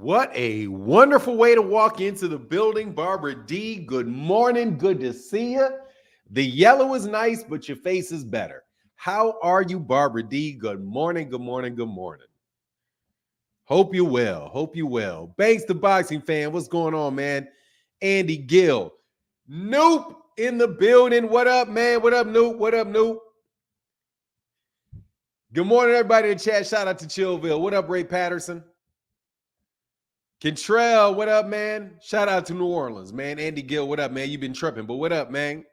What a wonderful way to walk into the building, Barbara D. Good morning. Good to see you. The yellow is nice, but your face is better. How are you, Barbara D? Good morning. Good morning. Good morning. Hope you well. Hope you well. Banks the boxing fan. What's going on, man? Andy Gill. Nope in the building. What up, man? What up, Noop? What up, Noop? Good morning, everybody in the chat. Shout out to Chillville. What up, Ray Patterson? Kentrell, what up, man? Shout out to New Orleans, man. Andy Gill, what up, man? You've been tripping, but what up, man?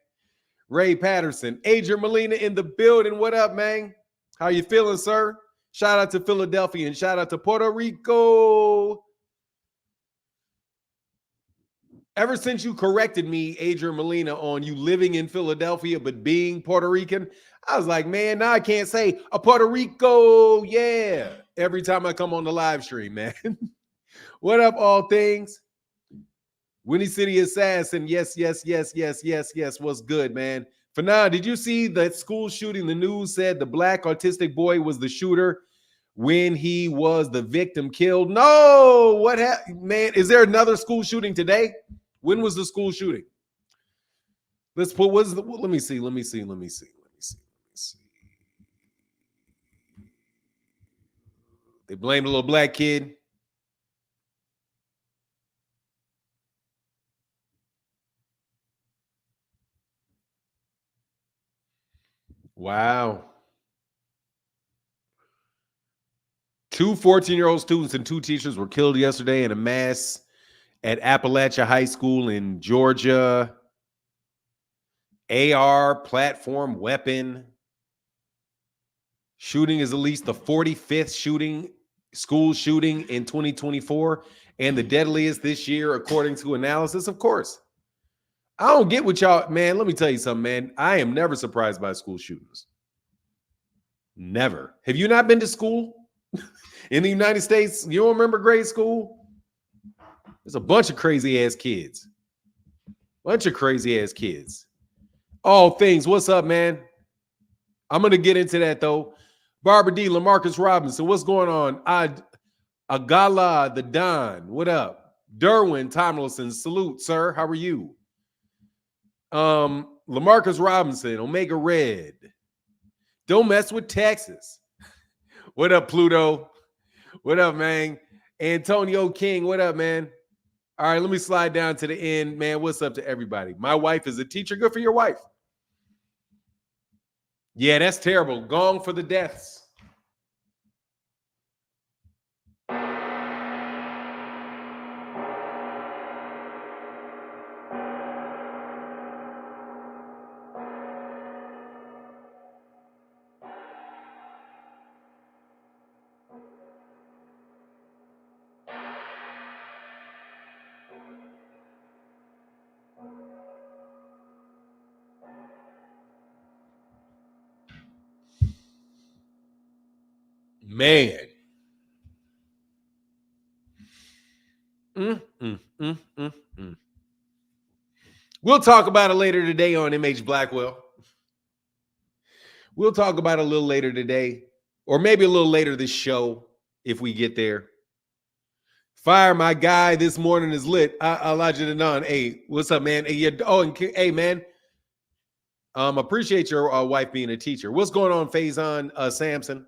Ray Patterson. Adrian Molina in the building. What up, man? How you feeling, sir? Shout out to Philadelphia and shout out to Puerto Rico. Ever since you corrected me, Adrian Molina, on you living in Philadelphia but being Puerto Rican, I was like, man, now I can't say a Puerto Rico, yeah, every time I come on the live stream, man. What up, all things? Winnie City Assassin. Yes. What's good, man? Fanon, did you see that school shooting? The news said the black autistic boy was the shooter when he was the victim killed. No, what happened, man? Is there another school shooting today? When was the school shooting? Let's put, let me see. They blamed a little black kid. Wow. 2 14-year-old students and 2 teachers were killed yesterday in a mass at Appalachia High School in Georgia. AR platform weapon. Shooting is at least the 45th school shooting in 2024 and the deadliest this year, according to analysis, of course. I don't get what y'all, man. Let me tell you something, man. I am never surprised by school shootings. Never. Have you not been to school in the United States? You don't remember grade school? There's a bunch of crazy ass kids. All things. What's up, man? I'm going to get into that, though. Barbara D, LaMarcus Robinson. What's going on? Agala, the Don. What up? Derwin Tomlinson. Salute, sir. How are you? LaMarcus Robinson, Omega Red. Don't mess with Texas. What up, Pluto? What up, man? Antonio King, what up, man? All right, let me slide down to the end, man. What's up to everybody? My wife is a teacher. Good for your wife. Yeah, that's terrible. Gong for the deaths. Man. We'll talk about it later today on MH Blackwell. We'll talk about it a little later today, or maybe a little later this show if we get there. Fire, my guy, this morning is lit. Elijah Danon. Hey, what's up, man? Hey, man. Appreciate your wife being a teacher. What's going on, Faison Sampson?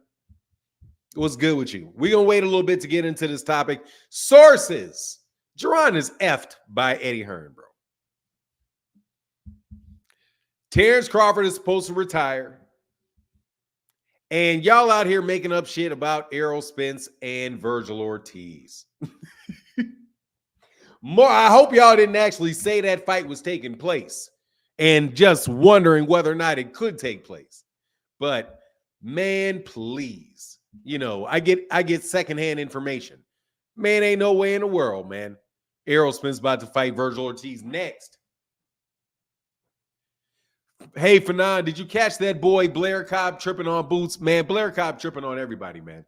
What's good with you? We're going to wait a little bit to get into this topic. Sources. Jaron is effed by Eddie Hearn, bro. Terence Crawford is supposed to retire. And y'all out here making up shit about Errol, Spence, and Virgil Ortiz. I hope y'all didn't actually say that fight was taking place and just wondering whether or not it could take place. But, man, please. You know, I get secondhand information. Man, ain't no way in the world, man. Errol Spence about to fight Virgil Ortiz next. Hey, Fanon, did you catch that boy Blair Cobb tripping on Boots? Man, Blair Cobb tripping on everybody, man.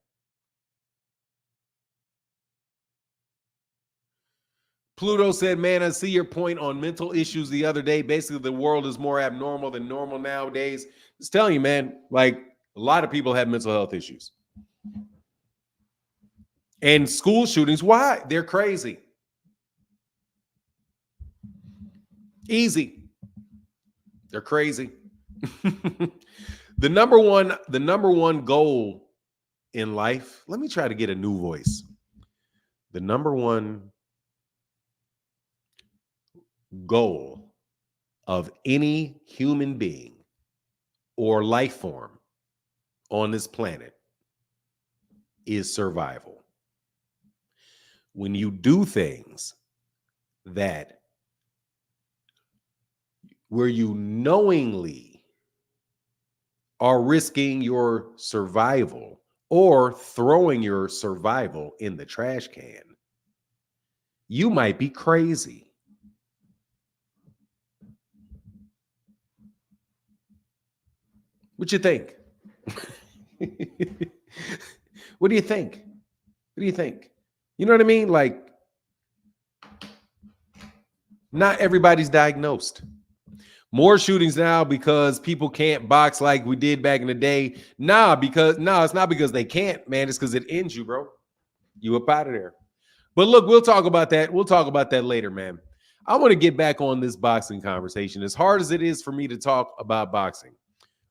Pluto said, man, I see your point on mental issues the other day. Basically, the world is more abnormal than normal nowadays. Just telling you, man, like a lot of people have mental health issues. And school shootings, why? They're crazy. Easy. They're crazy. The number one goal in life, let me try to get a new voice. The number one goal of any human being or life form on this planet is survival. When you do things that where you knowingly are risking your survival or throwing your survival in the trash can, you might be crazy. What you think? What do you think? What do you think? You know what I mean? Like, not everybody's diagnosed. More shootings now because people can't box like we did back in the day. It's not because they can't, man. It's because it ends you, bro. You up out of there. But look, we'll talk about that. We'll talk about that later, man. I want to get back on this boxing conversation. As hard as it is for me to talk about boxing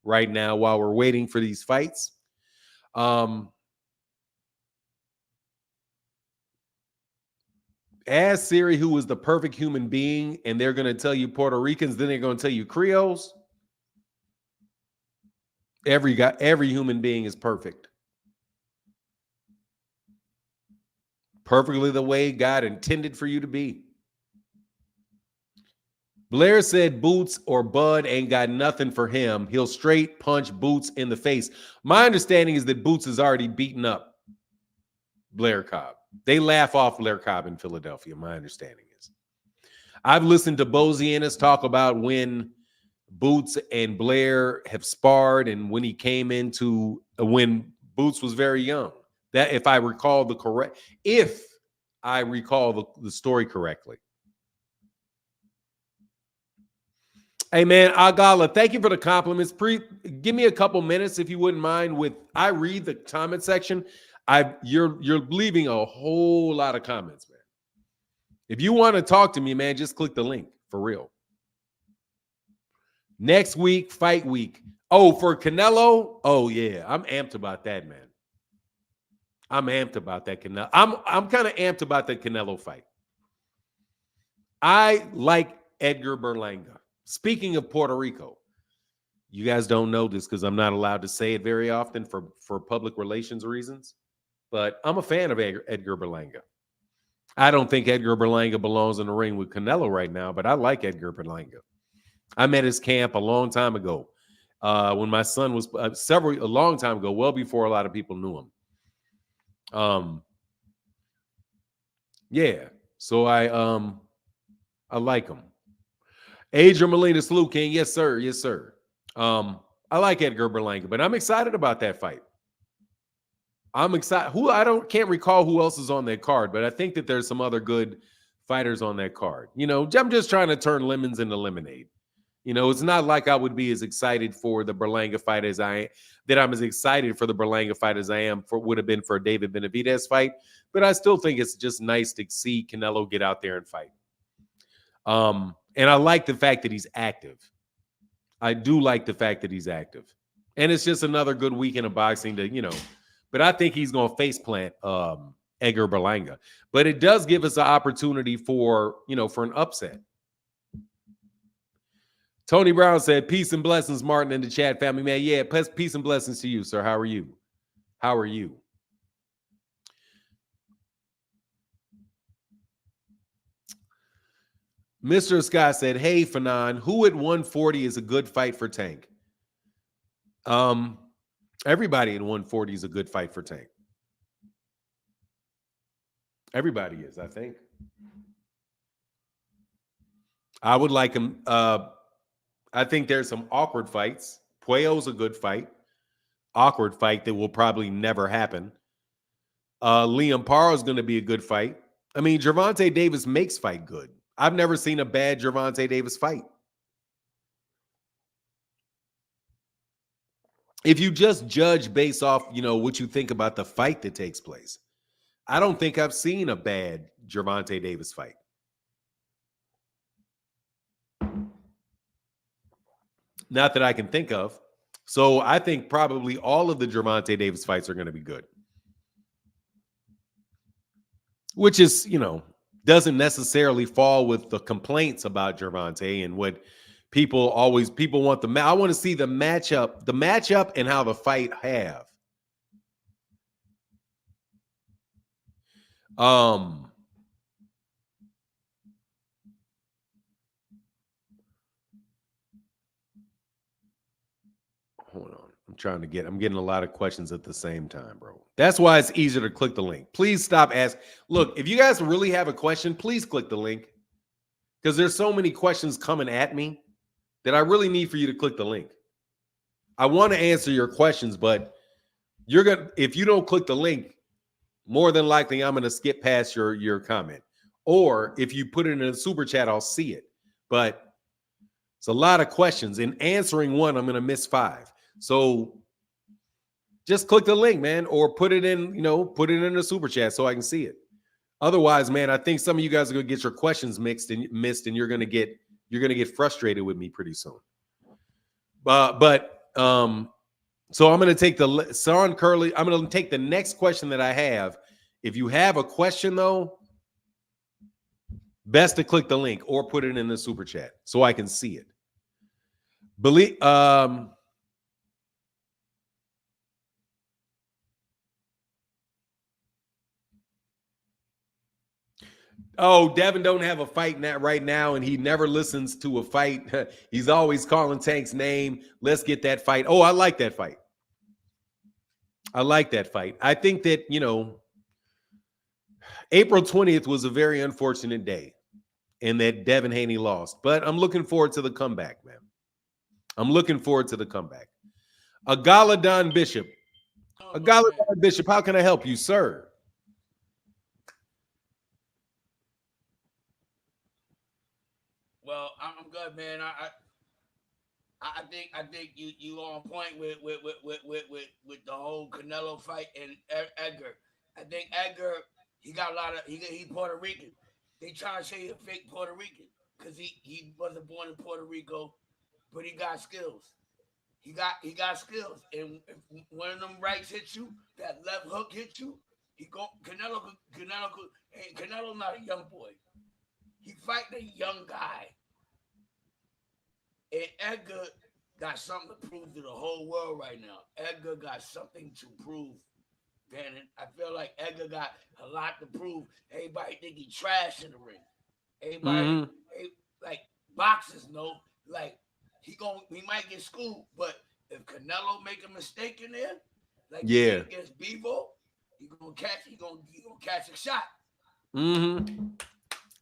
right now while we're waiting for these fights, ask Siri who was the perfect human being, and they're going to tell you Puerto Ricans, then they're going to tell you Creoles. Every human being is perfect. Perfectly the way God intended for you to be. Blair said Boots or Bud ain't got nothing for him. He'll straight punch Boots in the face. My understanding is that Boots is already beaten up Blair Cobb. They laugh off Blair Cobb in Philadelphia, my understanding is. I've listened to Bozy Ennis talk about when Boots and Blair have sparred and when he came into, when Boots was very young. That if I recall the story correctly. Hey man, Agala, thank you for the compliments. Give me a couple minutes if you wouldn't mind. I read the comment section. You're leaving a whole lot of comments, man. If you want to talk to me, man, just click the link for real. Next week, fight week. Oh, for Canelo? Oh yeah, I'm amped about that, man. I'm amped about that Canelo. I'm kind of amped about that Canelo fight. I like Edgar Berlanga. Speaking of Puerto Rico, you guys don't know this because I'm not allowed to say it very often for public relations reasons, but I'm a fan of Edgar Berlanga. I don't think Edgar Berlanga belongs in the ring with Canelo right now, but I like Edgar Berlanga. I met his camp a long time ago when my son was a long time ago, well before a lot of people knew him. Yeah, so I like him. Adrian Molina, Salute King. Yes, sir. Yes, sir. I like Edgar Berlanga, but I'm excited about that fight. I'm excited. Can't recall who else is on that card, but I think that there's some other good fighters on that card. You know, I'm just trying to turn lemons into lemonade. You know, it's not like I would be as excited for the Berlanga fight as I'm as excited for the Berlanga fight as I am would have been for a David Benavidez fight. But I still think it's just nice to see Canelo get out there and fight. And I like the fact that he's active. I do like the fact that he's active. And it's just another good weekend of boxing but I think he's going to face plant Edgar Berlanga. But it does give us an opportunity for an upset. Tony Brown said, peace and blessings, Martin, in the chat, family, man. Yeah, peace and blessings to you, sir. How are you? How are you? Mr. Scott said, hey, Fanon, who at 140 is a good fight for Tank? Everybody at 140 is a good fight for Tank. Everybody is, I think. I would like him. I think there's some awkward fights. Puello's a good fight. Awkward fight that will probably never happen. Liam Paro is going to be a good fight. I mean, Gervonta Davis makes fight good. I've never seen a bad Gervonta Davis fight. If you just judge based off, what you think about the fight that takes place, I don't think I've seen a bad Gervonta Davis fight. Not that I can think of. So I think probably all of the Gervonta Davis fights are going to be good. Which is, doesn't necessarily fall with the complaints about Gervonta and what people want I want to see the matchup and how the fight have. Hold on. I'm getting a lot of questions at the same time, bro. That's why it's easier to click the link. Please stop asking. Look, if you guys really have a question, please click the link. Because there's so many questions coming at me that I really need for you to click the link. I want to answer your questions, but if you don't click the link, more than likely I'm going to skip past your comment. Or if you put it in a super chat, I'll see it. But it's a lot of questions. In answering one, I'm going to miss 5. So just click the link, man, or put it in the super chat so I can see it. Otherwise, man, I think some of you guys are going to get your questions missed, and you're going to get frustrated with me pretty soon. So I'm going to take Son Curley. I'm going to take the next question that I have. If you have a question, though, best to click the link or put it in the super chat so I can see it. Oh, Devin don't have a fight right now, and he never listens to a fight. He's always calling Tank's name. Let's get that fight. Oh, I like that fight. I think that, April 20th was a very unfortunate day and that Devin Haney lost. But I'm looking forward to the comeback, man. Agaladon Bishop. Agaladon Bishop, how can I help you, sir? Well, I'm good, man. I think you on point with the whole Canelo fight and Edgar. I think Edgar, he got a lot of he Puerto Rican. They try to say he's a fake Puerto Rican because he wasn't born in Puerto Rico, but he got skills. He got skills, and if one of them rights hit you, that left hook hit you, Canelo not a young boy. He fighting a young guy. And Edgar got something to prove to the whole world right now. Edgar got something to prove, Bannon. I feel like Edgar got a lot to prove. Everybody think he trash in the ring. Everybody, like boxers know, like he might get schooled, but if Canelo make a mistake in there, like he did against Bevo, he gonna catch a shot.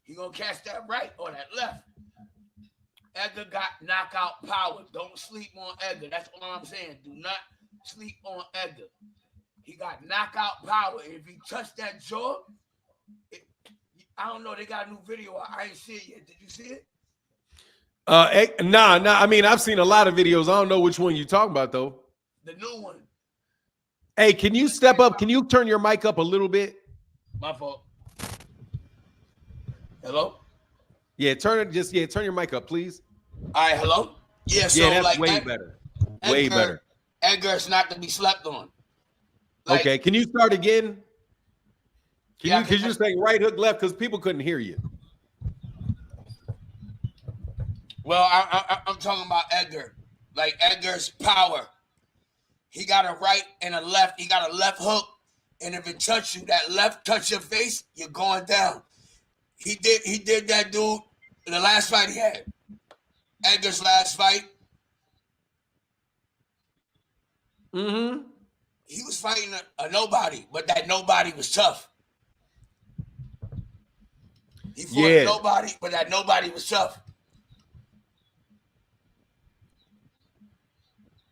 He gonna catch that right or that left. Edgar got knockout power. Don't sleep on Edgar. That's all I'm saying. Do not sleep on Edgar. He got knockout power. If he touched that jaw, I don't know. They got a new video. I ain't see it yet. Did you see it? Nah. I mean, I've seen a lot of videos. I don't know which one you're talking about, though. The new one. Hey, can you step up? Can you turn your mic up a little bit? My fault. Hello? Yeah, turn your mic up, please. All right, hello? Yeah, so that's like way better. Way better. Edgar's not to be slept on. Okay, can you start again? Because you're saying right hook left because people couldn't hear you. Well, I'm talking about Edgar. Like Edgar's power. He got a right and a left. He got a left hook. And if it touch you, that left touch your face, you're going down. He did that dude in the last fight he had. Edgar's last fight. He was fighting a nobody, but that nobody was tough. He fought a nobody, but that nobody was tough.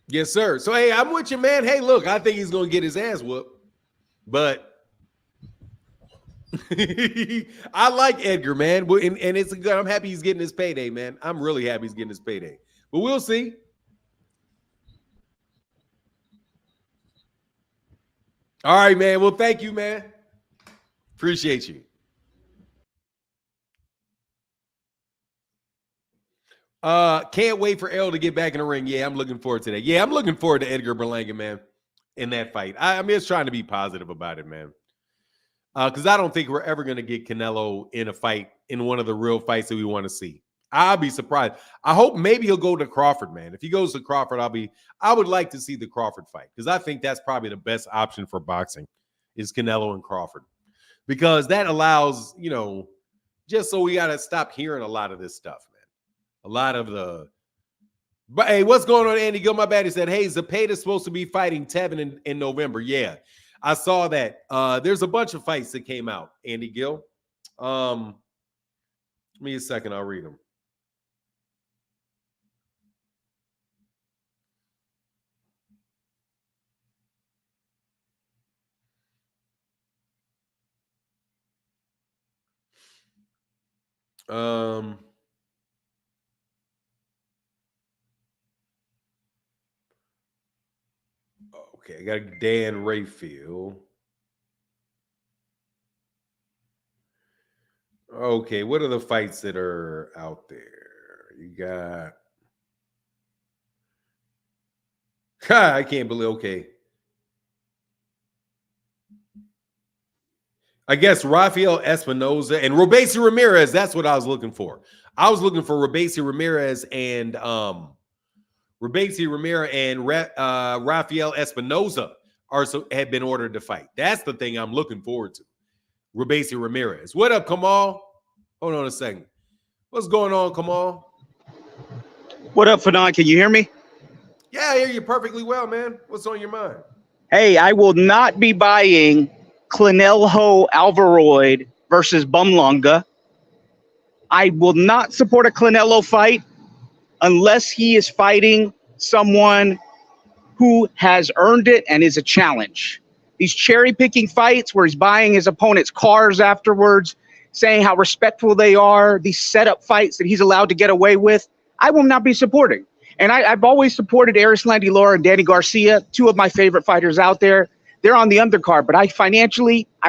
Yes, sir. So, hey, I'm with you, man. Hey, look, I think he's going to get his ass whooped. But I like Edgar, man. And it's good. I'm happy he's getting his payday, man. I'm really happy he's getting his payday. But we'll see. All right, man. Well, thank you, man. Appreciate you. Can't wait for Errol to get back in the ring. Yeah, I'm looking forward to that. Yeah, I'm looking forward to Edgar Berlanga, man, in that fight. I'm just trying to be positive about it, man. Because I don't think we're ever going to get Canelo in a fight, in one of the real fights that we want to see. I'll be surprised. I hope maybe he'll go to Crawford, man. If he goes to Crawford, I would like to see the Crawford fight, because I think that's probably the best option for boxing is Canelo and Crawford, because that allows, just so we got to stop hearing a lot of this stuff, man. A lot of the, but hey, what's going on, Andy Gill? My bad. He said, hey, Zepeda's supposed to be fighting Tevin in November. Yeah, I saw that. There's a bunch of fights that came out, Andy Gill. Give me a second. I'll read them. Okay, I got Dan Rayfield. Okay, what are the fights that are out there? You got... I can't believe... Okay. I guess Rafael Espinoza and Robeisy Ramirez. That's what I was looking for. I was looking for Robeisy Ramirez and Rafael Espinoza have been ordered to fight. That's the thing I'm looking forward to. Robeisy Ramirez. What up, Kamal? Hold on a second. What's going on, Kamal? What up, Fanon? Can you hear me? Yeah, I hear you perfectly well, man. What's on your mind? Hey, I will not be buying Canelo Alvaroid versus Berlanga. I will not support a Canelo fight unless he is fighting someone who has earned it and is a challenge. These cherry-picking fights where he's buying his opponent's cars afterwards, saying how respectful they are, these setup fights that he's allowed to get away with, I will not be supporting. And I've always supported Erislandy Lara and Danny Garcia, two of my favorite fighters out there. They're on the undercard, but I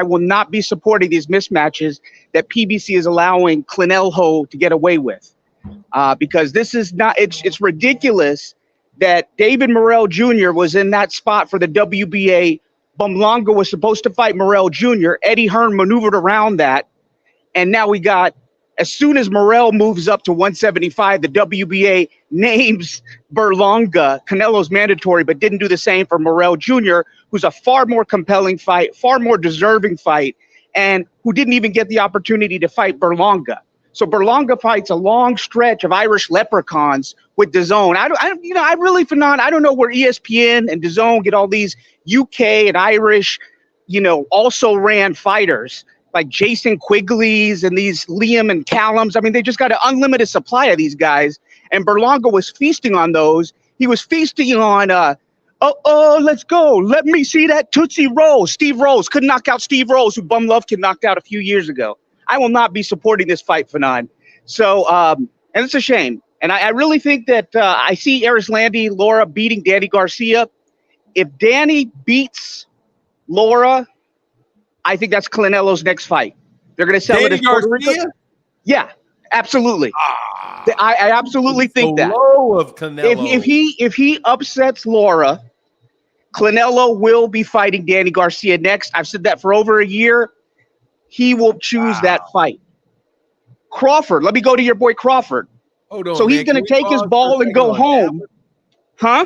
will not be supporting these mismatches that PBC is allowing Canelo to get away with. Because this is not, it's ridiculous that David Morrell Jr. was in that spot for the WBA. Berlanga was supposed to fight Morrell Jr. Eddie Hearn maneuvered around that. And now we got, as soon as Morrell moves up to 175, the WBA names Berlanga. Canelo's mandatory, but didn't do the same for Morrell Jr., who's a far more compelling fight, far more deserving fight, and who didn't even get the opportunity to fight Berlanga. So Berlanga fights a long stretch of Irish leprechauns with DAZN. I don't know where ESPN and DAZN get all these UK and Irish, also ran fighters like Jason Quigley's and these Liam and Callums. I mean, they just got an unlimited supply of these guys. And Berlanga was feasting on those. He was feasting on, let's go. Let me see that Tootsie Rose. Steve Rose couldn't knock out Steve Rose, who Bum Lufkin knocked out a few years ago. I will not be supporting this fight, Fanon. So, and it's a shame. And I really think that I see Erislandy Lara beating Danny Garcia. If Danny beats Lara, I think that's Canelo's next fight. They're going to sell it as Puerto Rico. Yeah, absolutely. I absolutely think that. Low of Canelo. If he upsets Lara, Canelo will be fighting Danny Garcia next. I've said that for over a year. He will choose that fight. Crawford, let me go to your boy Crawford. Hold on, so he's going to take his ball and go home. Huh?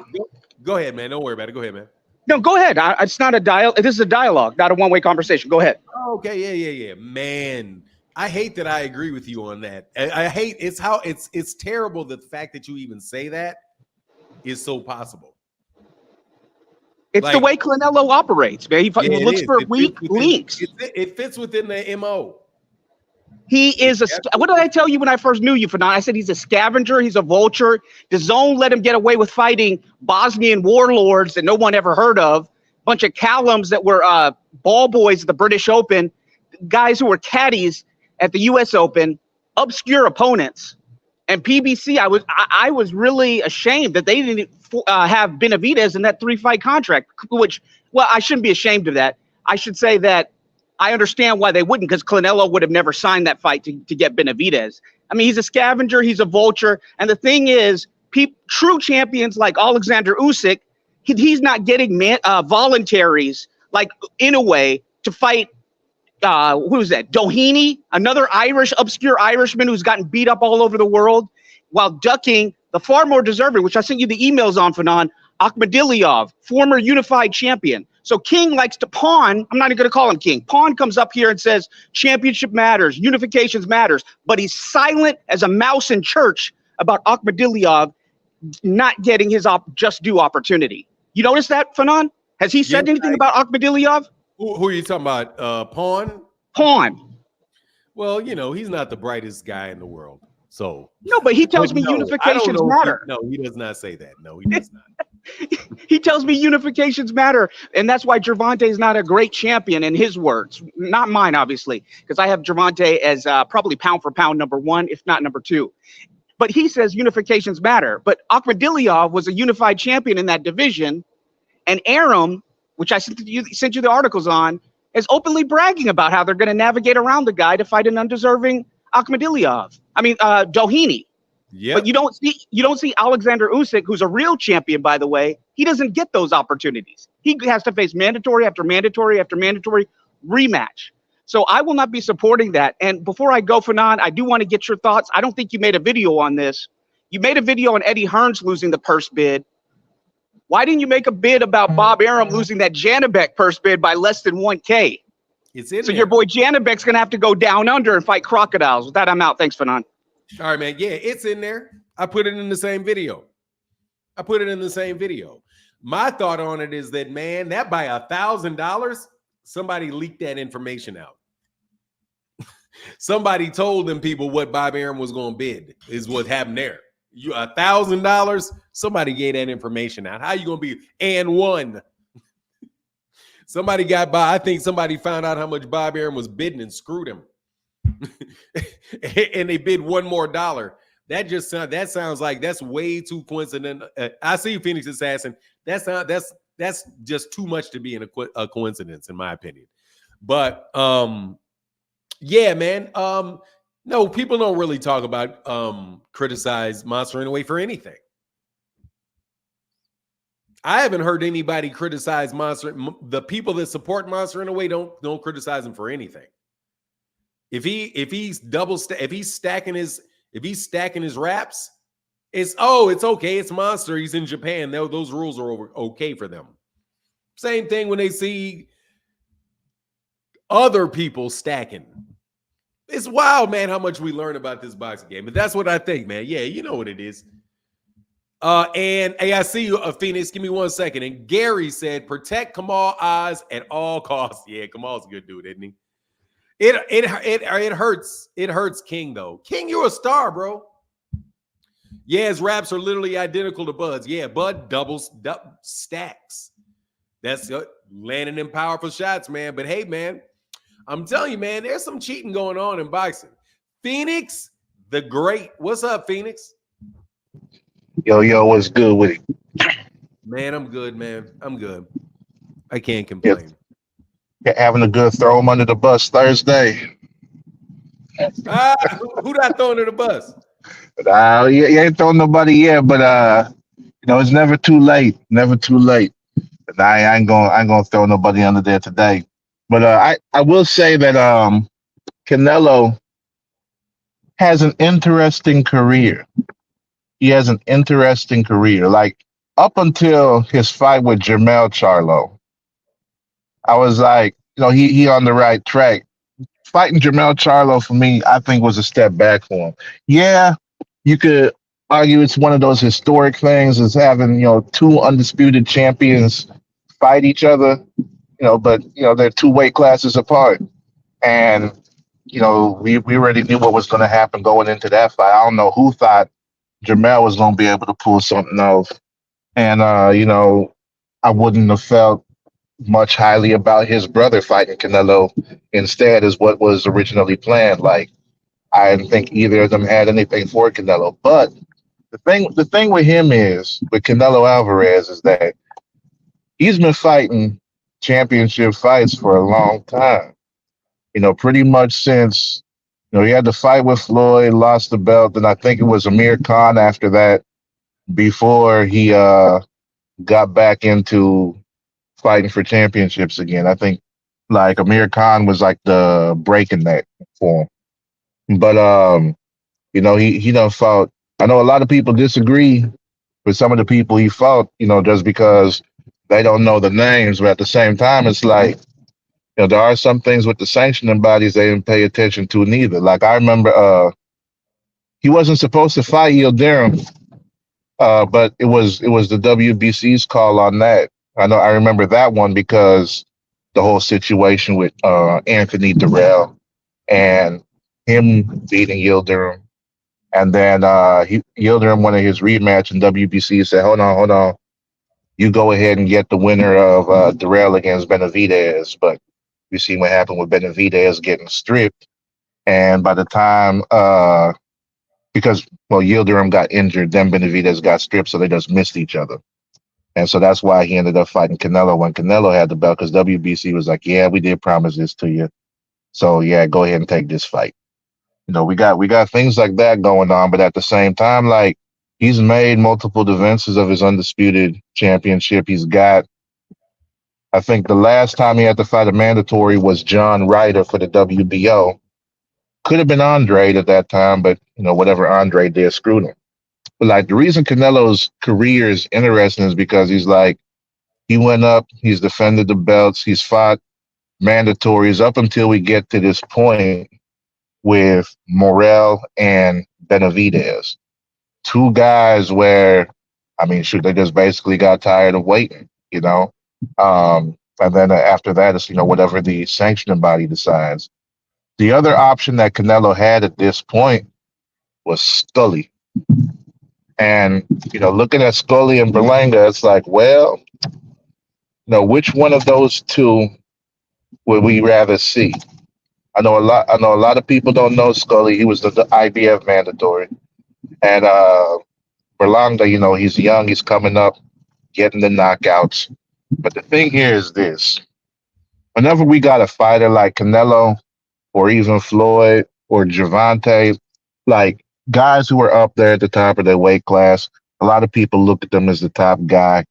Go ahead, man. Don't worry about it. Go ahead, man. No, go ahead. It's not a dialogue. This is a dialogue, not a one-way conversation. Go ahead. Okay, yeah. Man, I hate that I agree with you on that. I hate it's terrible that the fact that you even say that is so possible. It's the way Canelo operates, man. He looks for weak links. It fits within the MO. He is what did I tell you when I first knew you, Fanon? I said he's a scavenger, he's a vulture. DAZN let him get away with fighting Bosnian warlords that no one ever heard of, bunch of Callums that were ball boys at the British Open, guys who were caddies at the US Open, obscure opponents. And PBC, I was really ashamed that they didn't have Benavidez in that 3-fight contract, which, well, I shouldn't be ashamed of that. I should say that I understand why they wouldn't, because Canelo would have never signed that fight to get Benavidez. I mean, he's a scavenger, he's a vulture. And the thing is, true champions like Alexander Usyk, he's not getting voluntaries like Inoue to fight. Who's that? Doheny, another obscure Irishman who's gotten beat up all over the world, while ducking the far more deserving, which I sent you the emails on, Fanon, Akhmadiliyov, former unified champion. So King likes to pawn. I'm not even going to call him King. Pawn comes up here and says championship matters, unifications matters, but he's silent as a mouse in church about Akhmadiliyov not getting his just due opportunity. You notice that, Fanon? Has he said anything about Akhmadiliyov? Who are you talking about? Pawn? Pawn. Well, he's not the brightest guy in the world. So no, but he tells me unifications matter. No, he does not say that. No, he does not. He tells me unifications matter, and that's why Gervonta is not a great champion in his words. Not mine, obviously, because I have Gervonta as probably pound for pound number 1, if not number 2. But he says unifications matter. But Akhmadiliyov was a unified champion in that division, and Errol, which I sent you the articles on, is openly bragging about how they're going to navigate around the guy to fight an undeserving Akhmadiliyov. I mean, Doheny. Yeah. But you don't see Alexander Usyk, who's a real champion, by the way. He doesn't get those opportunities. He has to face mandatory after mandatory after mandatory rematch. So I will not be supporting that. And before I go, Fanon, I do want to get your thoughts. I don't think you made a video on this. You made a video on Eddie Hearns losing the purse bid. Why didn't you make a bid about Bob Arum losing that Janibek purse bid by less than 1K? It's in so there. Your boy Janibek's going to have to go down under and fight crocodiles. With that, I'm out. Thanks, Fanon. All right, man. Yeah, it's in there. I put it in the same video. My thought on it is that, man, that by $1,000, somebody leaked that information out. Somebody told them people what Bob Arum was going to bid is what happened there. You $1,000, somebody gave that information out. How you going to be and one? Somebody got by. I think somebody found out how much Bob Arum was bidding and screwed him. And they bid one more dollar. That sounds like that's way too coincidental. I see you, Phoenix Assassin. That's just too much to be in a coincidence, in my opinion. But yeah, man. No, people don't really talk about criticize Monster Inoue for anything. I haven't heard anybody criticize Monster. The people that support Monster Inoue don't criticize him for anything. If he's stacking his raps, it's okay. It's Monster. He's in Japan. Those rules are okay for them. Same thing when they see other people stacking. It's wild, man, how much we learn about this boxing game. But that's what I think, man. Yeah, you know what it is. And hey, I see you, Phoenix. Give me 1 second. And Gary said, protect Kamal Oz at all costs. Yeah, Kamal's a good dude, isn't he? It hurts. It hurts King, though. King, you're a star, bro. Yeah, his raps are literally identical to Bud's. Yeah, Bud doubles stacks. That's landing in powerful shots, man. But hey, man, I'm telling you, man, there's some cheating going on in boxing. Phoenix, the great. What's up, Phoenix? Yo, what's good with it? Man, I'm good, man. I'm good. I can't complain. You're having a good throw him under the bus Thursday. Who not throwing under the bus? You ain't throwing nobody yet, but it's never too late. Never too late. But I ain't gonna throw nobody under there today. But I will say that Canelo has an interesting career. He has an interesting career. Like up until his fight with Jermell Charlo, I was like, he on the right track. Fighting Jermell Charlo for me, I think was a step back for him. Yeah, you could argue it's one of those historic things as having, two undisputed champions fight each other, but they're 2 weight classes apart. And, we already knew what was going to happen going into that fight. I don't know who thought Jermell was going to be able to pull something off. And, I wouldn't have felt much highly about his brother fighting Canelo instead is what was originally planned. Like, I didn't think either of them had anything for Canelo. But the thing with him with Canelo Alvarez is that he's been fighting championship fights for a long time. pretty much since he had the fight with Floyd, lost the belt, and I think it was Amir Khan after that before he got back into fighting for championships again. I think like Amir Khan was like the breaking that for him. But he done fought. I know a lot of people disagree with some of the people he fought, just because they don't know the names. But at the same time, it's like, there are some things with the sanctioning bodies they didn't pay attention to neither. Like I remember he wasn't supposed to fight Yildirim, but it was the WBC's call on that. I remember that one because the whole situation with Anthony Durrell and him beating Yildirim. And then Yildirim wanted his rematch, and WBC said, hold on. You go ahead and get the winner of Durrell against Benavidez. But you see what happened with Benavidez getting stripped. And by the time, because, Yildirim got injured, then Benavidez got stripped, so they just missed each other. And so that's why he ended up fighting Canelo when Canelo had the belt, because WBC was like, yeah, we did promise this to you. So, yeah, go ahead and take this fight. We got things like that going on, but at the same time, like he's made multiple defenses of his undisputed championship. He's got, I think the last time he had to fight a mandatory was John Ryder for the WBO. Could have been Andre at that time, but whatever Andre did screwed him. But like the reason Canelo's career is interesting is because he went up, he's defended the belts, he's fought mandatories up until we get to this point with Morrell and Benavidez. Two guys where, they just basically got tired of waiting, and then after that, it's, whatever the sanctioning body decides. The other option that Canelo had at this point was Scully. And, looking at Scully and Berlanga, it's like, well, which one of those two would we rather see? I know a lot of people don't know Scully. He was the IBF mandatory. And Berlanga, he's young, he's coming up, getting the knockouts. But the thing here is this. Whenever we got a fighter like Canelo or even Floyd or Gervonta, like guys who are up there at the top of their weight class, a lot of people look at them as the top guy.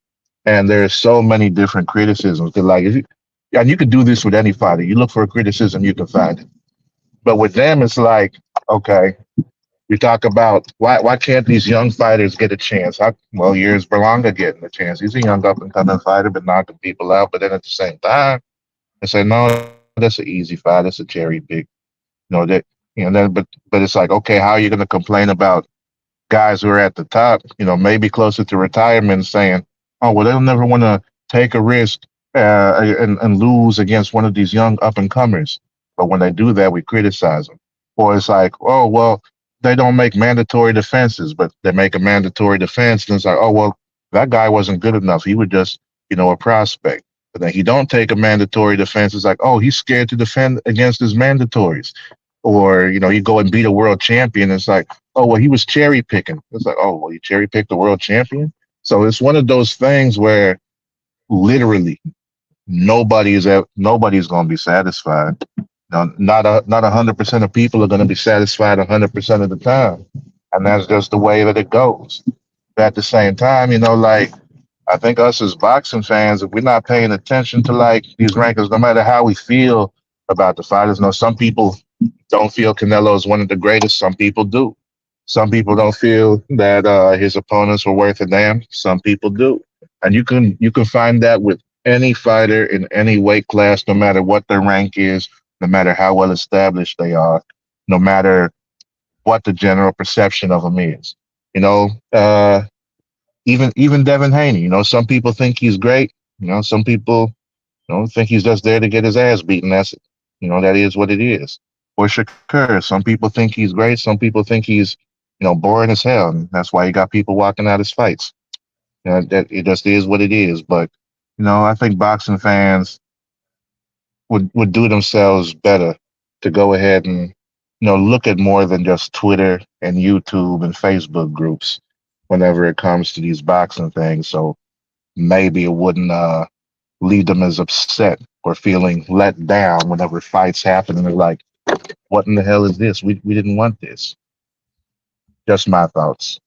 And there's so many different criticisms. And you could do this with any fighter. You look for a criticism, you can find it. But with them, it's like, okay, we talk about why can't these young fighters get a chance? Here's Berlanga getting a chance. He's a young up and coming fighter, but knocking people out. But then at the same time, they say, no, that's an easy fight. That's a cherry pick. But it's like, okay, how are you going to complain about guys who are at the top, maybe closer to retirement, saying, oh, well, they'll never want to take a risk and lose against one of these young up and comers. But when they do that, we criticize them. Or it's like, oh, well, they don't make mandatory defenses, but they make a mandatory defense. And it's like, oh, well, that guy wasn't good enough. He was just, a prospect. But then he don't take a mandatory defense. It's like, oh, he's scared to defend against his mandatories. Or, you go and beat a world champion. It's like, oh, well, he was cherry picking. It's like, oh, well, you cherry picked the world champion. So it's one of those things where literally nobody's going to be satisfied. Not 100% of people are going to be satisfied 100% of the time, and that's just the way that it goes. But at the same time, I think us as boxing fans, if we're not paying attention to these rankings, no matter how we feel about the fighters, some people don't feel Canelo is one of the greatest. Some people do. Some people don't feel that his opponents were worth a damn. Some people do, and you can find that with any fighter in any weight class, no matter what their rank is, no matter how well established they are, no matter what the general perception of them is. Even Devin Haney. Some people think he's great. Some people think he's just there to get his ass beaten. That's it. That is what it is. Or Shakur. Some people think he's great. Some people think he's boring as hell. And that's why he got people walking out his fights. That it just is what it is. But I think boxing fans would do themselves better to go ahead and look at more than just Twitter and YouTube and Facebook groups whenever it comes to these boxing things. So maybe it wouldn't leave them as upset or feeling let down whenever fights happen, and they're like, "What in the hell is this? We didn't want this." Just my thoughts.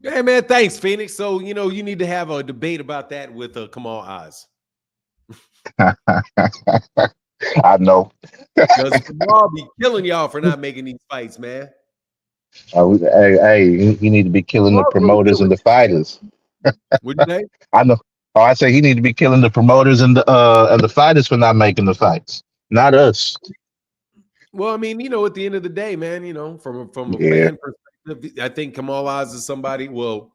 Hey man, thanks, Phoenix. So you need to have a debate about that with Kamal Oz. I know. Because Kamal be killing y'all for not making these fights, man. Hey, he need to be killing the Kamal really promoters and killing the fighters. What'd you say? I know. Oh, I say he need to be killing the promoters and the fighters for not making the fights, not us. Well, I mean, at the end of the day, man, from a Yeah, fan perspective, I think Kamal Oz is somebody. Well,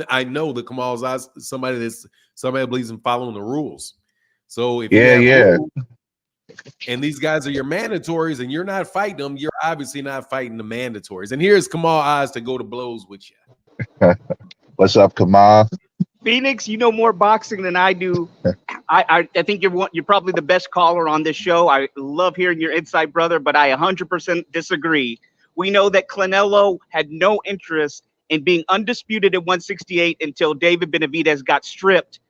I know that Kamal Oz is somebody that believes in following the rules. So if you have yeah. rules, and these guys are your mandatories, and you're not fighting them, you're obviously not fighting the mandatories. And here's Kamal Oz to go to blows with you. What's up, Kamal? Phoenix, you know more boxing than I do. I think you're probably the best caller on this show. I love hearing your insight, brother, but I 100% disagree. We know that Canelo had no interest in being undisputed at 168 until David Benavidez got stripped,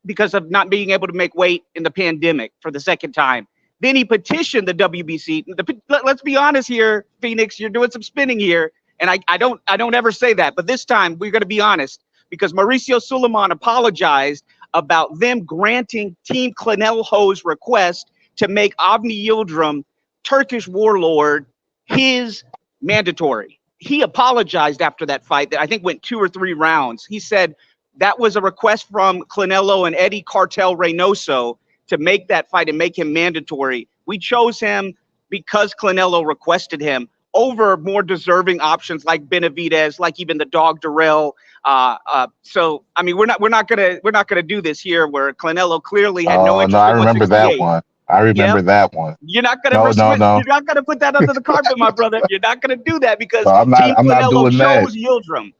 because of not being able to make weight in the pandemic for the second time. Then he petitioned the WBC. Let's be honest here, Phoenix, you're doing some spinning here, and I don't ever say that, but this time we're going to be honest, because Mauricio Suleiman apologized about them granting Team Canelo's request to make Avni Yildirim, Turkish warlord, his mandatory. He apologized after that fight that I think went 2 or 3 rounds. He said that was a request from Canelo and Eddie Cartel Reynoso to make that fight and make him mandatory. We chose him because Canelo requested him over more deserving options like Benavidez, like even the dog Darrell. So I mean, we're not gonna do this here where Canelo clearly had no interest. No, I in remember that 168. one. I remember that one. You're not gonna No. You're not gonna put that under the carpet, my brother. You're not gonna do that because No, I'm Team not Canelo doing that. chose Yildirim.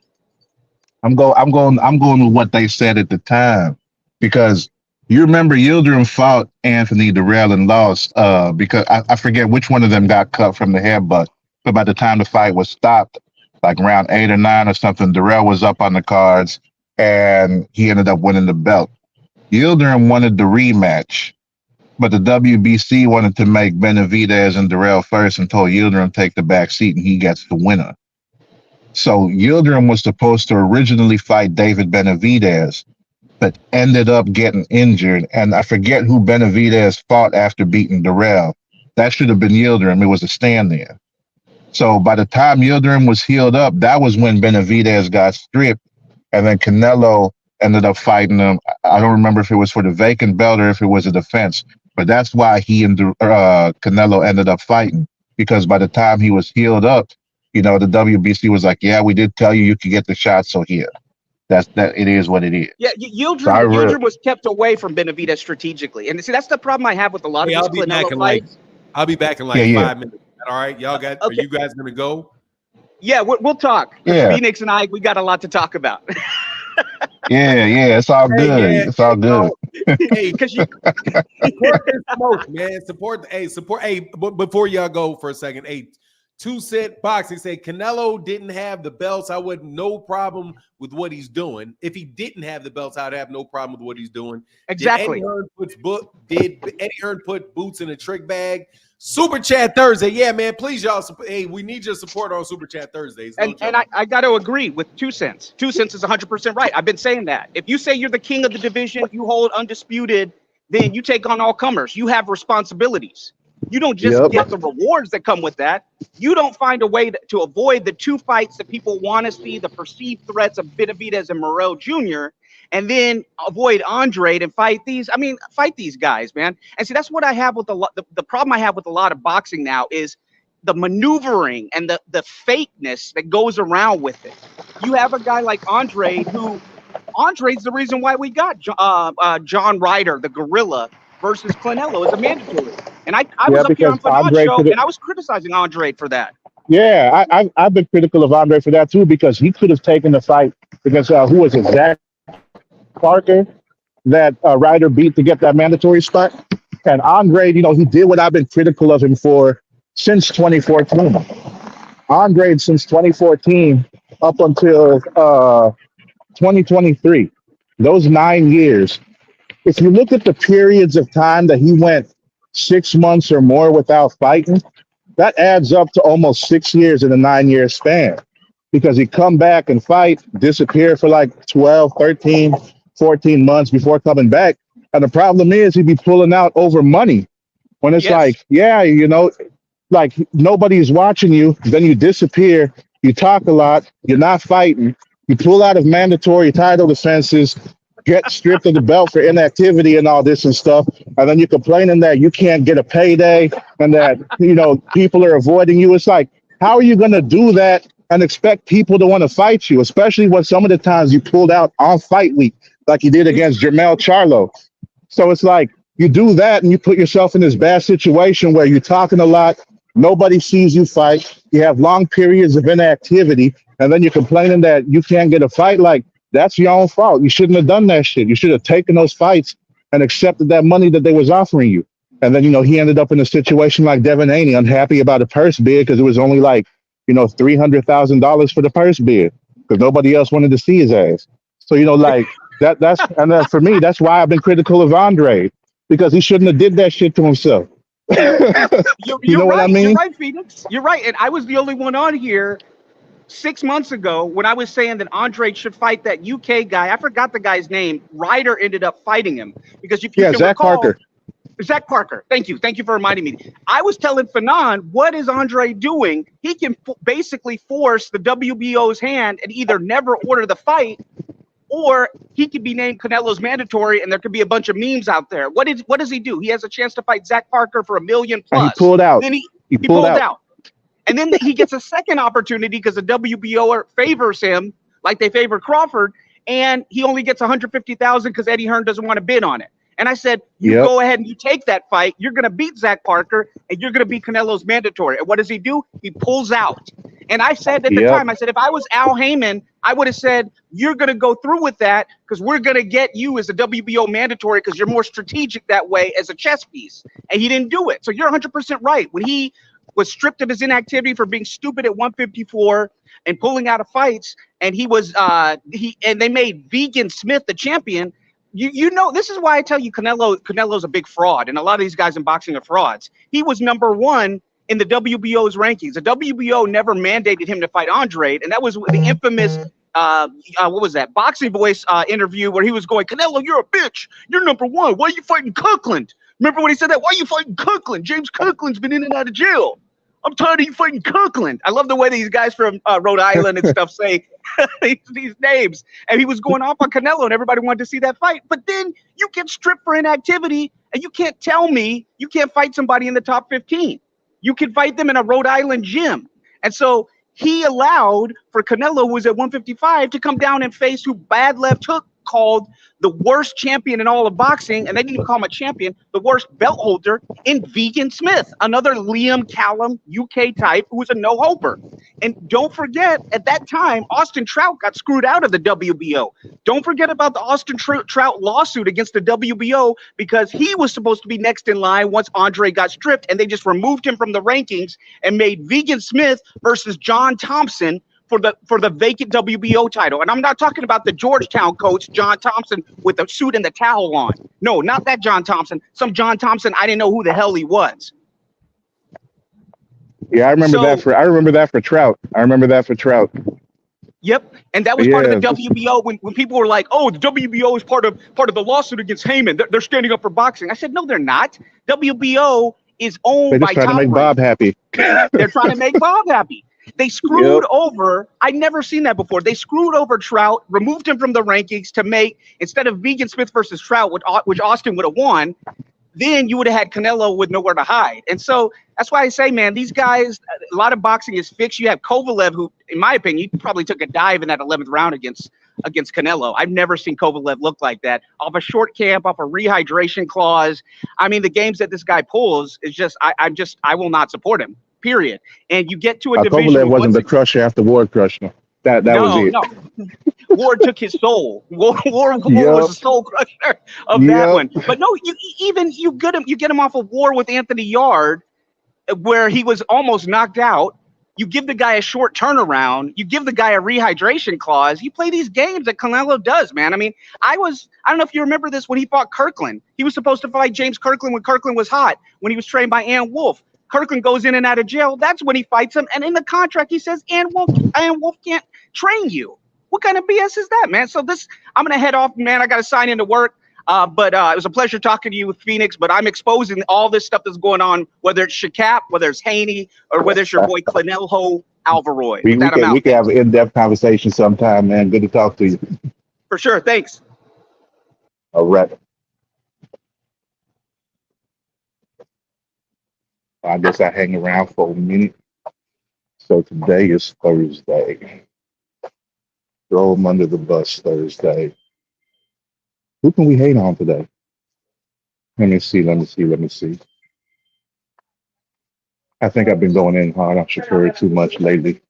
I'm going with what they said at the time, because you remember Yildirim fought Anthony Darrell and lost because I forget which one of them got cut from the headbutt. But by the time the fight was stopped, like round 8 or 9 or something, Darrell was up on the cards and he ended up winning the belt. Yildirim wanted the rematch, but the WBC wanted to make Benavidez and Darrell first and told Yildirim take the back seat and he gets the winner. So Yildirim was supposed to originally fight David Benavidez, but ended up getting injured. And I forget who Benavidez fought after beating Darrell. That should have been Yildirim. It was a stand-in. So by the time Yildirim was healed up, that was when Benavidez got stripped, and then Canelo ended up fighting him. I don't remember if it was for the vacant belt or if it was a defense, but that's why he and Canelo ended up fighting, because by the time he was healed up, the WBC was like, yeah, we did tell you could get the shot, so here. That it is what it is. Yeah, Yildirim was kept away from Benavidez strategically, and see that's the problem I have with a lot of these Canelo fights. I'll be back in 5 minutes. All right, y'all got? Okay. Are you guys gonna go? Yeah, we'll talk. Yeah. Phoenix and we got a lot to talk about. yeah, it's all good. Man, it's all good. Hey, because you support this promotion, man. Support. Hey, but before y'all go for a second, 2-Cent Boxing say Canelo didn't have the belts. I would no problem with what he's doing. If he didn't have the belts, I'd have no problem with what he's doing. Exactly. Did Eddie Hearn put boots in a trick bag? Super Chat Thursday. Yeah, man. Please, y'all. Hey, we need your support on Super Chat Thursdays. And I got to agree with 2 Cents. 2 Cents is 100% right. I've been saying that. If you say you're the king of the division, you hold undisputed, then you take on all comers. You have responsibilities. You don't just get the rewards that come with that. You don't find a way to avoid the 2 fights that people want to see, the perceived threats of Benavidez and Morrell Jr., and then avoid Andre and fight these guys, man. And see, that's what I have with the problem I have with a lot of boxing now is the maneuvering and the fakeness that goes around with it. You have a guy like Andre's the reason why we got John Ryder, the gorilla, versus Canelo as a mandatory. And I was up here on Fernand's show, and I was criticizing Andre for that. Yeah, I've been critical of Andre for that too, because he could have taken the fight against who was it, Zach Parker, that Ryder beat to get that mandatory spot. And Andre, he did what I've been critical of him for since 2014. Andre, since 2014 up until 2023, those 9 years, if you look at the periods of time that he went 6 months or more without fighting, that adds up to almost 6 years in a 9 year span because he come back and fight, disappear for like 12, 13, 14 months before coming back. And the problem is he'd be pulling out over money when it's Yes. like, yeah, you know, like nobody's watching you. Then you disappear. You talk a lot. You're not fighting. You pull out of mandatory title defenses, get stripped of the belt for inactivity and all this and stuff. And then you're complaining that you can't get a payday and that, you know, people are avoiding you. It's like, how are you going to do that and expect people to want to fight you, especially when some of the times you pulled out on fight week, like you did against Jermell Charlo. So it's like you do that and you put yourself in this bad situation where you're talking a lot. Nobody sees you fight. You have long periods of inactivity. And then you're complaining that you can't get a fight. Like, that's your own fault. You shouldn't have done that shit. You should have taken those fights and accepted that money that they was offering you. And then, you know, he ended up in a situation like Devin Haney, unhappy about a purse bid because it was only like, you know, $300,000 for the purse bid because nobody else wanted to see his ass. So, you know, like that's for me, that's why I've been critical of Andre because he shouldn't have did that shit to himself. You know what I mean? You're right, Phoenix. You're right. And I was the only one on here 6 months ago when I was saying that Andre should fight that UK guy. I forgot the guy's name. Ryder ended up fighting him because if you can Zach recall, Parker. Zach Parker. Thank you. Thank you for reminding me. I was telling Fanon, what is Andre doing? He can basically force the WBO's hand and either never order the fight or he could be named Canelo's mandatory and there could be a bunch of memes out there. What does he do? He has a chance to fight Zach Parker for $1 million plus. And he pulled out. Then he pulled out. And then he gets a second opportunity because the WBO favors him like they favor Crawford, and he only gets $150,000 because Eddie Hearn doesn't want to bid on it. And I said, you go ahead and you take that fight. You're going to beat Zach Parker, and you're going to be Canelo's mandatory. And what does he do? He pulls out. And I said at the time, I said, if I was Al Heyman, I would have said, you're going to go through with that because we're going to get you as a WBO mandatory because you're more strategic that way as a chess piece. And he didn't do it. So you're 100% right. When he was stripped of his inactivity for being stupid at 154 and pulling out of fights, and he was and they made Vegan Smith the champion. You know, this is why I tell you Canelo's a big fraud, and a lot of these guys in boxing are frauds. He was number one in the WBO's rankings. The WBO never mandated him to fight Andre, and that was the infamous what was that Boxing Voice interview where he was going, Canelo, you're a bitch. You're number one. Why are you fighting Cookland? Remember when he said that? Why are you fighting Cookland? James Cookland's been in and out of jail. I'm tired of you fighting Cookland. I love the way these guys from Rhode Island and stuff say these names. And he was going off on Canelo, and everybody wanted to see that fight. But then you get stripped for inactivity, and you can't tell me you can't fight somebody in the top 15. You can fight them in a Rhode Island gym. And so he allowed for Canelo, who was at 155, to come down and face who Bad Left Hook called the worst champion in all of boxing, and they didn't even call him a champion, the worst belt holder in Vegan Smith, another Liam Callum UK type who was a no-hoper. And don't forget, at that time, Austin Trout got screwed out of the WBO. Don't forget about the Austin Trout lawsuit against the WBO because he was supposed to be next in line once Andre got stripped, and they just removed him from the rankings and made Vegan Smith versus John Thompson for the vacant WBO title. And I'm not talking about the Georgetown coach, John Thompson, with the suit and the towel on. No, not that John Thompson. Some John Thompson, I didn't know who the hell he was. Yeah, I remember that for Trout. Yep. And that was part of the WBO when people were like, oh, the WBO is part of the lawsuit against Heyman. They're standing up for boxing. I said, no, they're not. WBO is owned by They're just trying to make Bob happy. They're trying to make Bob happy. They screwed over. I'd never seen that before. They screwed over Trout, removed him from the rankings to make, instead of Vegan Smith versus Trout, which Austin would have won, then you would have had Canelo with nowhere to hide. And so that's why I say, man, these guys, a lot of boxing is fixed. You have Kovalev, who, in my opinion, he probably took a dive in that 11th round against Canelo. I've never seen Kovalev look like that. Off a short camp, off a rehydration clause. I mean, the games that this guy pulls is just, I will not support him. Period. And you get to a division. Kovalev wasn't the crusher after Ward crushed him. That was it. No. Ward took his soul. Ward was the soul crusher of that one. But no, you get him off of War with Anthony Yard, where he was almost knocked out. You give the guy a short turnaround. You give the guy a rehydration clause. You play these games that Canelo does, man. I mean, I don't know if you remember this when he fought Kirkland. He was supposed to fight James Kirkland when Kirkland was hot, when he was trained by Ann Wolfe. Kirkland goes in and out of jail. That's when he fights him. And in the contract, he says, Ann Wolfe can't train you. What kind of BS is that, man? So I'm going to head off, man. I got to sign into work. But it was a pleasure talking to you with Phoenix, but I'm exposing all this stuff that's going on, whether it's Shakap, whether it's Haney, or whether it's your boy Canelo Alvarez. We can have an in-depth conversation sometime, man. Good to talk to you. For sure. Thanks. All right. I guess I hang around for a minute. So today is Thursday. Throw them under the bus Thursday. Who can we hate on today? Let me see. I think I've been going in hard on Shakur too much lately.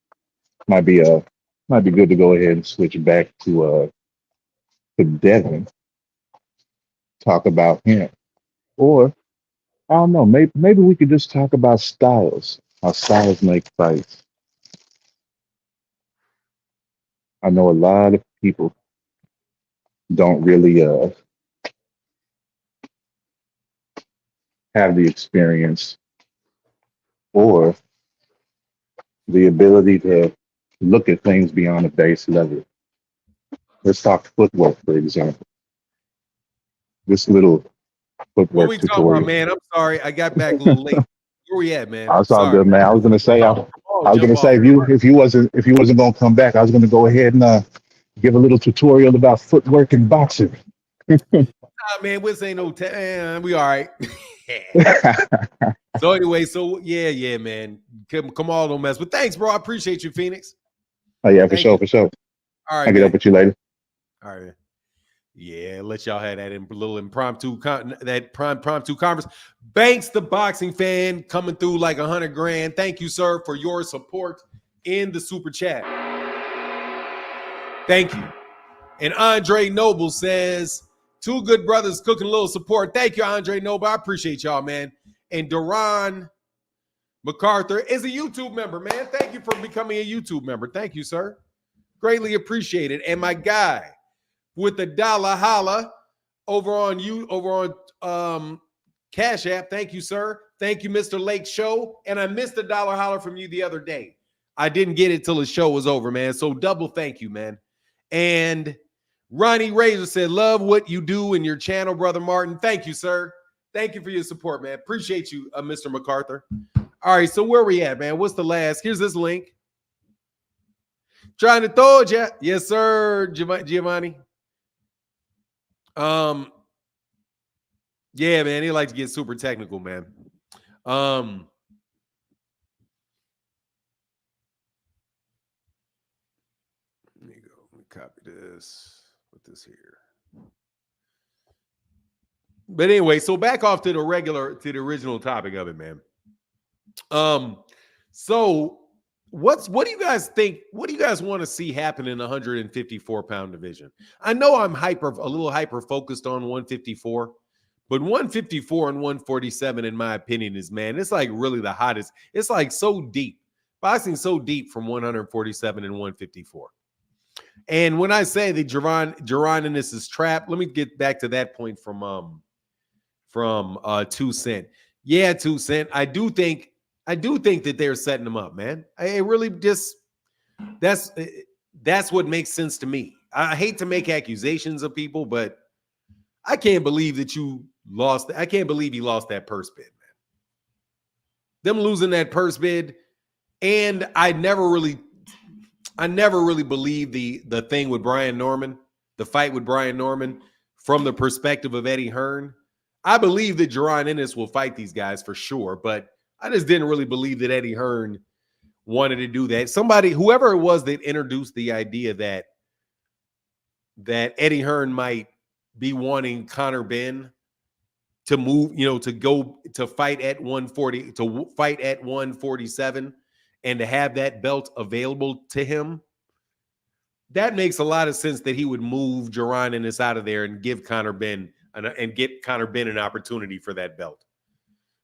Might be good to go ahead and switch back to Devin. Talk about him. Or I don't know, maybe we could just talk about styles. How styles make fights. I know a lot of people don't really have the experience or the ability to look at things beyond a base level. Let's talk footwork, for example. This little footwork What we talking tutorial. about, man? I'm sorry, I got back a little late. Where we at, man? It's all good, man. I was gonna say, if you wasn't gonna come back, I was gonna go ahead and give a little tutorial about footwork and boxing. Nah, man, this ain't no time. We all right. So anyway, yeah, man. Come on, don't mess. But thanks, bro. I appreciate you, Phoenix. Oh yeah, for sure. All right, I'll get up with you later. All right, man. Yeah, let y'all have that little impromptu conference. Banks, the boxing fan, coming through like $100 grand. Thank you, sir, for your support in the super chat. Thank you. And Andre Noble says, two good brothers cooking a little support. Thank you, Andre Noble. I appreciate y'all, man. And Jaron MacArthur is a YouTube member, man. Thank you for becoming a YouTube member. Thank you, sir. Greatly appreciated. And my guy with the dollar holla over on Cash App. Thank you, sir. Thank you, Mr. Lake Show. And I missed the dollar holla from you the other day. I didn't get it till the show was over, man. So double thank you, man. And Ronnie Razor said, love what you do in your channel, Brother Martin. Thank you, sir. Thank you for your support, man. Appreciate you, Mr. MacArthur. All right, so where we at, man? What's the last? Here's this link. Trying to throw it, yeah. Yes, sir, Giovanni. Yeah, man, he like to get super technical, man. There you go. Let me copy this. Put this here. But anyway, so back off to the original topic of it, man. So what do you guys think? What do you guys want to see happen in the 154-pound division? I know I'm a little hyper focused on 154, but 154 and 147, in my opinion, is, man, it's like really the hottest. It's like so deep. Boxing so deep from 147 and 154. And when I say that Jaron Ennis is trapped, let me get back to that point from 2 Cent. Yeah, 2 Cent. I do think that they're setting them up, man. It really just that's what makes sense to me. I hate to make accusations of people, but I can't believe that you lost. I can't believe you lost that purse bid, man. Them losing that purse bid, and I never really believed the thing with Brian Norman, the fight with Brian Norman, from the perspective of Eddie Hearn. I believe that Jaron Ennis will fight these guys for sure, but I just didn't really believe that Eddie Hearn wanted to do that. Whoever it was that introduced the idea that Eddie Hearn might be wanting Conor Benn to move, to go to fight at 140, to fight at 147, and to have that belt available to him. That makes a lot of sense that he would move Jaron Ennis out of there and give Conor Benn and get Conor Benn an opportunity for that belt,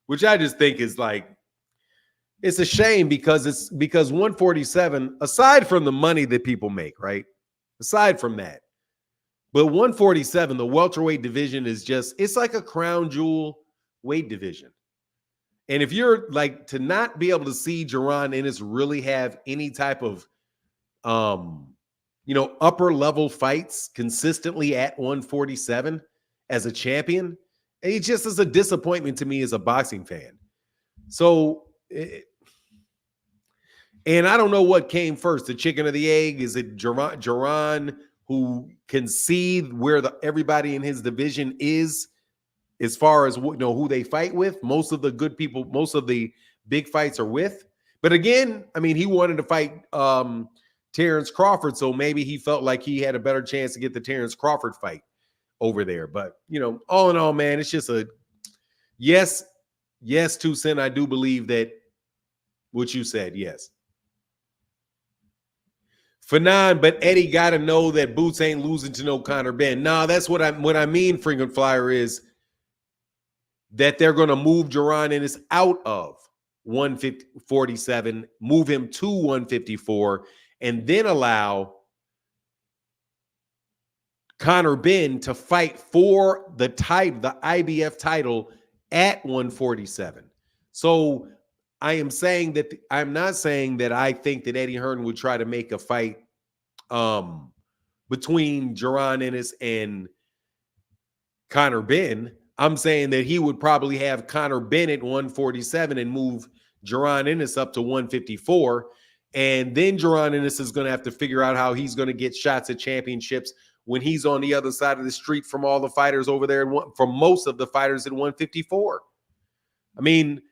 which I just think is like, it's a shame because 147, aside from the money that people make, right? Aside from that, but 147, the welterweight division is just, it's like a crown jewel weight division. And if you're like, to not be able to see Jaron Ennis really have any type of upper level fights consistently at 147 as a champion, it just is a disappointment to me as a boxing fan. So, and I don't know what came first, the chicken or the egg. Is it Jaron who can see where everybody in his division is as far as who they fight with? Most of the good people, most of the big fights are with. But again, I mean, he wanted to fight Terence Crawford, so maybe he felt like he had a better chance to get the Terence Crawford fight over there. But, all in all, man, it's just a yes, 2 cent. I do believe that what you said, yes. Fanon, but Eddie got to know that Boots ain't losing to no Conor Benn. Nah, that's what I mean, Frequent Flyer, is that they're going to move Jaron Ennis out of 147, move him to 154, and then allow Conor Benn to fight for the IBF title at 147. So I'm not saying that I think that Eddie Hearn would try to make a fight between Jaron Ennis and Conor Benn. I'm saying that he would probably have Conor Benn at 147 and move Jaron Ennis up to 154. And then Jaron Ennis is going to have to figure out how he's going to get shots at championships when he's on the other side of the street from all the fighters over there, from most of the fighters at 154. I mean,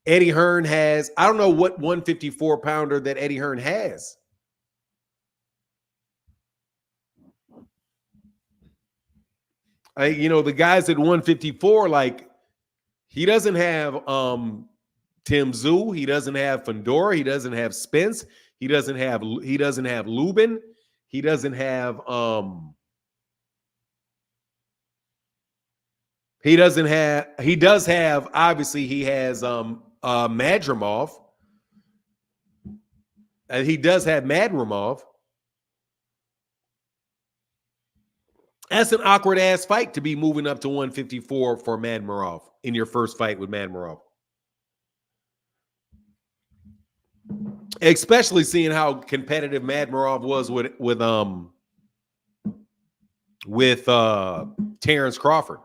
Eddie Hearn has, I don't know what 154 pounder that Eddie Hearn has. The guys at 154, like, he doesn't have Tim Tszyu, he doesn't have Fedor, he doesn't have Spence, he doesn't have Lubin, he doesn't have he does have, obviously he has Madrimov. He does have Madrimov. That's an awkward ass fight to be moving up to 154 for Madrimov in your first fight with Madrimov. Especially seeing how competitive Madrimov was with Terence Crawford.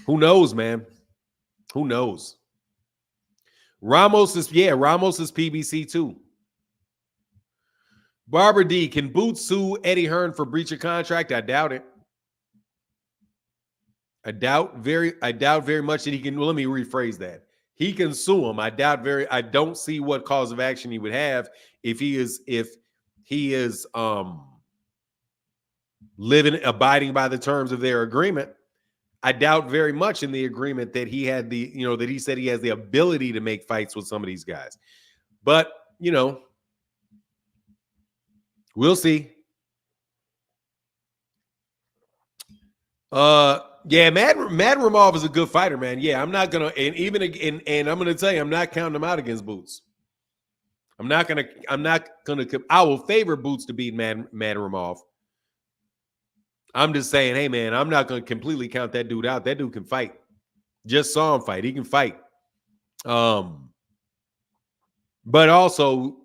Who knows, man? Who knows? Ramos is PBC too. Barbara D, can Boots sue Eddie Hearn for breach of contract? I doubt it. I doubt very much that he can. Well, let me rephrase that. He can sue him. I don't see what cause of action he would have if he is abiding by the terms of their agreement. I doubt very much in the agreement that he had that he said he has the ability to make fights with some of these guys. But, we'll see. Yeah, Madrimov is a good fighter, man. Yeah, I'm not gonna, and I'm gonna tell you, I'm not counting him out against Boots. I will favor Boots to beat Madrimov. I'm just saying, hey, man, I'm not going to completely count that dude out. That dude can fight. Just saw him fight. He can fight. But also,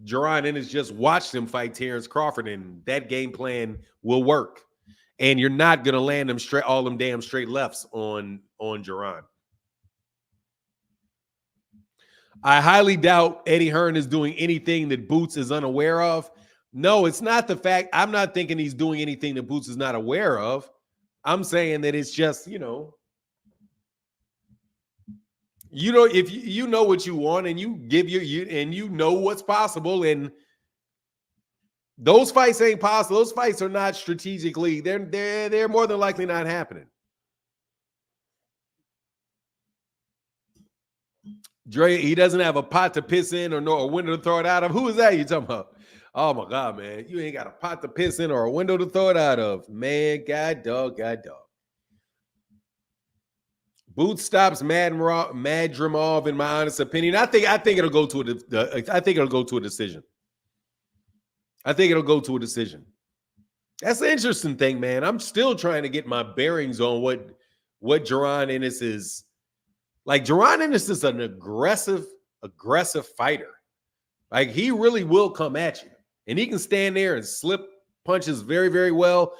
Jaron Ennis just watched him fight Terence Crawford, and that game plan will work. And you're not going to land them all them damn straight lefts on Jaron. I highly doubt Eddie Hearn is doing anything that Boots is unaware of. No, it's not the fact. I'm not thinking he's doing anything that Boots is not aware of. I'm saying that it's just, if you know what you want and you give and you know what's possible, and those fights ain't possible. Those fights are not strategically. They're more than likely not happening. Dre, he doesn't have a pot to piss in or a window to throw it out of. Who is that you talking about? Oh, my God, man. You ain't got a pot to piss in or a window to throw it out of. Man, God dog. Boots stops Madrimov, in my honest opinion. I think it'll go to I think it'll go to a decision. I think it'll go to a decision. That's the interesting thing, man. I'm still trying to get my bearings on what Jaron Ennis is. Like, Jaron Ennis is an aggressive fighter. Like, he really will come at you. And he can stand there and slip punches very, very well.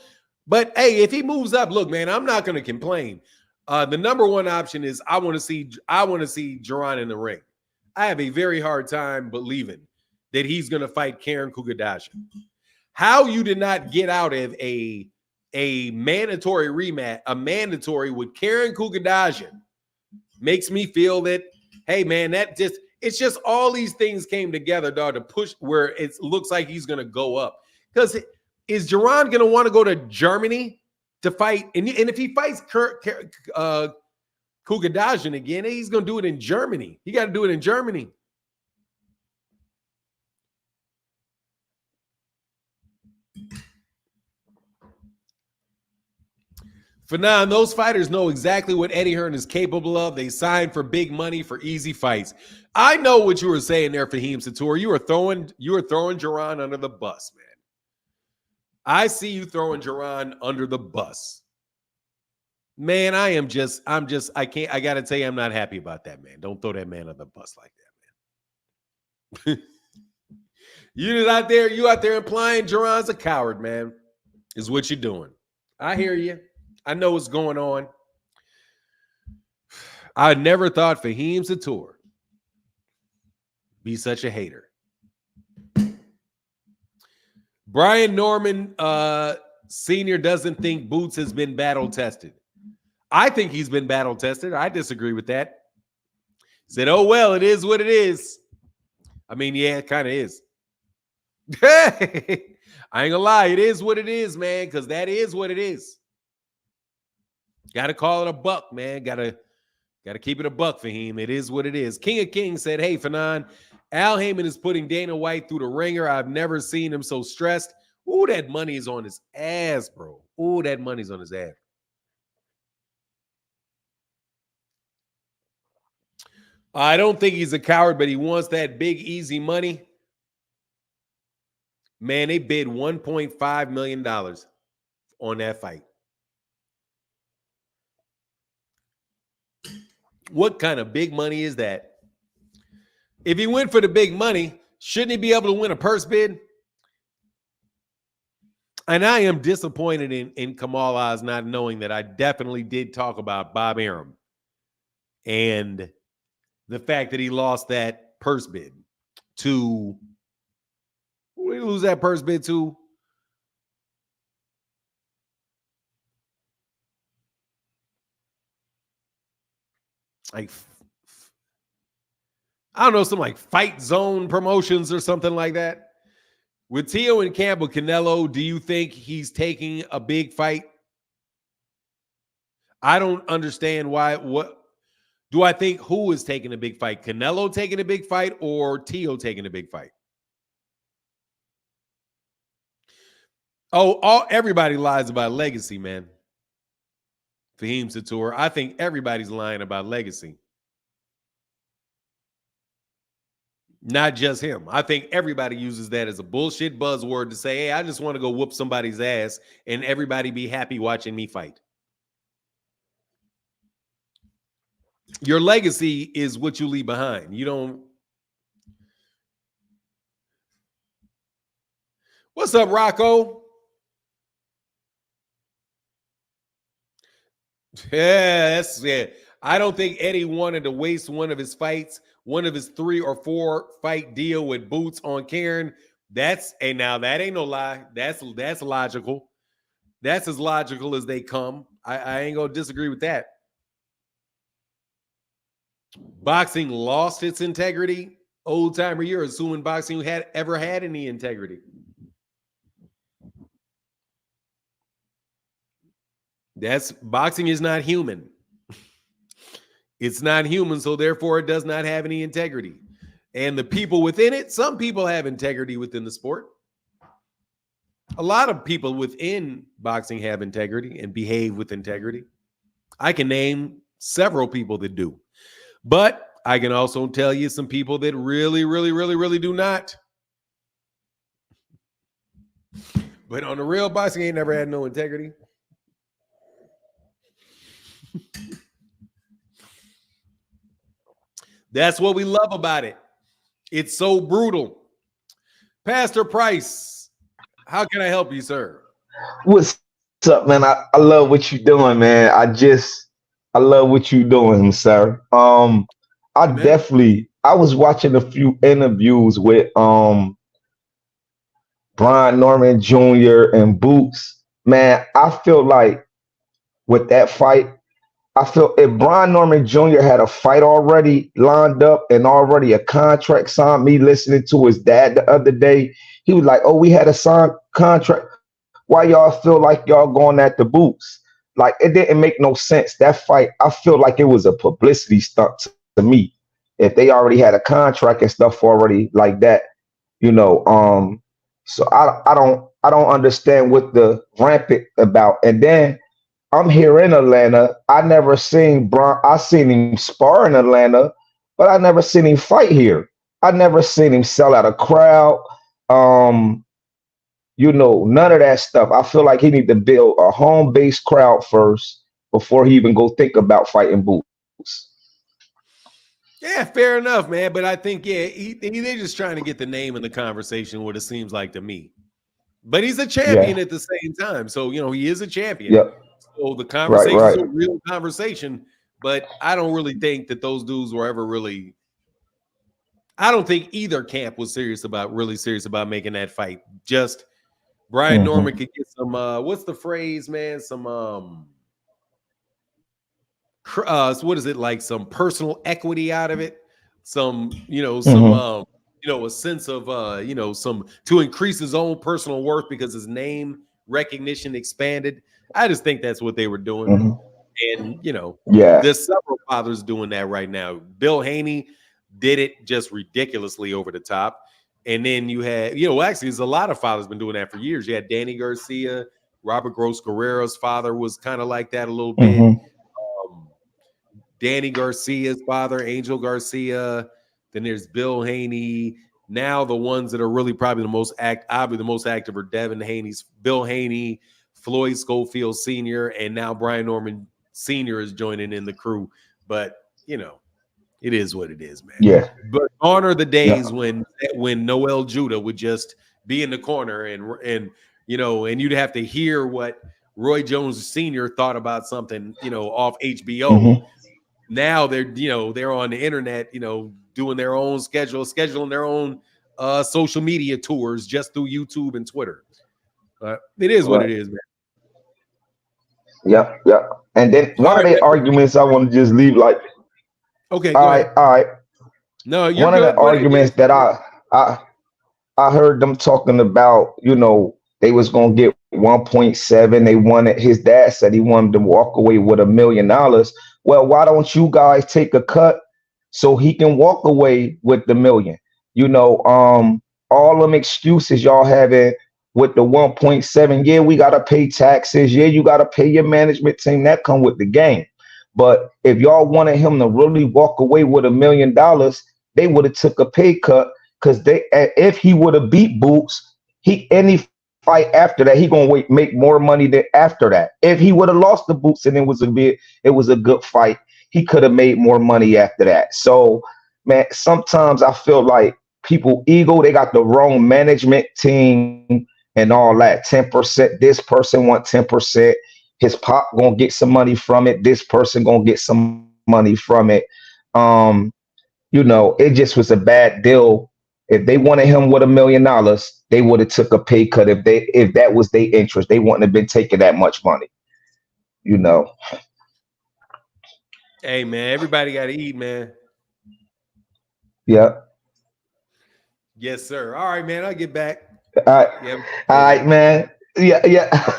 But, hey, if he moves up, look, man, I'm not going to complain. The number one option is I want to see Jaron in the ring. I have a very hard time believing that he's going to fight Karen Kugadashian. How you did not get out of a mandatory rematch, a mandatory with Karen Kugadashian, makes me feel that, hey, man, it's just all these things came together, dog, to push where it looks like he's going to go up. Because is Jaron going to want to go to Germany to fight? And if he fights Kugadashian again, he's going to do it in Germany. He got to do it in Germany. For now, those fighters know exactly what Eddie Hearn is capable of. They signed for big money for easy fights. I know what you were saying there, Fahim Satour. You were throwing Jaron under the bus, man. I see you throwing Jaron under the bus. Man, I gotta tell you, I'm not happy about that, man. Don't throw that man under the bus like that, man. You out there implying Jaron's a coward, man, is what you're doing. I hear you. I know what's going on. I never thought Fahim Satour be such a hater. Brian Norman Sr. doesn't think Boots has been battle tested. I think he's been battle tested. I disagree with that. Said, oh, well, it is what it is. I mean, yeah, it kind of is. I ain't gonna lie. It is what it is, man, because that is what it is. Got to call it a buck, man. Got to keep it a buck for him. It is what it is. King of Kings said, hey, Fanon, Al Heyman is putting Dana White through the ringer. I've never seen him so stressed. Ooh, that money is on his ass, bro. Ooh, that money's on his ass. I don't think he's a coward, but he wants that big, easy money. Man, they bid $1.5 million on that fight. What kind of big money is that? If he went for the big money, shouldn't he be able to win a purse bid? And I am disappointed in Kamal Oz not knowing that I definitely did talk about Bob Arum and the fact that he lost that purse bid to, who did he lose that purse bid to? Like, I don't know, some like Fight Zone Promotions or something like that. With Tio and Campbell, Canelo, do you think he's taking a big fight? I don't understand why. What do I think? Who is taking a big fight? Canelo taking a big fight or Tio taking a big fight? Oh, everybody lies about legacy, man. Fahim Satour, I think everybody's lying about legacy. Not just him. I think everybody uses that as a bullshit buzzword to say, hey, I just want to go whoop somebody's ass and everybody be happy watching me fight. Your legacy is what you leave behind. You don't. What's up, Rocco? Yeah, that's it. I don't think Eddie wanted to waste one of his fights, one of his 3 or 4 fight deal with Boots on Karen. Now that ain't no lie. That's logical. That's as logical as they come. I ain't gonna disagree with that. Boxing lost its integrity. Old timer, you're assuming boxing ever had any integrity. Boxing is not human. It's not human, so therefore it does not have any integrity. And the people within it, some people have integrity within the sport. A lot of people within boxing have integrity and behave with integrity. I can name several people that do. But I can also tell you some people that really, really, really, really do not. But on the real boxing, ain't never had no integrity. That's what we love about it. It's so brutal. Pastor Price, how can I help you, sir? What's up, man? I love what you're doing, man. I love what you're doing, sir. Amen. I was watching a few interviews with Brian Norman Jr. and Boots. Man, I feel like with that fight, I feel if Brian Norman Jr. had a fight already lined up and already a contract signed, me listening to his dad the other day, he was like, "Oh, we had a signed contract. Why y'all feel like y'all going at the Boots?" Like it didn't make no sense. That fight, I feel like it was a publicity stunt to me. If they already had a contract and stuff already like that, you know. So I don't understand what the rampant about. And then I'm here in Atlanta. I never seen Bron. I seen him spar in Atlanta, but I never seen him fight here. I never seen him sell out a crowd. Um, none of that stuff. I feel like he need to build a home based crowd first before he even go think about fighting Boots. Yeah, fair enough, man. But I think, they're just trying to get the name in the conversation, what it seems like to me. But he's a champion Yeah. at the same time. So, he is a champion. Yep. So the Right. conversation is Right. a real conversation. But I don't really think that those dudes were ever really. I don't think either camp was really serious about making that fight. Just Brian Norman Hmm. could get some, what's the phrase, man? Some, what is it, like some personal equity out of it? Some, Hmm. a sense of, some to increase his own personal worth because his name recognition expanded. I just think that's what they were doing. Hmm. And, Yeah. there's several fathers doing that right now. Bill Haney did it just ridiculously over the top. And then you had, actually, there's a lot of fathers been doing that for years. You had Danny Garcia, Robert Gross Guerrero's father was kind of like that a little bit. Hmm. Um, Danny Garcia's father, Angel Garcia. Then there's Bill Haney. Now the ones that are really probably the most active are Devin Haney's, Bill Haney, Floyd Schofield Sr., and now Brian Norman Sr. is joining in the crew. But it is what it is, man. Yeah. But honor the days Yeah. when Noel Judah would just be in the corner and you'd have to hear what Roy Jones Sr. thought about something, off HBO. Hmm. Now they're on the internet, doing their own scheduling their own social media tours just through YouTube and Twitter. It is what it Right. is, man. Yep. Yep. And then All one of right, the man. arguments I want to just leave like, Okay, all go right, ahead. all right. No, you're One of the good. Go ahead. arguments that I I heard them talking about, they was gonna get 1.7. They wanted his dad said he wanted to walk away with $1 million. Well, why don't you guys take a cut so he can walk away with the million? All them excuses y'all having with the 1.7. Yeah, we gotta pay taxes. Yeah, you gotta pay your management team. That come with the game. But if y'all wanted him to really walk away with $1 million, they would have took a pay cut because if he would have beat Boots, any fight after that, he gonna make more money than after that. If he would have lost the Boots and it was a good fight, he could have made more money after that. So man, sometimes I feel like people ego, they got the wrong management team and all that. 10%, this person want 10%. His pop gonna get some money from it. This person gonna get some money from it. Um, it just was a bad deal. If they wanted him with $1 million, they would have took a pay cut. If that was their interest, they wouldn't have been taking that much money. You know. Hey, man, everybody got to eat, man. Yeah. Yes, sir. All right, man. I'll get back. All right. Yeah, All right, man. Yeah. Yeah.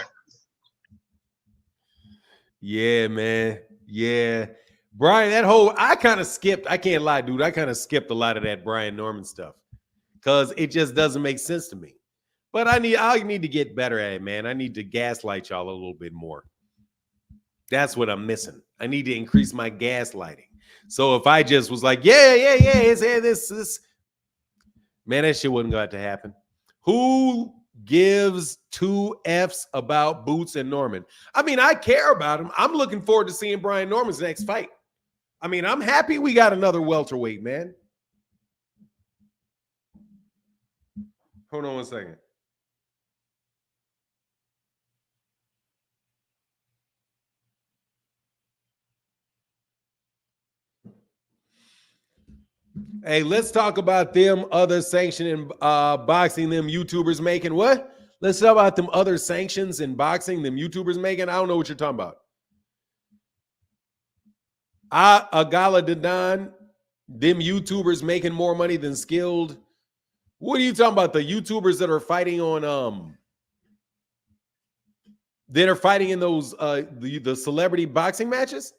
yeah, man. Yeah. Brian, I kind of skipped. I can't lie, dude. I kind of skipped a lot of that Brian Norman stuff because it just doesn't make sense to me. But I need to get better at it, man. I need to gaslight y'all a little bit more. That's what I'm missing. I need to increase my gaslighting. So if I just was like, yeah, it's this, man, that shit wasn't going to happen. Who gives two Fs about Boots and Norman? I mean, I care about him. I'm looking forward to seeing Brian Norman's next fight. I mean, I'm happy we got another welterweight, man. Hold on one second. Hey, let's talk about them other sanctioning boxing them YouTubers making. What? Let's talk about them other sanctions in boxing them YouTubers making. I don't know what you're talking about. Agala Dadan, them YouTubers making more money than skilled. What are you talking about? The YouTubers that are fighting on that are fighting in those the celebrity boxing matches?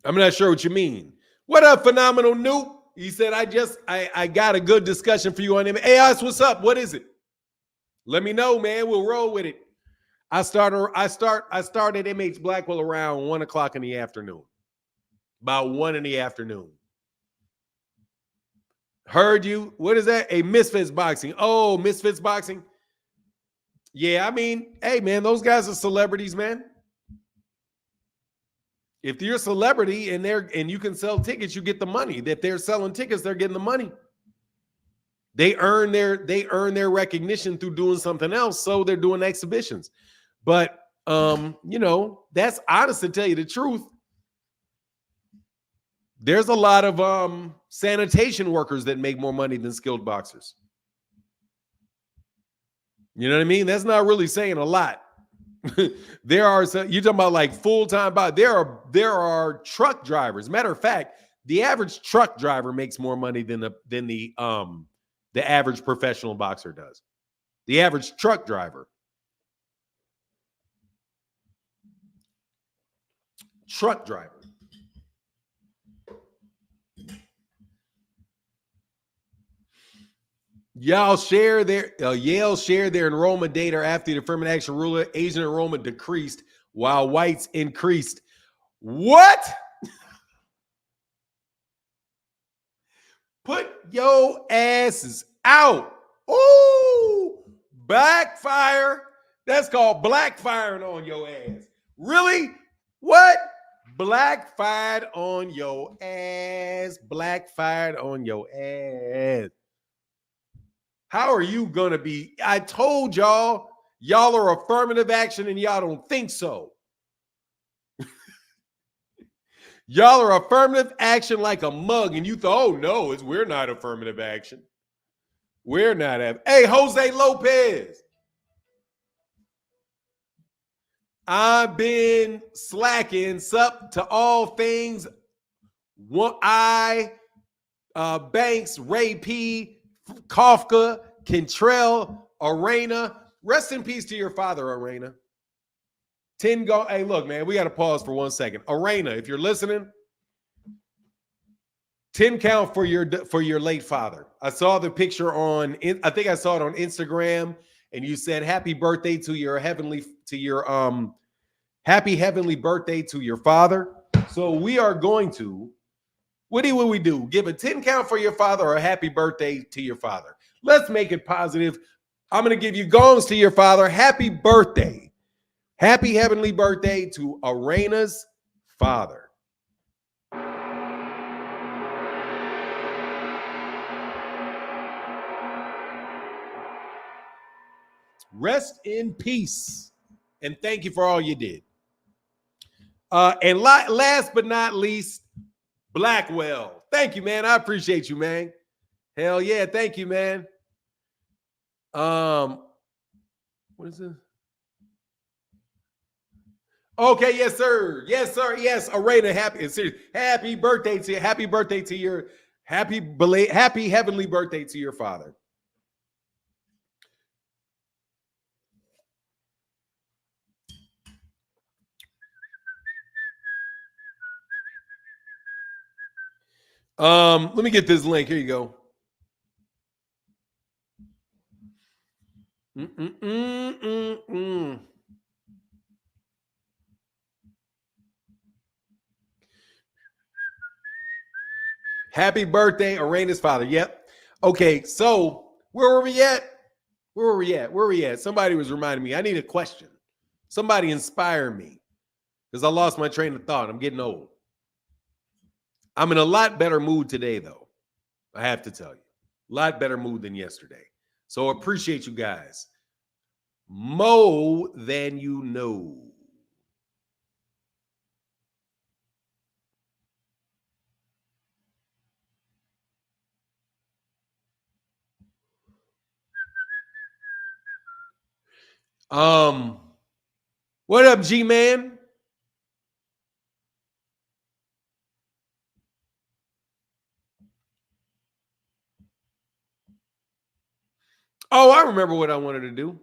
I'm not sure what you mean. What up, Phenomenal Noob? He said, I got a good discussion for you on him. Hey, Us, what's up? What is it? Let me know, man. We'll roll with it. I started MH Blackwell around 1 o'clock in the afternoon. About 1 in the afternoon. Heard you. What is that? A Misfits Boxing. Oh, Misfits Boxing. Yeah, I mean, hey, man, those guys are celebrities, man. If you're a celebrity and you can sell tickets, you get the money. If they're selling tickets, they're getting the money. They earn their recognition through doing something else, so they're doing exhibitions. But that's honest, to tell you the truth. There's a lot of sanitation workers that make more money than skilled boxers. You know what I mean? That's not really saying a lot. There are some, you're talking about like full-time, there are truck drivers. Matter of fact, the average truck driver makes more money than the average professional boxer does. The average truck driver. Truck driver. Yale shared their enrollment data after the affirmative action rule. Asian enrollment decreased while whites increased. What? Put your asses out. Ooh, backfire. That's called black firing on your ass. Really? What? Black fired on your ass. Black fired on your ass. How are you going to be? I told y'all are affirmative action and y'all don't think so. Y'all are affirmative action like a mug and you thought, oh no, we're not affirmative action. We're not. Hey, Jose Lopez. I've been slacking. Sup to all things. Banks, Ray P, Kafka, Kentrell, Arena. Rest in peace to your father, Arena. 10 go. Hey, look, man, we got to pause for 1 second. Arena, if you're listening, 10 count for your late father. I saw the picture I think I saw it on Instagram, and you said happy birthday to your happy heavenly birthday to your father. So we are going to, what do we do? Give a 10 count for your father or a happy birthday to your father. Let's make it positive. I'm going to give you gongs to your father. Happy birthday. Happy heavenly birthday to Arena's father. Rest in peace. And thank you for all you did. And last but not least, Blackwell. Thank you, man. I appreciate you, man. Hell yeah. Thank you, man. What is this? Okay, yes, sir. Yes, sir. Yes, Arena, happy birthday to you. Happy birthday to your happy heavenly birthday to your father. Let me get this link. Here you go. Happy birthday, Arena's father. Yep. Okay, so where were we at? Where were we at? Somebody was reminding me. I need a question. Somebody inspire me because I lost my train of thought. I'm getting old. I'm in a lot better mood today, though. I have to tell you. A lot better mood than yesterday. So appreciate you guys. More than you know. What up, G-Man? Oh, I remember what I wanted to do.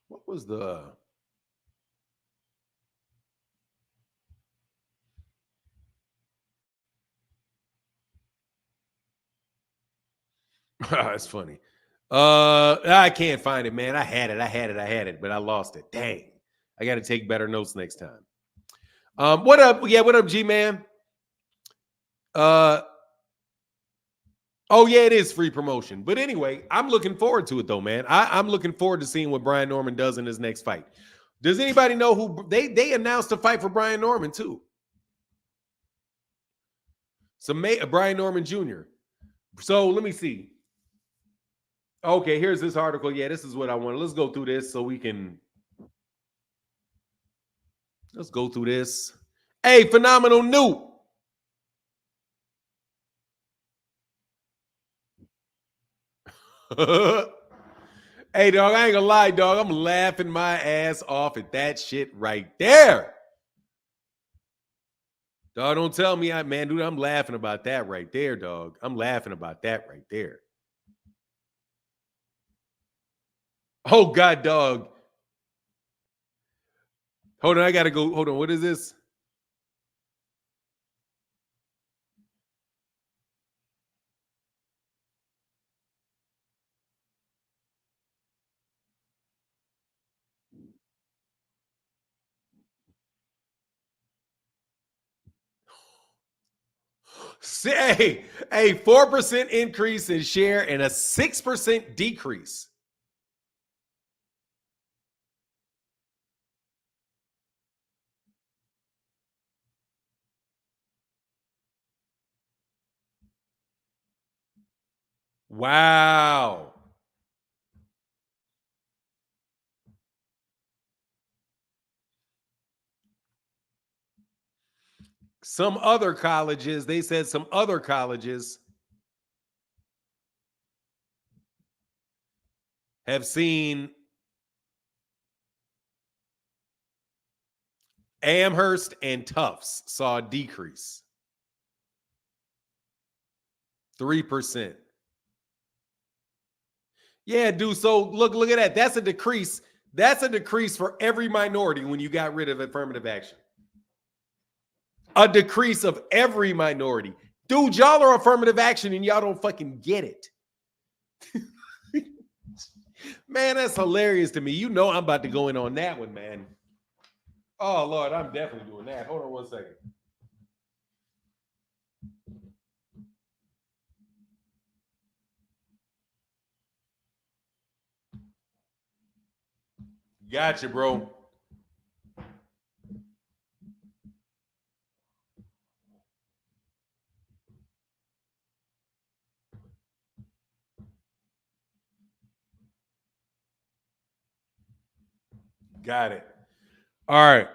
What was the... That's funny. I can't find it, man. I had it, but I lost it. Dang. I got to take better notes next time. What up? Yeah, what up, G-Man? Oh, yeah, it is free promotion. But anyway, I'm looking forward to it, though, man. I'm looking forward to seeing what Brian Norman does in his next fight. Does anybody know who... They announced a fight for Brian Norman, too. Brian Norman Jr. So let me see. Okay, here's this article. Yeah, this is what I want. Let's go through this so we can... Let's go through this. Hey, Phenomenal New. Hey, dog, I ain't gonna lie, dog. I'm laughing my ass off at that shit right there. Dog, don't tell me, man, dude, I'm laughing about that right there, dog. I'm laughing about that right there. Oh, God, dog. Hold on, I gotta go. Hold on, what is this? Say, a 4% increase in share and a 6% decrease. Wow. Some other colleges, they said some other colleges have seen Amherst and Tufts saw a decrease. 3%. Yeah, dude. So look at that. That's a decrease. That's a decrease for every minority when you got rid of affirmative action. A decrease of every minority. Dude, y'all are affirmative action and y'all don't fucking get it. Man, that's hilarious to me. You know I'm about to go in on that one, man. Oh, Lord, I'm definitely doing that. Hold on one second. Gotcha, bro. Got it. All right.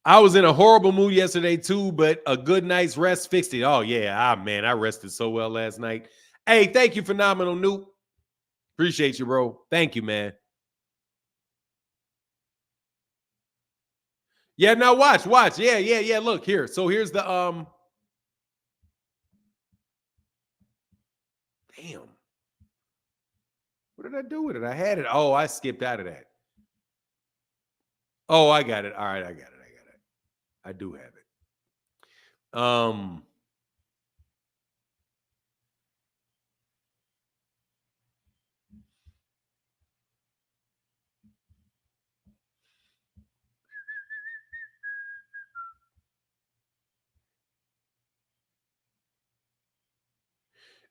I was in a horrible mood yesterday too, but a good night's rest fixed it. Oh, yeah. Man, I rested so well last night. Hey, thank you, Phenomenal Noob. Appreciate you, bro. Thank you, man. Yeah, now watch. Yeah. Look here. So here's the damn. What did I do with it? I had it. Oh, I skipped out of that. Oh, I got it. All right, I got it. I do have it.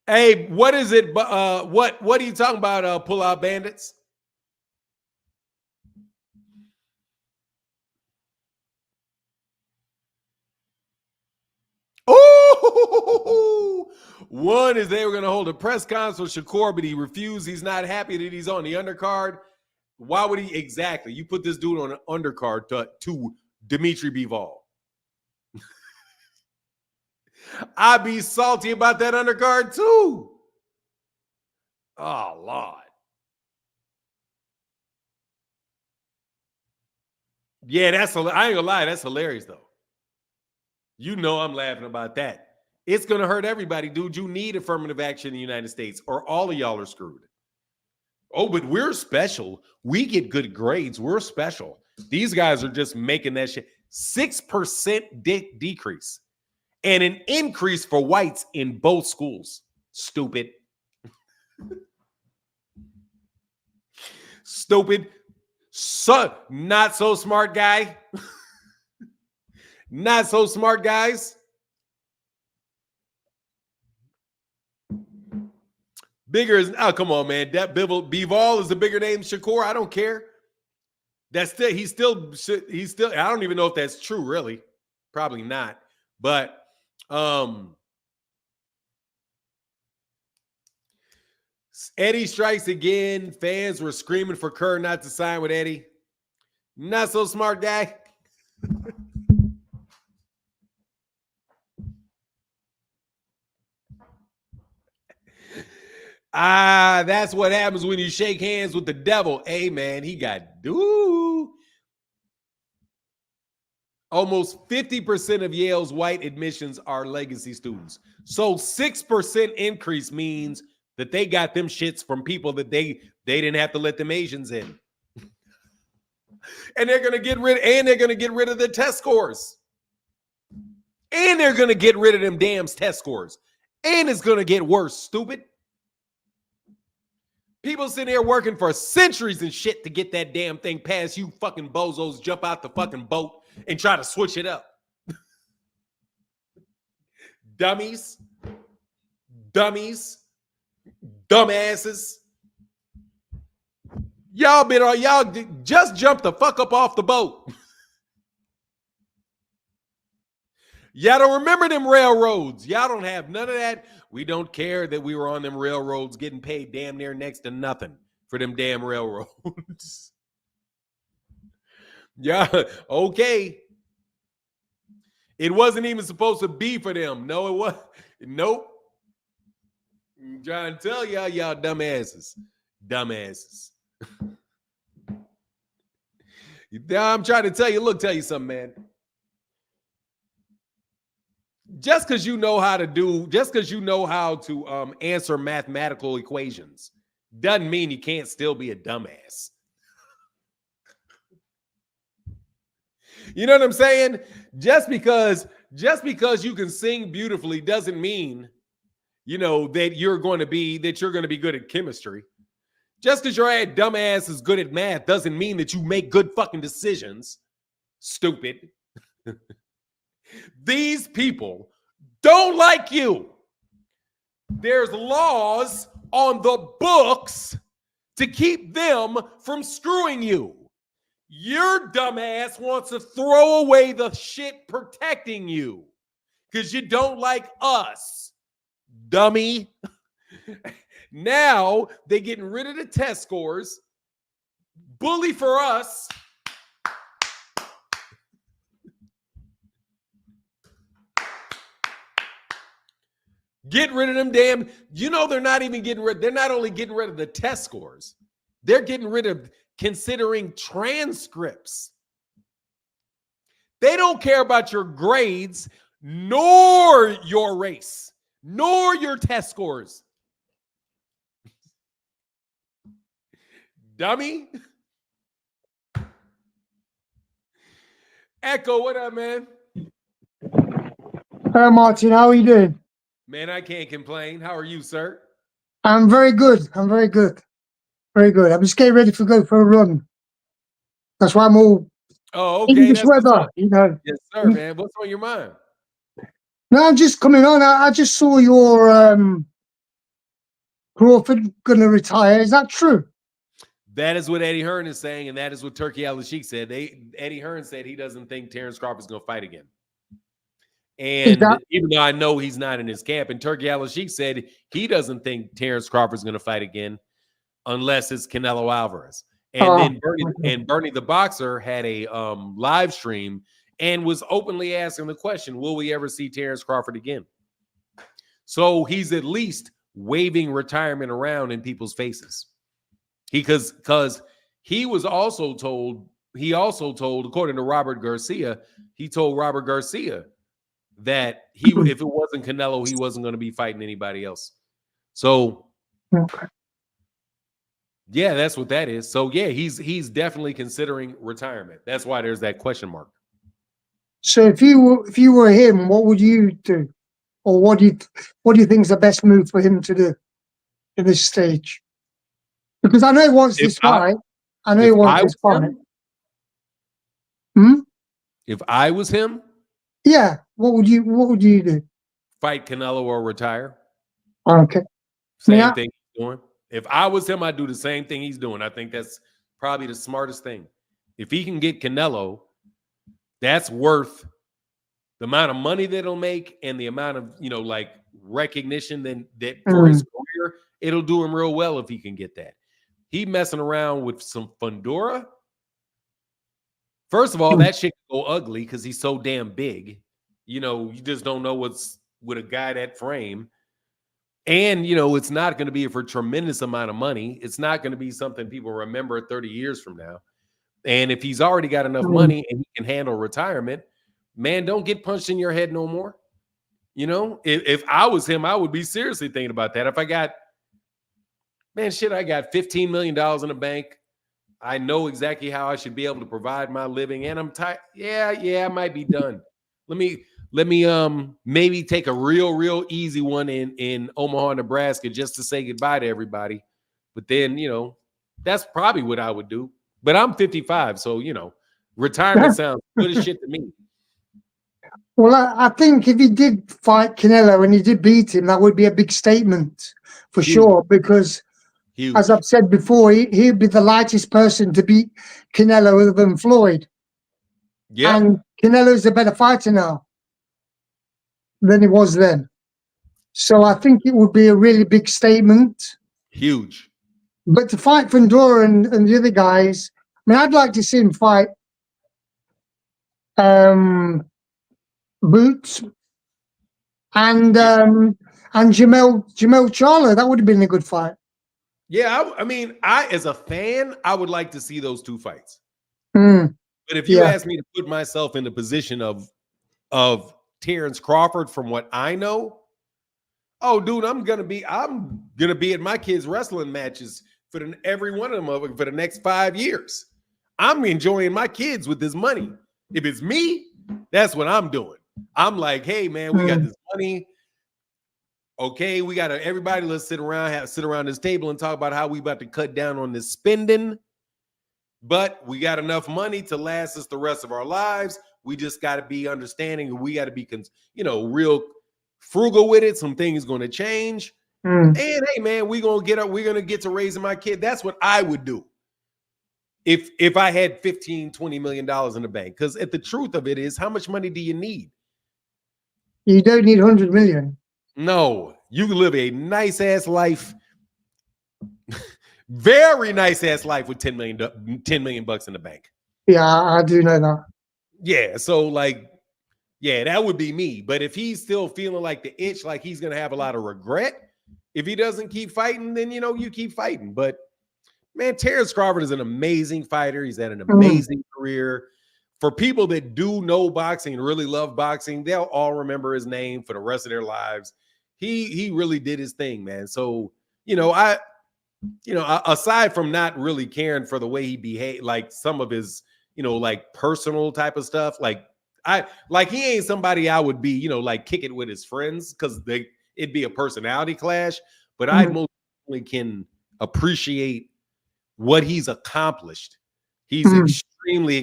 Hey, what is it? What are you talking about? Pull out bandits. Oh, one is they were going to hold a press conference with Shakur, but he refused. He's not happy that he's on the undercard. Why would he? Exactly. You put this dude on an undercard to Dimitri Bivol. I'd be salty about that undercard too. Oh, Lord. Yeah, I ain't gonna lie, that's hilarious though. You know I'm laughing about that. It's gonna hurt everybody, dude. You need affirmative action in the United States, or all of y'all are screwed. Oh, but we're special. We get good grades. We're special. These guys are just making that shit. 6% decrease. And an increase for whites in both schools. Stupid. Stupid. Not so smart guy. Not so smart guys. Bigger is, oh, come on, man. That Bivol is a bigger name than Shakur. I don't care. That's still, he's still, I don't even know if that's true, really. Probably not. But, Eddie strikes again. Fans were screaming for Kerr not to sign with Eddie. Not so smart guy. That's what happens when you shake hands with the devil. Hey, man, he got almost 50% of Yale's white admissions are legacy students. So 6% increase means that they got them shits from people that they didn't have to let them Asians in. And they're going to get rid of the test scores. And they're going to get rid of them damn test scores. And it's going to get worse, stupid. People sitting here working for centuries and shit to get that damn thing past. You fucking bozos jump out the fucking boat and try to switch it up. Dummies. Dumbasses. Y'all just jump the fuck up off the boat. Y'all don't remember them railroads. Y'all don't have none of that. We don't care that we were on them railroads getting paid damn near next to nothing for them damn railroads. Yeah, okay. It wasn't even supposed to be for them. No, it was. Nope. I'm trying to tell y'all dumbasses. Dumbasses. I'm trying to tell you, look, tell you something, man. Just because you know how to answer mathematical equations doesn't mean you can't still be a dumbass. You know what I'm saying? Just because you can sing beautifully doesn't mean, that you're going to be good at chemistry. Just because your dumbass is good at math doesn't mean that you make good fucking decisions. Stupid. These people don't like you. There's laws on the books to keep them from screwing you. Your dumbass wants to throw away the shit protecting you because you don't like us, dummy. Now they're getting rid of the test scores. Bully for us. Get rid of them damn, they're not only getting rid of the test scores, they're getting rid of considering transcripts. They don't care about your grades, nor your race, nor your test scores. Dummy. Echo, what up, man? Hey, Martin, how are you doing? Man, I can't complain. How are you, sir? I'm very good. Very good. I'm just getting ready to go for a run. That's why I'm all okay. English weather, Yes, sir, man. What's on your mind? No, I'm just coming on. I just saw your Crawford going to retire. Is that true? That is what Eddie Hearn is saying, and that is what Turki Al-Sheikh said. Eddie Hearn said he doesn't think Terence Crawford's going to fight again. And even though I know he's not in his camp, and Turki Al-Sheikh said he doesn't think Terence Crawford's going to fight again unless it's Canelo Alvarez. And then Bernie the boxer had a live stream and was openly asking the question, will we ever see Terence Crawford again? So he's at least waving retirement around in people's faces. Because he was also told, according to Robert Garcia, he told Robert Garcia that if it wasn't Canelo, he wasn't going to be fighting anybody else. So yeah, that's what that is. So yeah, he's definitely considering retirement. That's why there's that question mark. So if you were him, what would you do? Or what do you think is the best move for him to do in this stage? Because I know he wants this fight. I know he wants this fight. If I was him, yeah, what would you do? Fight Canelo or retire. Okay. Same thing he's doing. If I was him, I'd do the same thing he's doing. I think that's probably the smartest thing. If he can get Canelo, that's worth the amount of money that he'll make and the amount of, like recognition that for his career, it'll do him real well if he can get that. He messing around with some Fundora. First of all, that shit can go ugly because he's so damn big. You just don't know what's with a guy that frame. And, it's not going to be for a tremendous amount of money. It's not going to be something people remember 30 years from now. And if he's already got enough money and he can handle retirement, man, don't get punched in your head no more. If I was him, I would be seriously thinking about that. If I got, I got $15 million in the bank. I know exactly how I should be able to provide my living, and I'm tired. Yeah, I might be done. Let me maybe take a real easy one in Omaha, Nebraska, just to say goodbye to everybody. But then, that's probably what I would do. But I'm 55, so retirement sounds good as shit to me. Well, I think if he did fight Canelo and he did beat him, that would be a big statement for sure. Because as I've said before, he'd be the lightest person to beat Canelo other than Floyd. Yeah, and Canelo's a better fighter now than he was then. So I think it would be a really big statement. Huge. But to fight Fundora and the other guys, I'd like to see him fight Boots and Jamel Charlo. That would have been a good fight. Yeah, I as a fan, I would like to see those two fights. But if you ask me to put myself in the position of Terence Crawford, from what I know, oh, dude, I'm gonna be at my kids' wrestling matches for every one of them for the next 5 years. I'm enjoying my kids with this money. If it's me, that's what I'm doing. I'm like, hey man, we got this money. Okay, we got everybody. Let's sit around this table and talk about how we about to cut down on this spending. But we got enough money to last us the rest of our lives. We just got to be understanding. We got to be, real frugal with it. Some things going to change. And hey, man, we're gonna get to raising my kid. That's what I would do if I had $15-20 million in the bank. Because the truth of it is, how much money do you need? You don't need 100 million. No, you can live a nice ass life, very nice ass life with $10 million bucks in the bank. Yeah, I do know that. Yeah, so that would be me. But if he's still feeling like the itch, like he's gonna have a lot of regret if he doesn't keep fighting, then you keep fighting. But man, Terence Crawford is an amazing fighter. He's had an amazing career. For people that do know boxing and really love boxing, they'll all remember his name for the rest of their lives. He really did his thing, man. So, aside from not really caring for the way he behaved, like some of his, personal type of stuff, he ain't somebody I would be, kick it with his friends because it'd be a personality clash. But I most definitely can appreciate what he's accomplished. He's extremely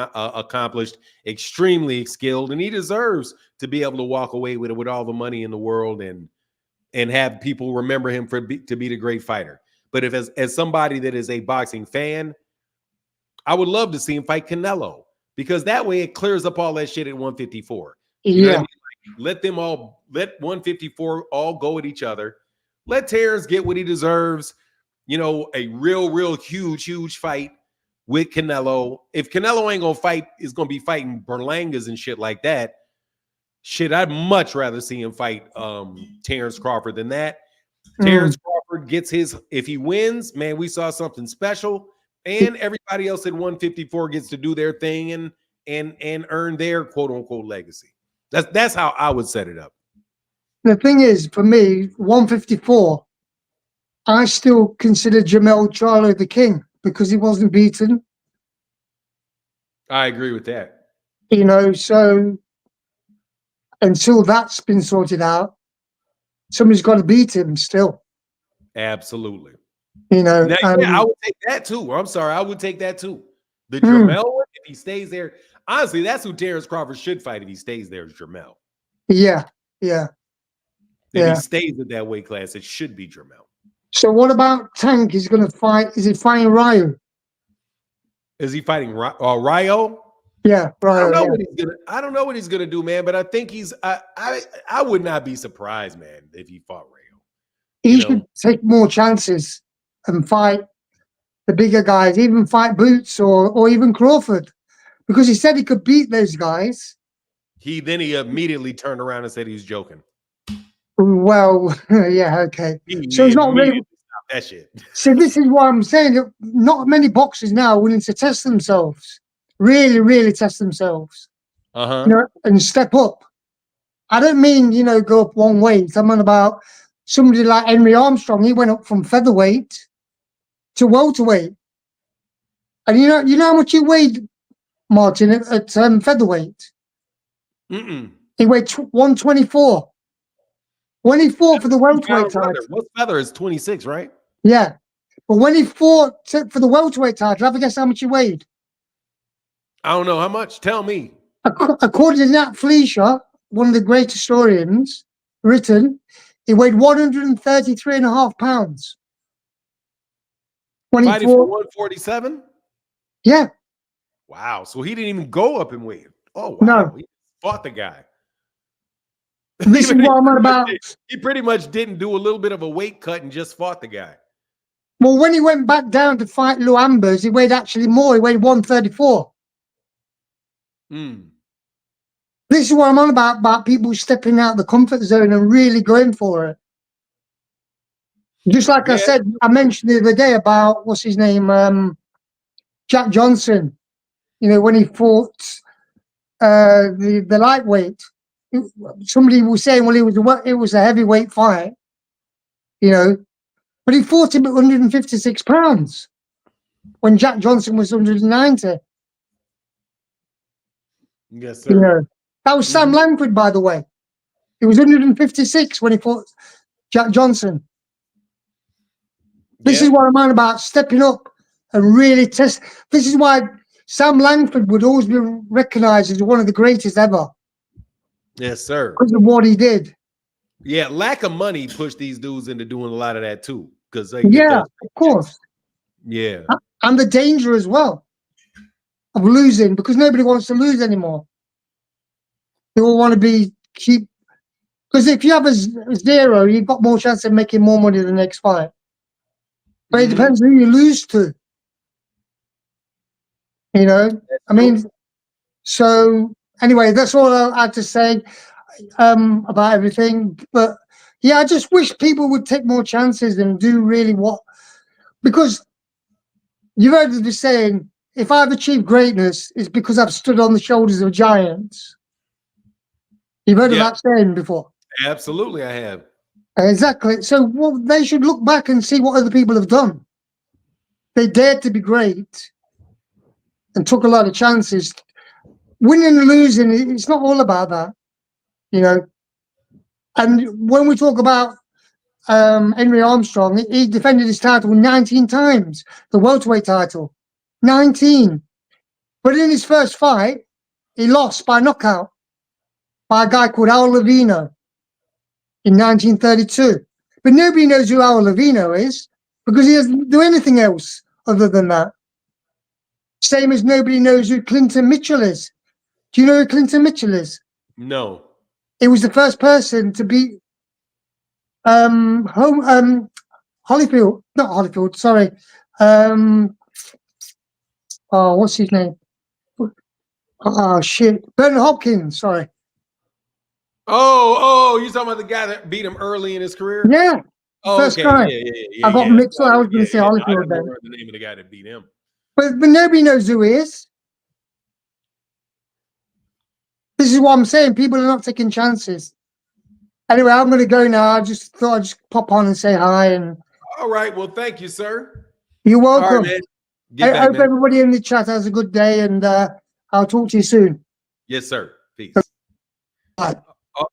accomplished, extremely skilled, and he deserves to be able to walk away with all the money in the world and and have people remember him to be the great fighter. But if as somebody that is a boxing fan, I would love to see him fight Canelo, because that way it clears up all that shit at 154. You know what I mean? Like, let 154 all go at each other. Let Terence get what he deserves. You know, a real huge fight with Canelo. If Canelo ain't gonna fight, is gonna be fighting Berlangas and shit like that. Shit, I'd much rather see him fight Terence Crawford than that. Terence Crawford gets his, if he wins, man, we saw something special. And everybody else at 154 gets to do their thing and earn their quote unquote legacy. That's how I would set it up. The thing is, for me, 154, I still consider Jamel Charlo the king because he wasn't beaten. I agree with that. You know, so until that's been sorted out, somebody's got to beat him still. Absolutely. You know, now, I would take that too. I'm sorry, I would take that too. The Jamel one, if he stays there, honestly, that's who Terence Crawford should fight if he stays there, is Jamel. Yeah. If he stays at that weight class, it should be Jamel. So what about Tank? He's going to fight. Is he fighting Ryo? Is he fighting Ryo? Yeah, Ryo. I don't know what he's gonna do, man. But I think I would not be surprised, man, if he fought Ryo. He should take more chances and fight the bigger guys, even fight Boots or even Crawford, because he said he could beat those guys. He immediately turned around and said he was joking. Well, yeah, okay. So he's not really that shit. So this is why I'm saying that not many boxers now are willing to test themselves, really test themselves, you know, and step up. I don't mean, you know, go up one weight. I'm on about somebody like Henry Armstrong. He went up from featherweight to welterweight, and you know how much he weighed, Martin, at featherweight. He weighed 124. When he fought for the welterweight title, what's feather is 26, right? Yeah, but when he fought for the welterweight title, have a guess how much he weighed? I don't know how much. Tell me. According to Nat Fleischer, one of the great historians written, he weighed 133.5 pounds. When he fighting for 147? Yeah. Wow. So he didn't even go up in weight. Oh, wow. No. He fought the guy. This is what I'm on about. He pretty much didn't do a little bit of a weight cut and just fought the guy. Well, when he went back down to fight Lou Ambers, he weighed actually more. He weighed 134. This is what I'm on about people stepping out of the comfort zone and really going for it. Just like I said, I mentioned the other day about, what's his name, Jack Johnson. You know, when he fought the lightweight. Somebody was saying, well, it was a heavyweight fight, you know, but he fought him at 156 pounds when Jack Johnson was 190. Yes, sir. You know, that was Sam Langford, by the way. He was 156 when he fought Jack Johnson. This is what I'm on about, stepping up and really test. This is why Sam Langford would always be recognized as one of the greatest ever. Yes, sir. Because of what he did. Yeah, lack of money pushed these dudes into doing a lot of that too. Because of course. Yeah. And the danger as well of losing, because nobody wants to lose anymore. They all want to keep, because if you have a zero, you've got more chance of making more money the next fight. But it depends who you lose to. You know, I mean, so anyway, that's all I had to say about everything. But yeah, I just wish people would take more chances and do really because you've heard the saying, if I've achieved greatness, it's because I've stood on the shoulders of giants. You've heard of that saying before? Absolutely, I have. Exactly. So they should look back and see what other people have done. They dared to be great and took a lot of chances. Winning and losing, it's not all about that, you know. And when we talk about Henry Armstrong, he defended his title 19 times, the welterweight title, 19. But in his first fight, he lost by knockout by a guy called Al Lavino. in 1932. But nobody knows who Al Levino is because he doesn't do anything else other than that. Same as nobody knows who Clinton Mitchell is. Do you know who Clinton Mitchell is? No. He was the first person to beat Holyfield, not Holyfield, sorry. What's his name? Oh, shit. Bernard Hopkins, sorry. Oh, you're talking about the guy that beat him early in his career? Yeah. Oh, First okay. guy. Yeah. I got mixed up. I was going to say I Holyfield don't then. remember the name of the guy that beat him. But nobody knows who he is. This is what I'm saying. People are not taking chances. Anyway, I'm going to go now. I just thought I'd just pop on and say hi. And all right. Well, thank you, sir. You're welcome. All right, man. I hope everybody in the chat has a good day, and I'll talk to you soon. Yes, sir. Peace. Bye. All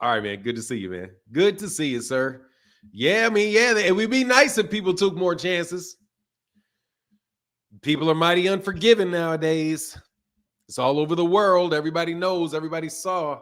right, man. Good to see you, man. Good to see you, sir. Yeah, I mean, yeah, it would be nice if people took more chances. People are mighty unforgiving nowadays. It's all over the world. Everybody knows. Everybody saw.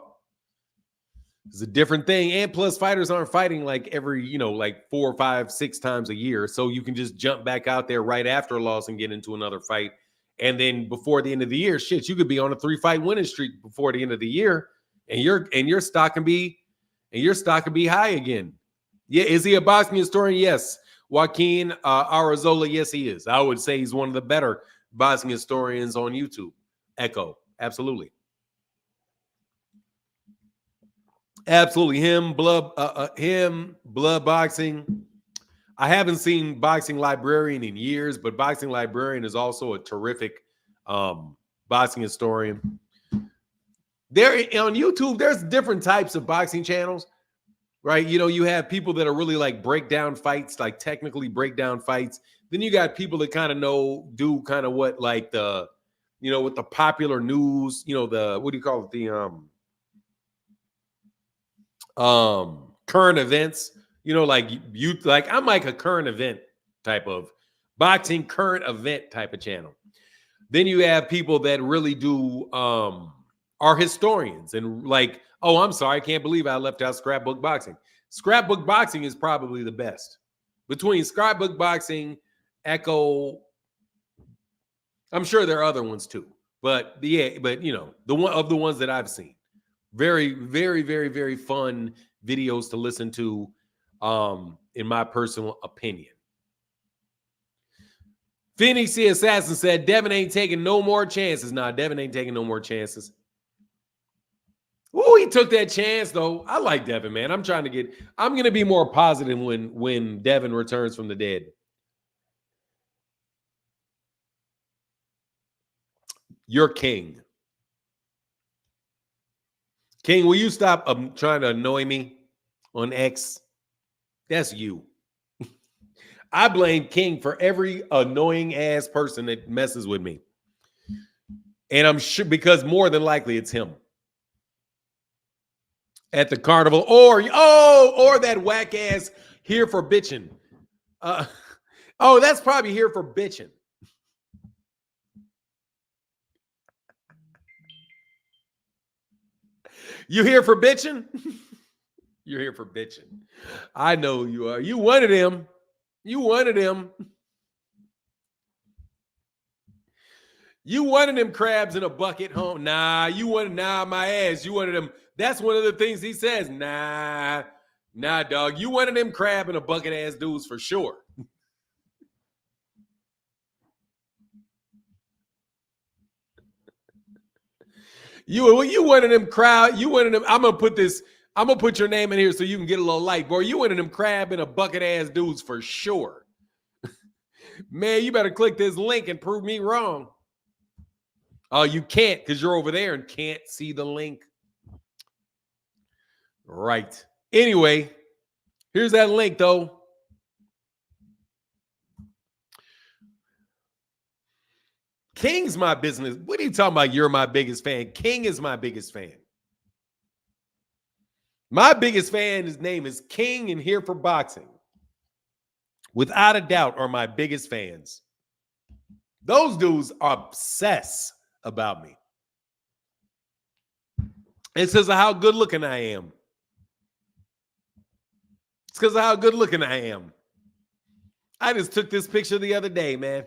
It's a different thing. And plus, fighters aren't fighting like every, like 4, 5, 6 times a year. So you can just jump back out there right after a loss and get into another fight. And then before the end of the year, shit, you could be on a 3-fight winning streak before the end of the year, and your stock can be high again. Yeah, is he a boxing historian? Yes. Joaquin Arazola, yes, he is. I would say he's one of the better boxing historians on YouTube. Echo, absolutely. Absolutely. Him, blood boxing. I haven't seen Boxing Librarian in years, but Boxing Librarian is also a terrific boxing historian. There on YouTube, there's different types of boxing channels, right? You have people that are really like break down fights, like technically break down fights. Then you got people that kind of do kind of what like the, with the popular news, the, what do you call it? The current events, like I'm like a current event type of boxing current event type of channel. Then you have people that really do are historians and like, oh, I'm sorry, I can't believe I left out scrapbook boxing. Scrapbook boxing is probably the best. Between scrapbook boxing, Echo, I'm sure there are other ones too. But the one of the ones that I've seen. Very, very, very, very fun videos to listen to, in my personal opinion. Phoenix the Assassin said, Devin ain't taking no more chances. Nah, Devin ain't taking no more chances. Oh, he took that chance, though. I like Devin, man. I'm going to be more positive when Devin returns from the dead. You're king. King, will you stop trying to annoy me on X? That's you. I blame King for every annoying ass person that messes with me. And I'm sure because more than likely it's him. At the carnival or that whack ass here for bitching. That's probably here for bitching. You here for bitching? You're here for bitching. I know you are. You wanted him. You wanted him. You wanted them crabs in a bucket home. My ass. You wanted them. That's one of the things he says. Nah, dog. You wanted them crab in a bucket ass dudes for sure. You wanted them crowd. You wanted them. I'm gonna put your name in here so you can get a little light, boy. You wanted them crab in a bucket ass dudes for sure. Man, you better click this link and prove me wrong. Oh, you can't because you're over there and can't see the link. Right. Anyway, here's that link though. King's my business. What are you talking about? You're my biggest fan. King is my biggest fan. My biggest fan, his name is King and Here for Boxing. Without a doubt, are my biggest fans. Those dudes obsess about me. It says how good looking I am. It's because of how good looking I am. I just took this picture the other day, man.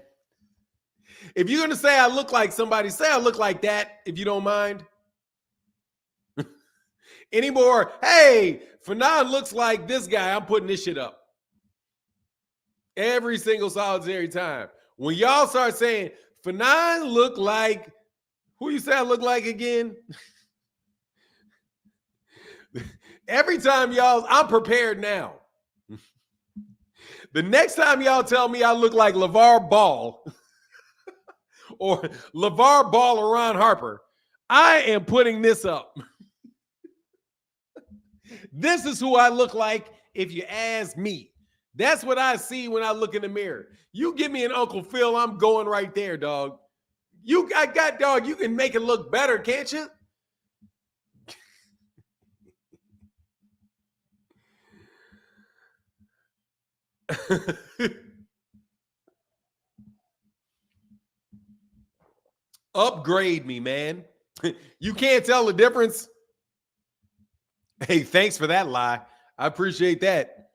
If you're going to say I look like somebody, say I look like that, if you don't mind. Anymore, hey, Fanon looks like this guy. I'm putting this shit up. Every single solitary time. When y'all start saying, Fanon look like, who you say I look like again? Every time y'all, I'm prepared now. The next time y'all tell me I look like LeVar Ball or LeVar Ball or Ron Harper, I am putting this up. This is who I look like if you ask me. That's what I see when I look in the mirror. You give me an Uncle Phil, I'm going right there, dog. I got, dog, you can make it look better, can't you? Upgrade me, man. You can't tell the difference. Hey, thanks for that lie. I appreciate that.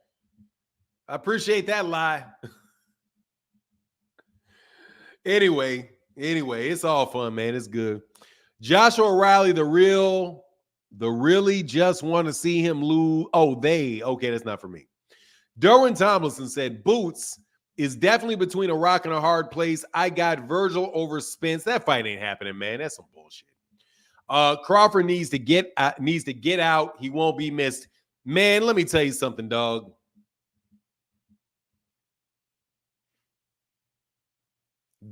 I appreciate that lie. Anyway, it's all fun, man. It's good. Joshua Riley, the really just want to see him lose. Okay, that's not for me. Derwin Tomlinson said, Boots is definitely between a rock and a hard place. I got Virgil over Spence. That fight ain't happening, man. That's some bullshit. Crawford needs to get out. He won't be missed. Man, let me tell you something, dog.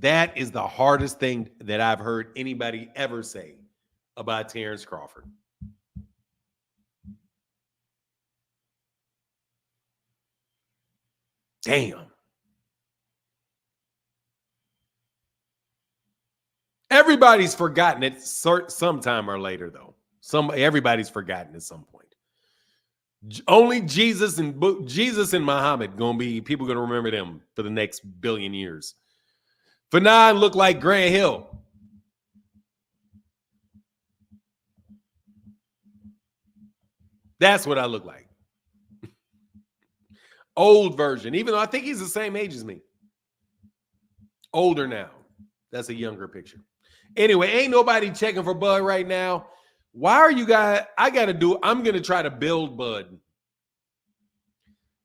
That is the hardest thing that I've heard anybody ever say about Terence Crawford. Damn. Everybody's forgotten it sometime or later, though. Everybody's forgotten at some point. Only Jesus and Muhammad people gonna remember them for the next billion years. Fanon looked like Grant Hill. That's what I look like. Old version, even though I think he's the same age as me. Older now. That's a younger picture. Anyway, ain't nobody checking for Bud right now. Why are you guys? I'm going to try to build Bud.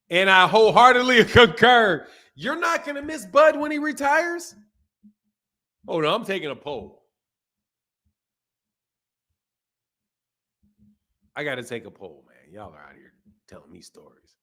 And I wholeheartedly concur. You're not going to miss Bud when he retires? Hold on, I'm taking a poll. I got to take a poll, man. Y'all are out here telling me stories.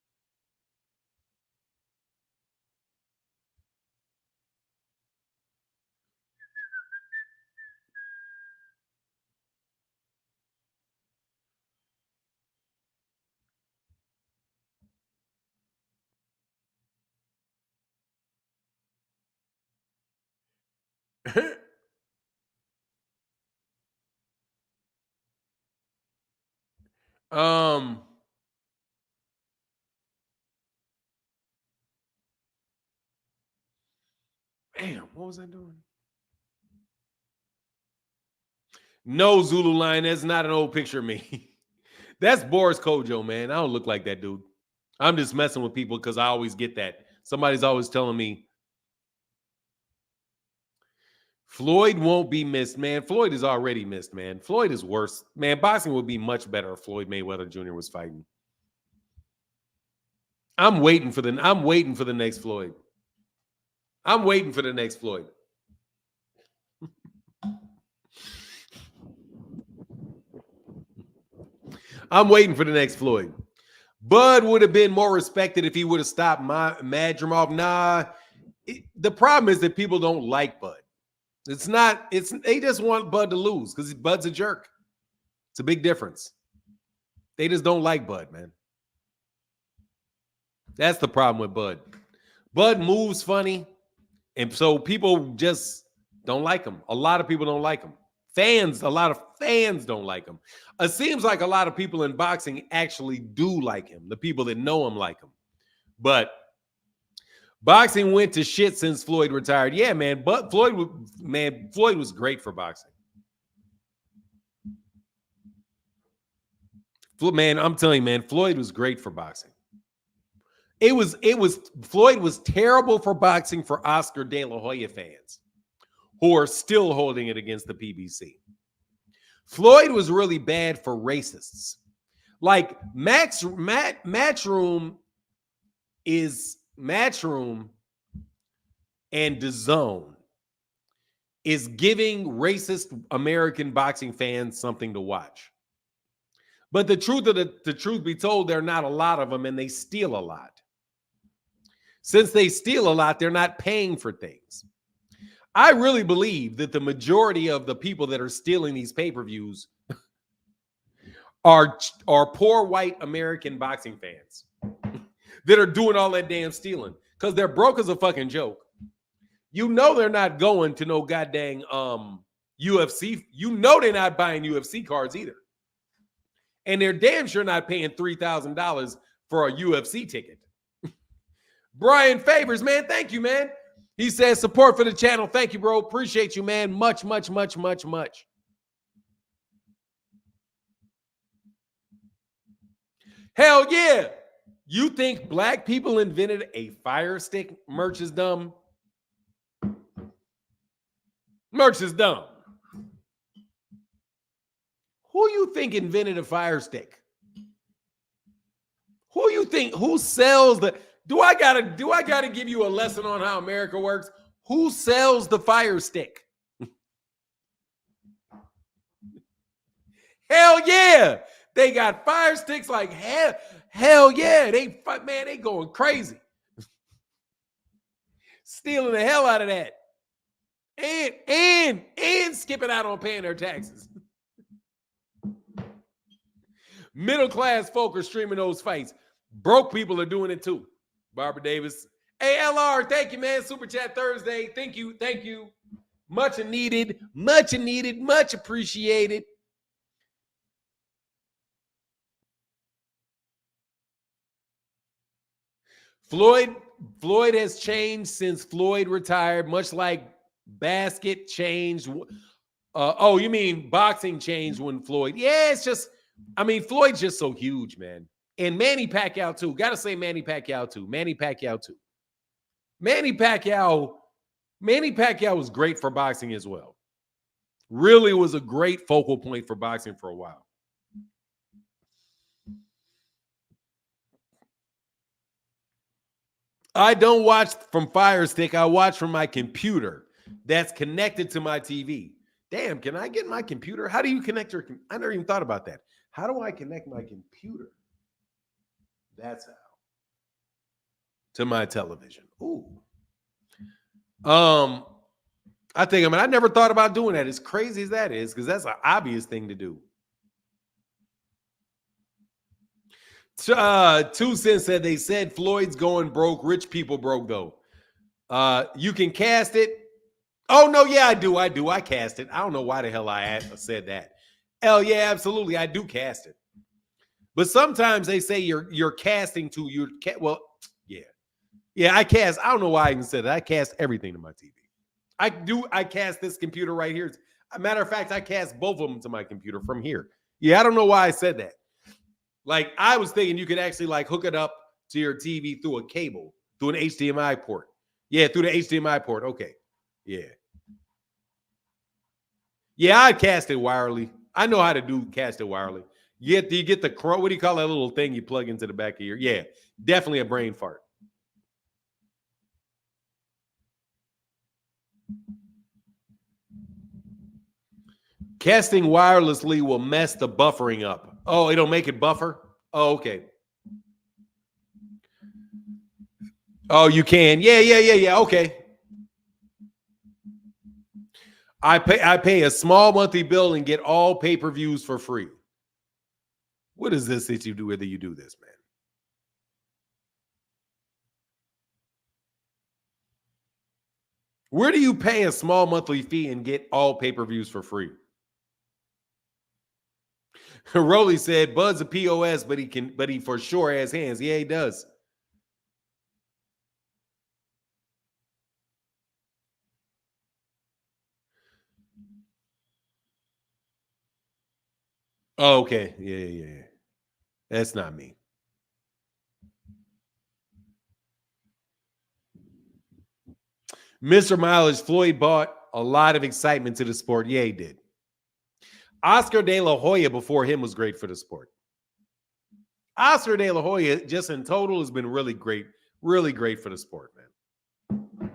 Damn, what was I doing? No, Zulu Lion, that's not an old picture of me. That's Boris Kojo, man. I don't look like that dude. I'm just messing with people because I always get that. Somebody's always telling me Floyd won't be missed, man. Floyd is already missed, man. Floyd is worse. Man, boxing would be much better if Floyd Mayweather Jr. was fighting. I'm waiting for the next Floyd. I'm waiting for the next Floyd. I'm waiting for the next Floyd. Bud would have been more respected if he would have stopped Madrimov. Nah, the problem is that people don't like Bud. They just want Bud to lose because Bud's a jerk. It's a big difference. They just don't like Bud, man. That's the problem with Bud. Bud moves funny, and so people just don't like him. A lot of people don't like him. A lot of fans don't like him. It seems like a lot of people in boxing actually do like him. The people that know him like him. But boxing went to shit since Floyd retired. Yeah, man. But Floyd was great for boxing. Man, I'm telling you, man, Floyd was great for boxing. Floyd was terrible for boxing for Oscar De La Hoya fans who are still holding it against the PBC. Floyd was really bad for racists. Like Matchroom and DAZN is giving racist American boxing fans something to watch. But the truth be told, there are not a lot of them, and they steal a lot. Since they steal a lot, they're not paying for things. I really believe that the majority of the people that are stealing these pay-per-views are poor white American boxing fans that are doing all that damn stealing because they're broke as a fucking joke. You know they're not going to no goddamn UFC. You know they're not buying UFC cards either. And they're damn sure not paying $3,000 for a UFC ticket. Brian Favors, man, thank you, man. He says support for the channel. Thank you, bro. Appreciate you, man. Much, much, much, much, much. Hell yeah. You think black people invented a fire stick? Merch is dumb. Merch is dumb. Who you think invented a fire stick? Who you think, who sells the, do I gotta give you a lesson on how America works? Who sells the fire stick? Hell yeah. They got fire sticks like hell yeah. They going crazy. Stealing the hell out of that. And skipping out on paying their taxes. Middle class folk are streaming those fights. Broke people are doing it too. Barbara Davis. Hey, LR, thank you, man. Super Chat Thursday. Thank you. Much needed, much appreciated. Floyd has changed since Floyd retired, much like basket changed. Oh, you mean boxing changed when Floyd? Yeah, it's just, I mean, Floyd's just so huge, man. And Manny Pacquiao too. Gotta say Manny Pacquiao too. Manny Pacquiao was great for boxing as well. Really was a great focal point for boxing for a while. I don't watch from Fire Stick. I watch from my computer that's connected to my TV. Damn, can I get my computer? How do you connect your, I never even thought about that. How do I connect my computer? That's how. To my television. Ooh. I never thought about doing that. As crazy as that is, because that's an obvious thing to do. 2 Cents said they said Floyd's going broke. Rich people broke though. You can cast it. Oh no, yeah, I do. I cast it. I don't know why the hell I said that. Hell yeah, absolutely. I do cast it. But sometimes they say you're casting to your well, yeah. Yeah, I cast. I don't know why I even said that. I cast everything to my TV. I cast this computer right here. As a matter of fact, I cast both of them to my computer from here. Yeah, I don't know why I said that. Like, I was thinking you could actually like hook it up to your TV through a cable, through an HDMI port. Yeah, through the HDMI port. Okay. Yeah. Yeah, I cast it wirely. I know how to cast it wirely. You get the, what do you call that little thing you plug into the back of your, yeah, definitely a brain fart. Casting wirelessly will mess the buffering up. Oh, it'll make it buffer? Oh, okay. Oh, you can. Yeah. Okay. I pay a small monthly bill and get all pay-per-views for free. What is this that you do, whether you do this, man? Where do you pay a small monthly fee and get all pay-per-views for free? Rolly said, Bud's a POS, but he for sure has hands. Yeah, he does. Oh, okay. Yeah. That's not me. Mr. Mileage, Floyd brought a lot of excitement to the sport. Yeah, he did. Oscar De La Hoya before him was great for the sport. Oscar De La Hoya, just in total, has been really great for the sport, man.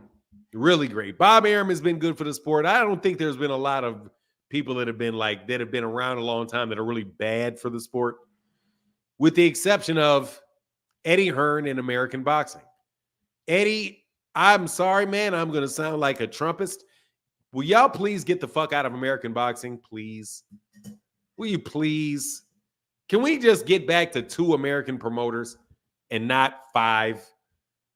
Really great. Bob Arum has been good for the sport. I don't think there's been a lot of people that have been around a long time that are really bad for the sport, with the exception of Eddie Hearn in American boxing. Eddie, I'm sorry, man. I'm going to sound like a Trumpist. Will y'all please get the fuck out of American boxing, please? Will you please? Can we just get back to 2 American promoters and not 5?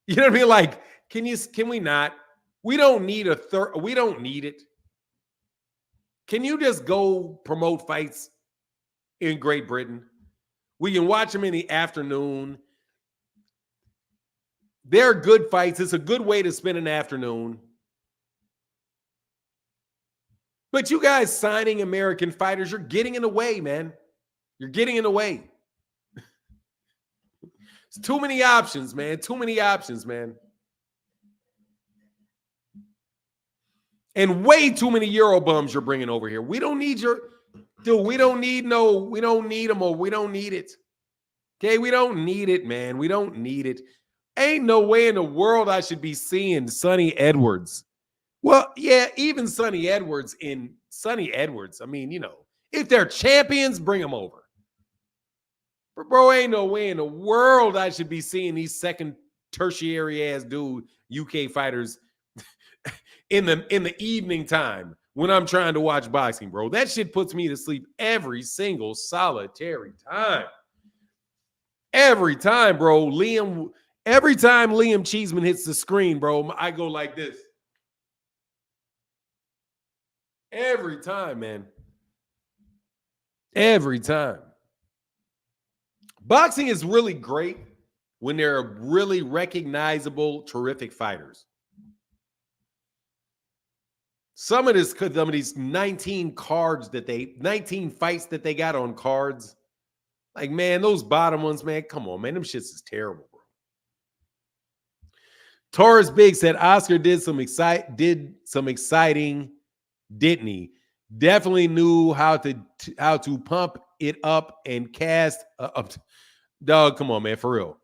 You know what I mean? Like, can we not? We don't need a third. We don't need it. Can you just go promote fights in Great Britain? We can watch them in the afternoon. They're good fights. It's a good way to spend an afternoon. But you guys signing American fighters, you're getting in the way, man. You're getting in the way. It's too many options, man. Too many options, man. And way too many Euro bums you're bringing over here. We don't need your... Dude, we don't need them, or we don't need it. Okay, we don't need it, man. We don't need it. Ain't no way in the world I should be seeing Sonny Edwards. Well, yeah, even Sonny Edwards. I mean, you know, if they're champions, bring them over. But bro, ain't no way in the world I should be seeing these second tertiary ass dude UK fighters in the evening time when I'm trying to watch boxing, bro. That shit puts me to sleep every single solitary time. Every time, bro. Every time Liam Cheeseman hits the screen, bro, I go like this. Every time, man. Every time. Boxing is really great when there are really recognizable, terrific fighters. Some of these 19 fights that they got on cards, like, man, those bottom ones, man, come on, man, them shits is terrible, bro. Taurus Big said Oscar did some exciting, didn't he? Definitely knew how to pump it up and cast up. Dog, come on, man, for real.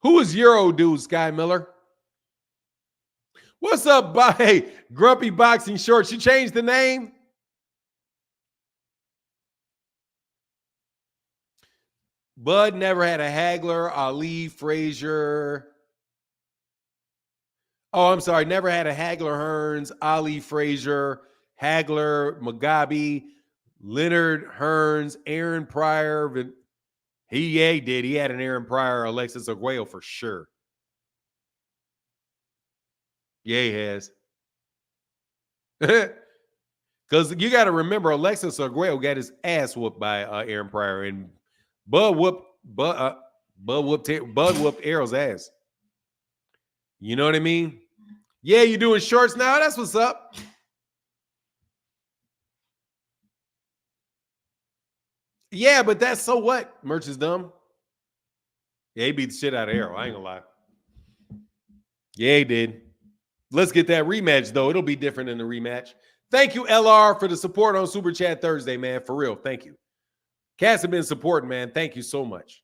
Who is Euro dude, Sky Miller? What's up, hey, Grumpy Boxing Shorts? You changed the name? Bud never had a haggler. Ali Frazier. Oh, I'm sorry. Never had a haggler. Hearns, Ali Frazier, Hagler, Mugabe, Leonard Hearns, Aaron Pryor. He did. He had an Aaron Pryor, Alexis Arguello for sure. Yeah, he has. Because you got to remember, Alexis Arguello got his ass whooped by Aaron Pryor, and Bud whooped Errol's ass. You know what I mean? Yeah, you doing shorts now? That's what's up. Yeah, but that's so what? Merch is dumb. Yeah, he beat the shit out of Errol. I ain't gonna lie. Yeah, he did. Let's get that rematch, though. It'll be different in the rematch. Thank you, LR, for the support on Super Chat Thursday, man. For real. Thank you. Cats have been supporting, man. Thank you so much.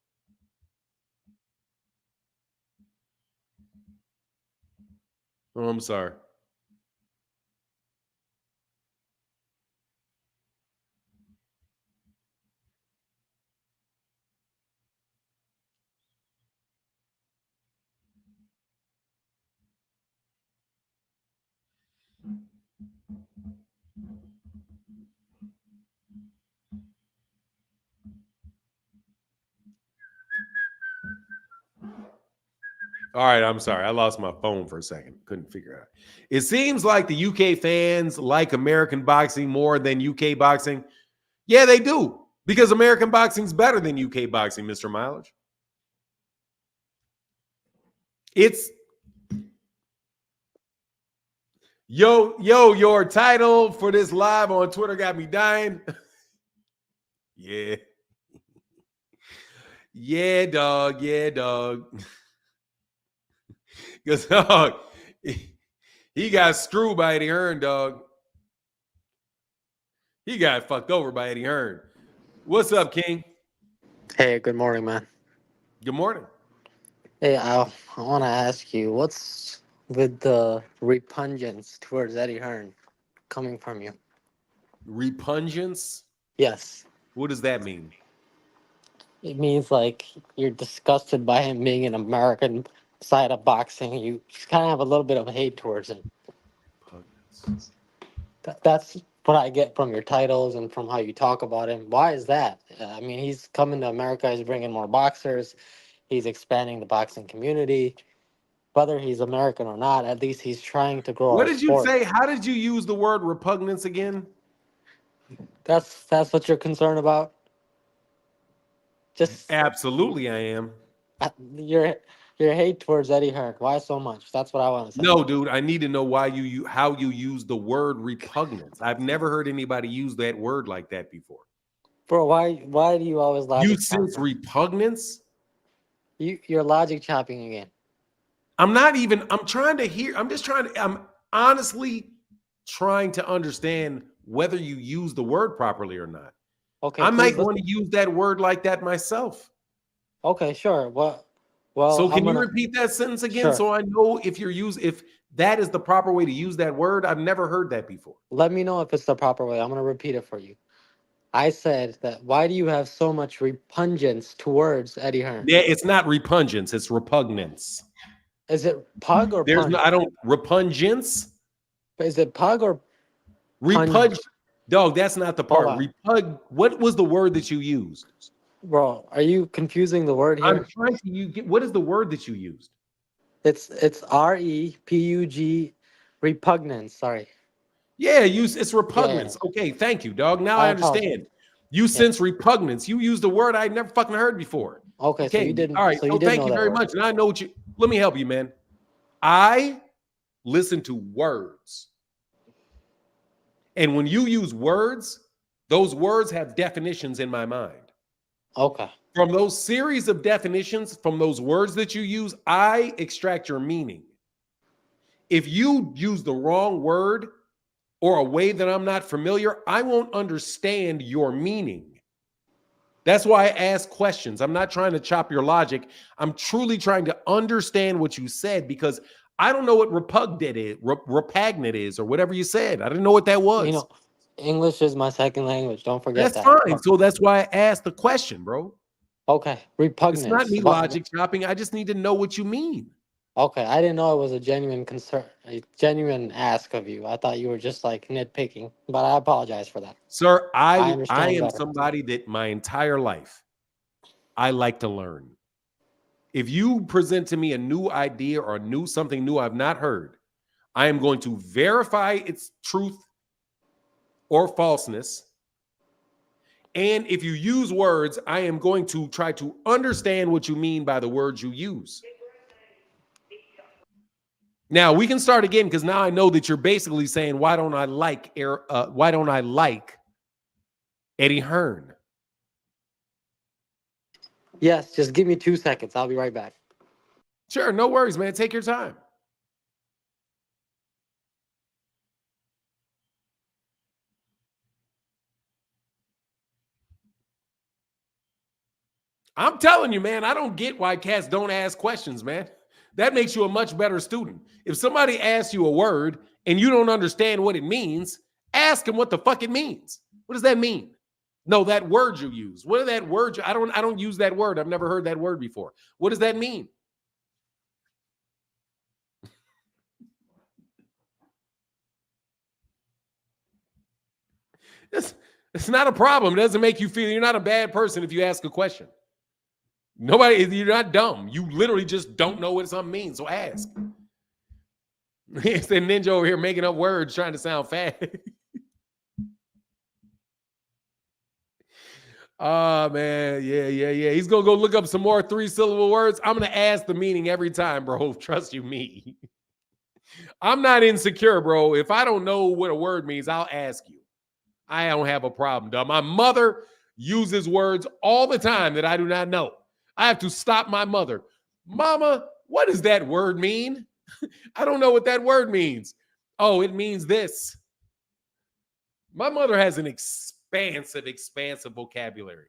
Oh, I'm sorry. All right, I'm sorry. I lost my phone for a second. Couldn't figure it out. It seems like the UK fans like American boxing more than UK boxing. Yeah, they do. Because American boxing's better than UK boxing, Mr. Mileage. It's your title for this live on Twitter got me dying. Yeah. Yeah, dog. Yeah, dog. Because, dog, he got screwed by Eddie Hearn, dog. He got fucked over by Eddie Hearn. What's up, King? Hey, good morning, man. Good morning. Hey, I want to ask you, what's with the repugnance towards Eddie Hearn coming from you? Repugnance? Yes. What does that mean? It means like you're disgusted by him being an American side of boxing. You kind of have a little bit of hate towards him. That's what I get from your titles and from how you talk about him. Why is that? I mean, he's coming to America. He's bringing more boxers. He's expanding the boxing community. Whether he's American or not, at least he's trying to grow What our did sport. you say? How did you use the word repugnance again? That's what you're concerned about? Just Absolutely, I am. your hate towards Eddie Hearn. Why so much? That's what I want to say. No, dude, I need to know how you use the word repugnance. I've never heard anybody use that word like that before. Bro, why do you always logic? You sense repugnance? You're logic chopping again. I'm honestly trying to understand whether you use the word properly or not. Okay. I might want to use that word like that myself. Okay, sure. Well, so can you repeat that sentence again so I know if that is the proper way to use that word? I've never heard that before. Let me know if it's the proper way. I'm going to repeat it for you. I said that why do you have so much repugnance towards Eddie Hearn? Yeah, it's not repugnance, it's repugnance. Is it pug or punch? Repugnance? Is it pug or punch? Dog, that's not the part. What was the word that you used? Bro, are you confusing the word here? I'm trying to what is the word that you used? It's REPUG, repugnance. Sorry. Yeah, it's repugnance. Yeah. Okay, thank you, dog. Now I understand. Apologize. You sense repugnance. You used a word I never fucking heard before. Okay, so you didn't. All right, so thank you very much. And I know what let me help you, man. I listen to words. And when you use words, those words have definitions in my mind. Okay. From those series of definitions, from those words that you use, I extract your meaning. If you use the wrong word or a way that I'm not familiar, I won't understand your meaning. That's why I ask questions. I'm not trying to chop your logic. I'm truly trying to understand what you said because I don't know what repugnant is or whatever you said. I didn't know what that was. You know, English is my second language. Don't forget that. That's fine. So that's why I asked the question, bro. Okay. Repugnance. It's not me logic chopping. I just need to know what you mean. Okay. I didn't know it was a genuine concern, a genuine ask of you. I thought you were just like nitpicking, but I apologize for that. Sir, I am somebody that my entire life, I like to learn. If you present to me a new idea or something new I've not heard, I am going to verify its truth or falseness. And if you use words, I am going to try to understand what you mean by the words you use. Now we can start again because now I know that you're basically saying, why don't I like Eddie Hearn? Yes, just give me 2 seconds. I'll be right back. Sure, no worries, man. Take your time. I'm telling you, man, I don't get why cats don't ask questions, man. That makes you a much better student. If somebody asks you a word and you don't understand what it means, ask them what the fuck it means. What does that mean? No, that word you use. What is that word? I don't use that word. I've never heard that word before. What does that mean? It's not a problem. It doesn't make you feel you're not a bad person if you ask a question. You're not dumb. You literally just don't know what something means. So ask. It's the ninja over here making up words trying to sound fast. Oh, man. Yeah. He's going to go look up some more 3-syllable words. I'm going to ask the meaning every time, bro. Trust you me. I'm not insecure, bro. If I don't know what a word means, I'll ask you. I don't have a problem, dog. My mother uses words all the time that I do not know. I have to stop my mother. Mama, what does that word mean? I don't know what that word means. Oh, it means this. My mother has an expansive vocabulary.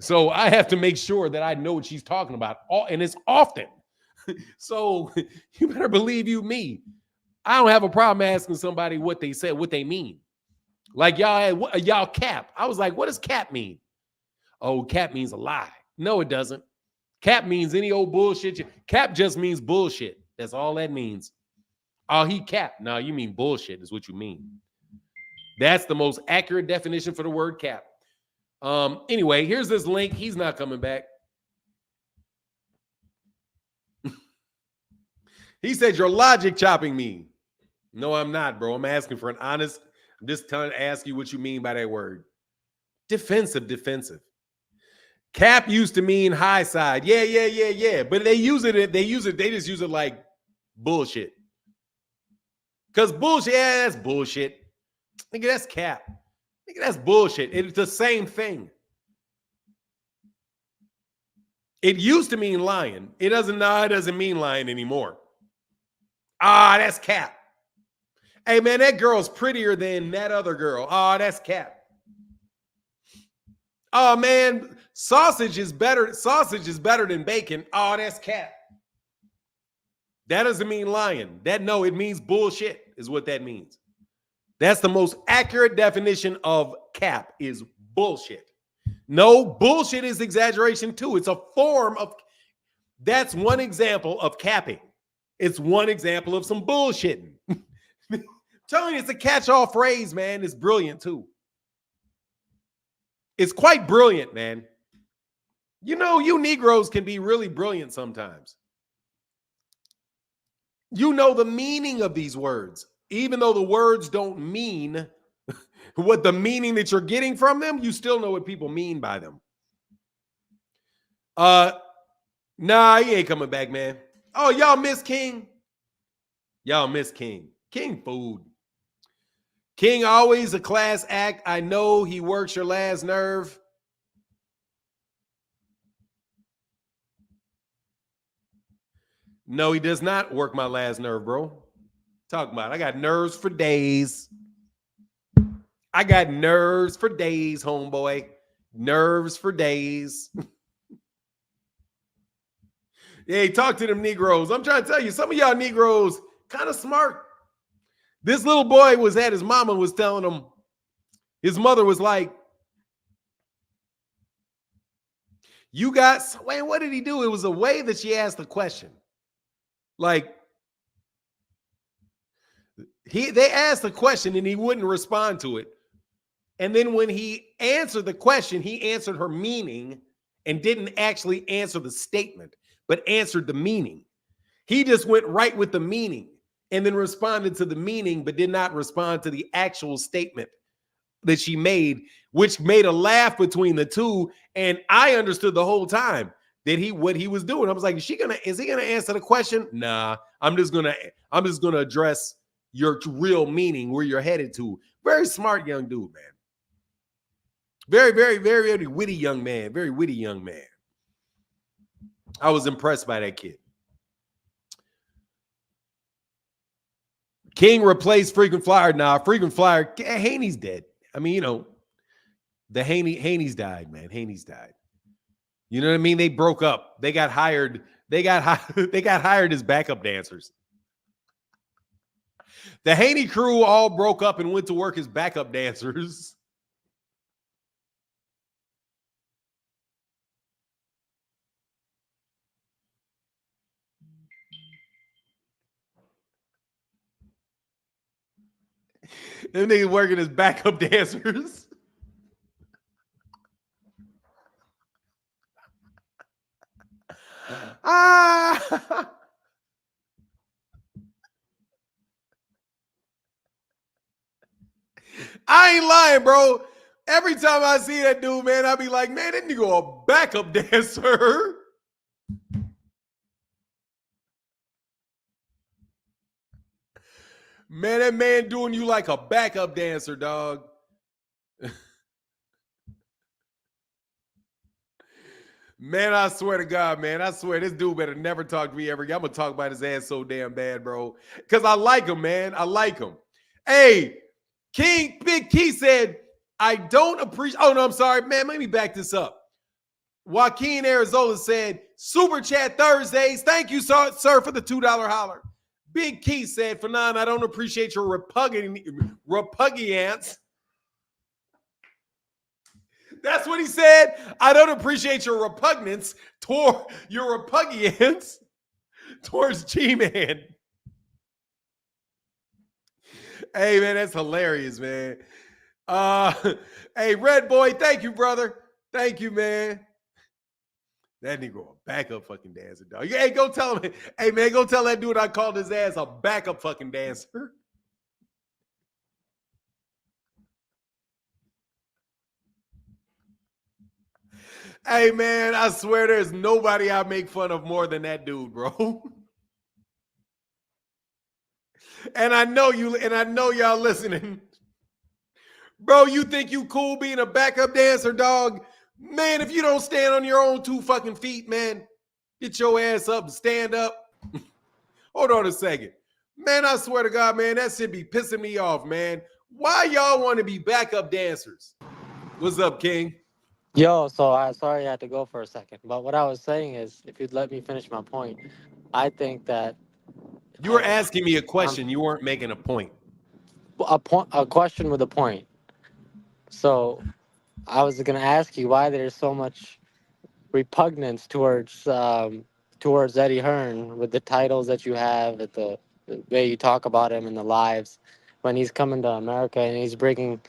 So I have to make sure that I know what she's talking about, and it's often. So you better believe me. I don't have a problem asking somebody what they said, what they mean. Like y'all cap. I was like, what does cap mean? Oh, cap means a lie. No, it doesn't. Cap means any old bullshit. Cap just means bullshit. That's all that means. Oh, he cap. No, you mean bullshit is what you mean. That's the most accurate definition for the word cap. Anyway, here's this link. He's not coming back. He said, you're logic chopping me. No, I'm not, bro. I'm asking for an honest, I'm just trying to ask you what you mean by that word. Defensive. Cap used to mean high side. Yeah. But they just use it like bullshit. Because bullshit, yeah, that's bullshit. Nigga, that's cap. Nigga, that's bullshit. It's the same thing. It used to mean lion. It doesn't mean lion anymore. That's cap. Hey, man, that girl's prettier than that other girl. That's cap. Oh, man, sausage is better than bacon. That's cap. That doesn't mean lion. It means bullshit is what that means. That's the most accurate definition of cap is bullshit. No, bullshit is exaggeration too. It's a form of, that's one example of capping. It's one example of some bullshitting. Telling you, it's a catch-all phrase, man. It's brilliant too. It's quite brilliant, man. You know, you Negroes can be really brilliant sometimes. You know the meaning of these words. Even though the words don't mean what the meaning that you're getting from them, you still know what people mean by them. Nah, he ain't coming back, man. Oh, y'all miss King? Y'all miss King. King food. King always a class act. I know he works your last nerve. No, he does not work my last nerve, bro. Talk about it. I got nerves for days. I got nerves for days, homeboy. Nerves for days. Yeah, talk to them Negroes. I'm trying to tell you, some of y'all Negroes kind of smart. This little boy was at his mama was telling him, his mother was like, you got, wait, what did he do? It was a way that she asked the question. Like, they asked the question and he wouldn't respond to it. And then when he answered the question, he answered her meaning and didn't actually answer the statement, but answered the meaning. He just went right with the meaning and then responded to the meaning, but did not respond to the actual statement that she made, which made a laugh between the two. And I understood the whole time that what he was doing. I was like, is he gonna answer the question? Nah, I'm just gonna address your real meaning, where you're headed to. Very smart young dude, man. Very, very, very witty young man. Very witty young man. I was impressed by that kid. King replaced Frequent Flyer. Now, Frequent Flyer, Haney's dead. I mean, you know, the Haney's died, man. Haney's died. You know what I mean? They broke up. They got hired. They got hired as backup dancers. The Haney crew all broke up and went to work as backup dancers. Them niggas working as backup dancers. I ain't lying, bro. Every time I see that dude, man, I be like, man, that nigga a backup dancer. Man, that man doing you like a backup dancer, dog. Man, I swear to God, man. I swear this dude better never talk to me ever again. I'm going to talk about his ass so damn bad, bro. Because I like him, man. I like him. Hey, Big Key said, I don't appreciate. Oh, no, I'm sorry. Man, let me back this up. Joaquin Arizona said, Super Chat Thursdays. Thank you, sir, for the $2 holler. Big Key said, Fanon, I don't appreciate your repugnance. That's what he said. I don't appreciate your repugnance towards G-Man. Hey, man, that's hilarious, man. Hey, Red Boy, thank you, brother. Thank you, man. That nigga a backup fucking dancer, dog. Hey, go tell him. Hey, man, go tell that dude I called his ass a backup fucking dancer. Hey, man, I swear there's nobody I make fun of more than that dude, bro. And I know y'all listening. Bro, you think you cool being a backup dancer, dog? Man, if you don't stand on your own 2 fucking feet, man, get your ass up and stand up. Hold on a second. Man, I swear to God, man, that shit be pissing me off, man. Why y'all want to be backup dancers? What's up, King? Yo, so I sorry I had to go for a second, but what I was saying is, if you'd let me finish my point, I think that you were asking me a question. You weren't making a point. A question with a point. So I was going to ask you why there's so much repugnance towards Eddie Hearn with the titles that you have, at the way you talk about him in the lives, when he's coming to America and he's bringing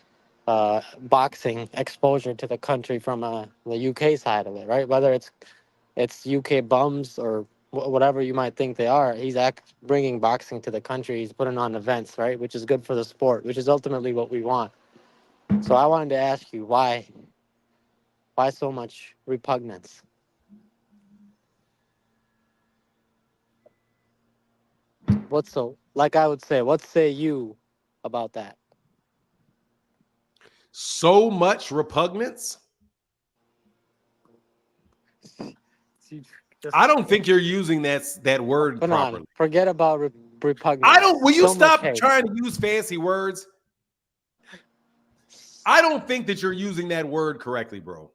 boxing exposure to the country from the UK side of it, right? Whether it's UK bums or whatever you might think they are, he's bringing boxing to the country. He's putting on events, right? Which is good for the sport, which is ultimately what we want. So I wanted to ask you why so much repugnance? What say you about that? So much repugnance? I don't think you're using that word properly. Forget about repugnance. Will you stop trying to use fancy words? I don't think that you're using that word correctly, bro.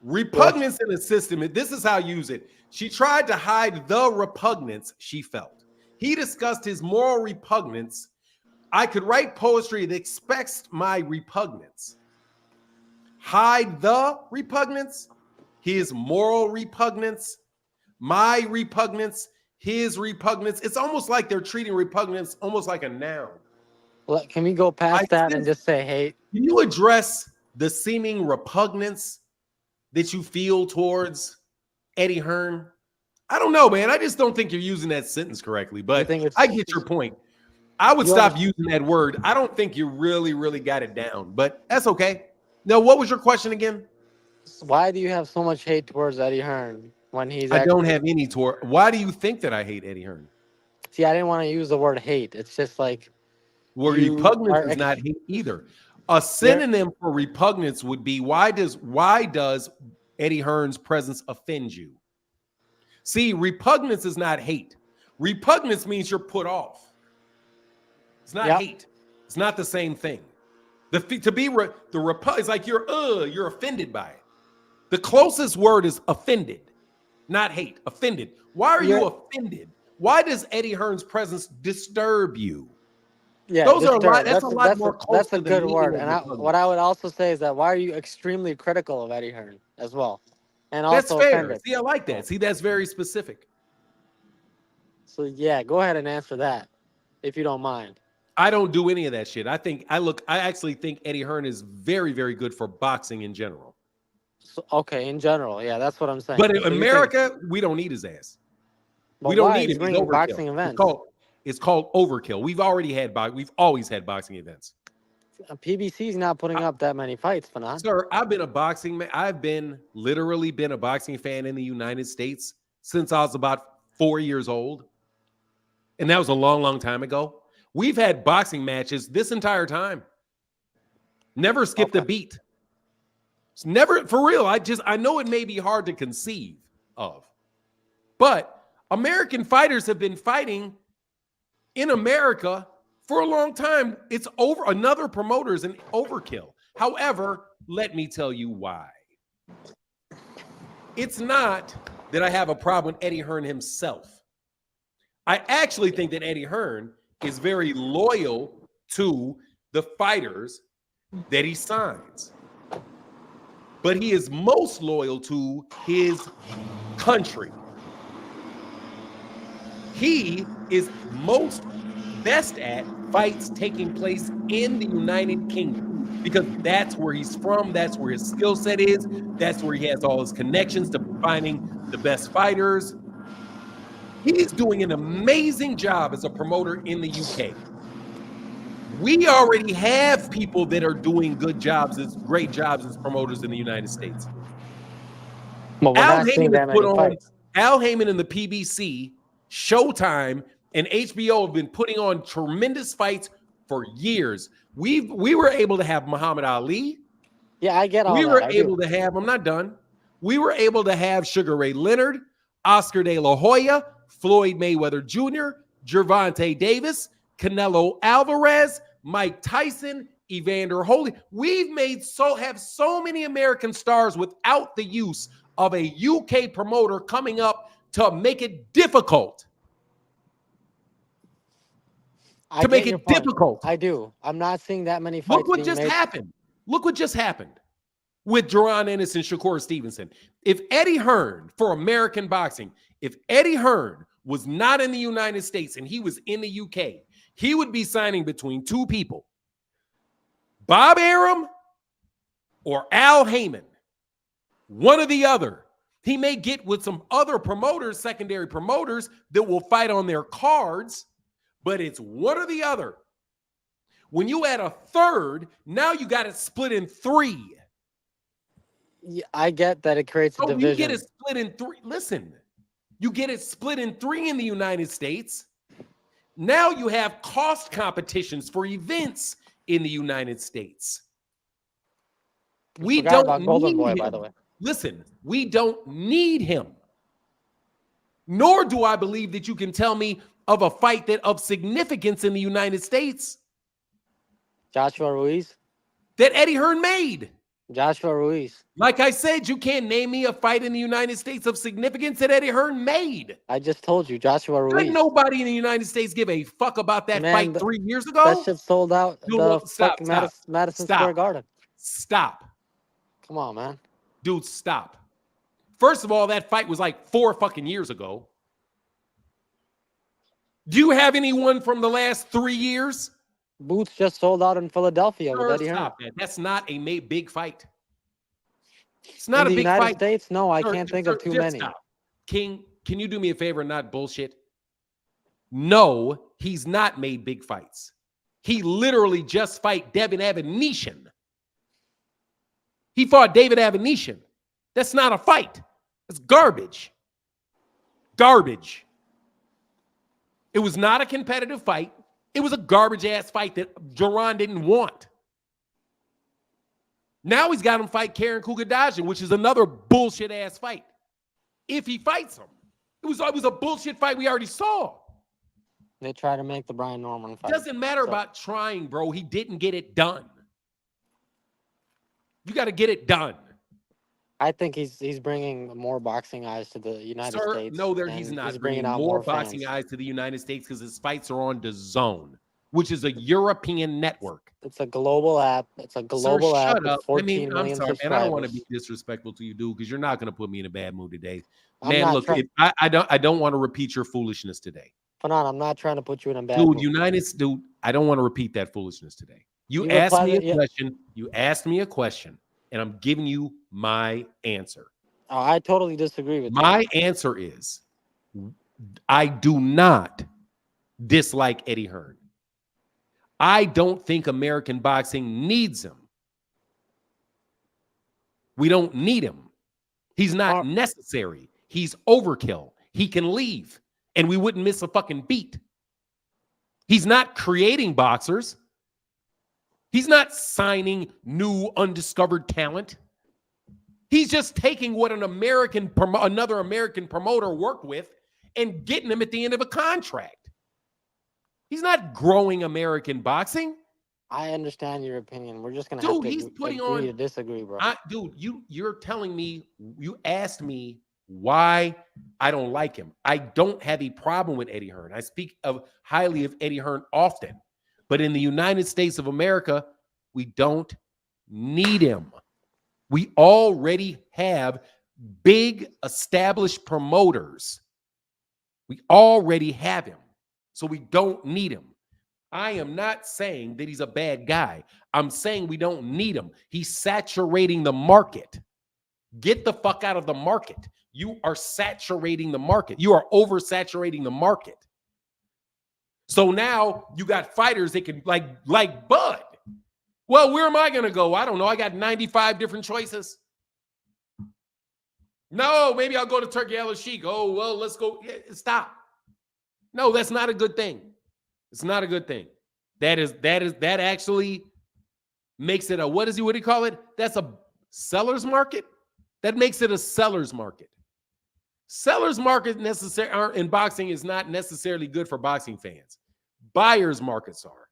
Repugnance in the system, this is how I use it. She tried to hide the repugnance she felt. He discussed his moral repugnance. I could write poetry that expects my repugnance. Hide the repugnance, his moral repugnance, my repugnance, his repugnance. It's almost like they're treating repugnance almost like a noun. Well, can we go past that and just say hate? Can you address the seeming repugnance that you feel towards Eddie Hearn? I don't know, man. I just don't think you're using that sentence correctly, but I get your point. I would stop using that word. I don't think you really, really got it down, but that's okay. Now, what was your question again? Why do you have so much hate towards Eddie Hearn when he's I don't have any toward. Why do you think that I hate Eddie Hearn? See, I didn't want to use the word hate. It's just like, well, repugnance is not hate either. A synonym for repugnance would be why does Eddie Hearn's presence offend you? See, repugnance is not hate. Repugnance means you're put off. It's not hate. It's not the same thing. It's like you're offended by it. The closest word is offended, not hate. Offended. Why are you offended? Why does Eddie Hearn's presence disturb you? Yeah, those are a lot. That's a lot more close. That's a good word. And what I would also say is that why are you extremely critical of Eddie Hearn as well? And also that's fair. offended. See, I like that. See, that's very specific. So yeah, go ahead and answer that, if you don't mind. I don't do any of that shit. I actually think Eddie Hearn is very, very good for boxing in general. So, okay, in general, yeah, that's what I'm saying. But in America, we don't need his ass. But we don't why? need He's him. bringing boxing events. It's called overkill. We've always had boxing events. PBC's not putting up that many fights, Fanon. Sir, I've literally been a boxing fan in the United States since I was about 4 years old. And that was a long, long time ago. We've had boxing matches this entire time. Never skipped a beat. It's never, for real. I know it may be hard to conceive of, but American fighters have been fighting in America for a long time. It's over. Another promoter is an overkill. However, let me tell you why. It's not that I have a problem with Eddie Hearn himself. I actually think that Eddie Hearn is very loyal to the fighters that he signs. But he is most loyal to his country. He is most best at fights taking place in the United Kingdom because that's where he's from, that's where his skill set is, that's where he has all his connections to finding the best fighters. He's doing an amazing job as a promoter in the UK. We already have people that are doing good jobs, great jobs as promoters in the United States. Well, Al Heyman and the PBC, Showtime, and HBO have been putting on tremendous fights for years. We were able to have Muhammad Ali. Yeah, I get all that. We were able to have, I'm not done. We were able to have Sugar Ray Leonard, Oscar De La Hoya, Floyd Mayweather Jr., Gervonta Davis, Canelo Alvarez, Mike Tyson, Evander Holyfield. We've have so many American stars without the use of a UK promoter coming up to make it difficult. To make it difficult. I do. I'm not seeing that many fights. Look what just happened. Look what just happened with Jaron Ennis and Shakur Stevenson. If Eddie Hearn, for American boxing, if Eddie Hearn was not in the United States and he was in the UK, he would be signing between two people, Bob Arum or Al Heyman, one or the other. He may get with some other promoters, secondary promoters that will fight on their cards, but it's one or the other. When you add a third, now you got it split in three. Yeah, I get that it creates a division. You get it split in three. Listen, you get it split in three in the United States. Now you have cost competitions for events in the United States. We don't need him. By the way. Listen, we don't need him. Nor do I believe that you can tell me of a fight that of significance in the United States. Joshua Ruiz. That Eddie Hearn made. Joshua Ruiz. Like I said, you can't name me a fight in the United States of significance that Eddie Hearn made. I just told you, Joshua Ruiz. Didn't nobody in the United States give a fuck about that fight 3 years ago? That shit sold out Madison Square Garden. Stop. Come on, man. Dude, stop. First of all, that fight was like 4 fucking years ago. Do you have anyone from the last 3 years? Boots just sold out in Philadelphia with Eddie Hearn. Stop that. That's not a big fight. It's not in a big United fight. States? No, I can't think of too many. Stop. King, can you do me a favor and not bullshit? No, he's not made big fights. He literally just fight Devin Haney. He fought David Avanesian. That's not a fight. That's garbage. Garbage. It was not a competitive fight. It was a garbage-ass fight that Jaron didn't want. Now he's got him fight Karen Kugadajian, which is another bullshit-ass fight. If he fights him. It was a bullshit fight we already saw. They try to make the Brian Norman fight. Doesn't matter about trying, bro. He didn't get it done. You got to get it done. I think he's bringing more boxing eyes to the United States. No, he's not. He's bringing out more boxing eyes to the United States because his fights are on DAZN, which is a European network. It's a global app. It's a global app. Shut up. 14 million I'm sorry, man. I don't want to be disrespectful to you, dude, because you're not going to put me in a bad mood today. Man, look, I don't want to repeat your foolishness today. Fanon, I'm not trying to put you in a bad mood. Dude, I don't want to repeat that foolishness today. You asked me a question. You asked me a question. And I'm giving you my answer. Oh, I totally disagree with you. My answer is I do not dislike Eddie Hearn. I don't think American boxing needs him. We don't need him. He's not necessary. He's overkill. He can leave, and we wouldn't miss a fucking beat. He's not creating boxers. He's not signing new undiscovered talent. He's just taking what another American promoter worked with and getting him at the end of a contract. He's not growing American boxing. I understand your opinion. We're just gonna have to agree to disagree, bro. Dude, you're telling me, you asked me why I don't like him. I don't have a problem with Eddie Hearn. I speak highly of Eddie Hearn often. But in the United States of America, we don't need him. We already have big established promoters. We already have him. So we don't need him. I am not saying that he's a bad guy. I'm saying we don't need him. He's saturating the market. Get the fuck out of the market. You are saturating the market. You are oversaturating the market. So now you got fighters that can like Bud. Well, where am I going to go? I don't know. I got 95 different choices. No, maybe I'll go to Turkey Al Sheikh. Oh, well, let's go. Yeah, stop. No, that's not a good thing. It's not a good thing. That actually makes it what do you call it? That's a seller's market. That makes it a seller's market. Seller's market in boxing is not necessarily good for boxing fans. Buyer's markets are.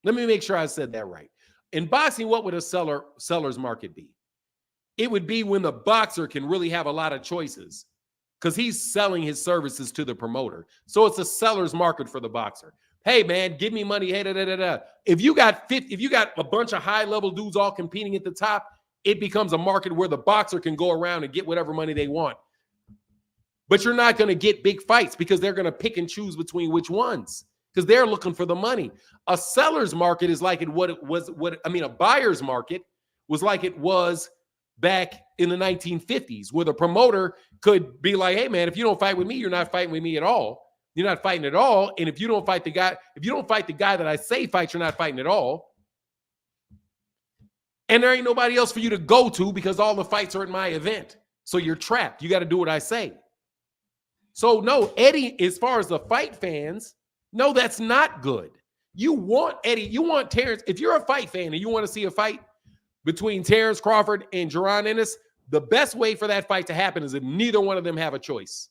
Let me make sure I said that right. In boxing, what would a seller's market be? It would be when the boxer can really have a lot of choices because he's selling his services to the promoter. So it's a seller's market for the boxer. Hey, man, give me money. Hey, da, da, da, da. If you got a bunch of high-level dudes all competing at the top, it becomes a market where the boxer can go around and get whatever money they want. But you're not going to get big fights because they're going to pick and choose between which ones because they're looking for the money. A seller's market is like a buyer's market was like it was back in the 1950s, where the promoter could be like, hey, man, if you don't fight with me, you're not fighting with me at all. You're not fighting at all. And if you don't fight the guy that I say fight, you're not fighting at all. And there ain't nobody else for you to go to because all the fights are at my event. So you're trapped. You got to do what I say. So no, Eddie, as far as the fight fans, no, that's not good. You want Eddie, you want Terence. If you're a fight fan and you want to see a fight between Terence Crawford and Jaron Ennis, the best way for that fight to happen is if neither one of them have a choice.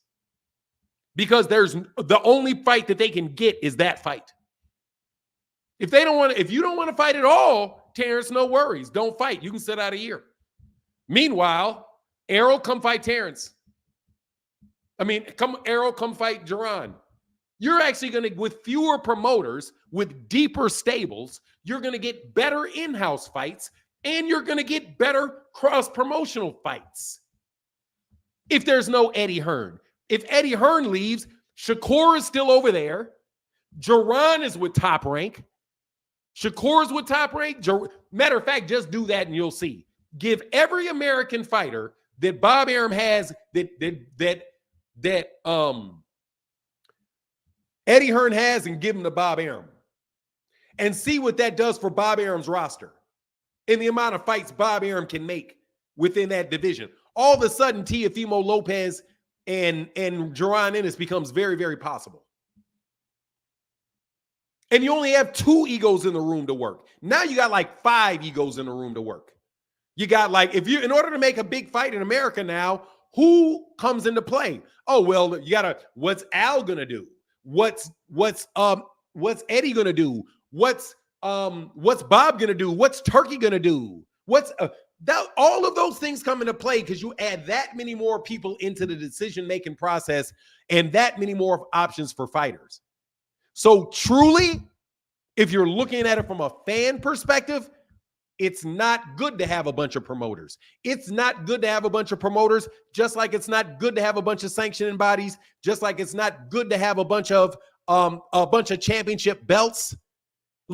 Because the only fight that they can get is that fight. If you don't want to fight at all, Terence, no worries. Don't fight. You can sit out a year. Meanwhile, Errol, come fight Terence. Errol, come fight Jaron. You're actually going to, with fewer promoters, with deeper stables, you're going to get better in-house fights, and you're going to get better cross-promotional fights. If there's no Eddie Hearn. If Eddie Hearn leaves, Shakur is still over there. Jaron is with Top Rank. Shakur is with Top Rank. Matter of fact, just do that and you'll see. Give every American fighter that Bob Arum has, that Eddie Hearn has, and give him to Bob Arum. And see what that does for Bob Arum's roster and the amount of fights Bob Arum can make within that division. All of a sudden, Teofimo Lopez and Jaron Ennis becomes very, very possible. And you only have 2 egos in the room to work. Now you got like 5 egos in the room to work. You got like, in order to make a big fight in America now, who comes into play? Oh, well, you gotta, what's Al gonna do? What's Eddie gonna do? What's Bob gonna do? What's Turkey gonna do? All of those things come into play because you add that many more people into the decision-making process and that many more options for fighters. So truly, if you're looking at it from a fan perspective, it's not good to have a bunch of promoters. It's not good to have a bunch of promoters, just like it's not good to have a bunch of sanctioning bodies, just like it's not good to have a bunch of championship belts.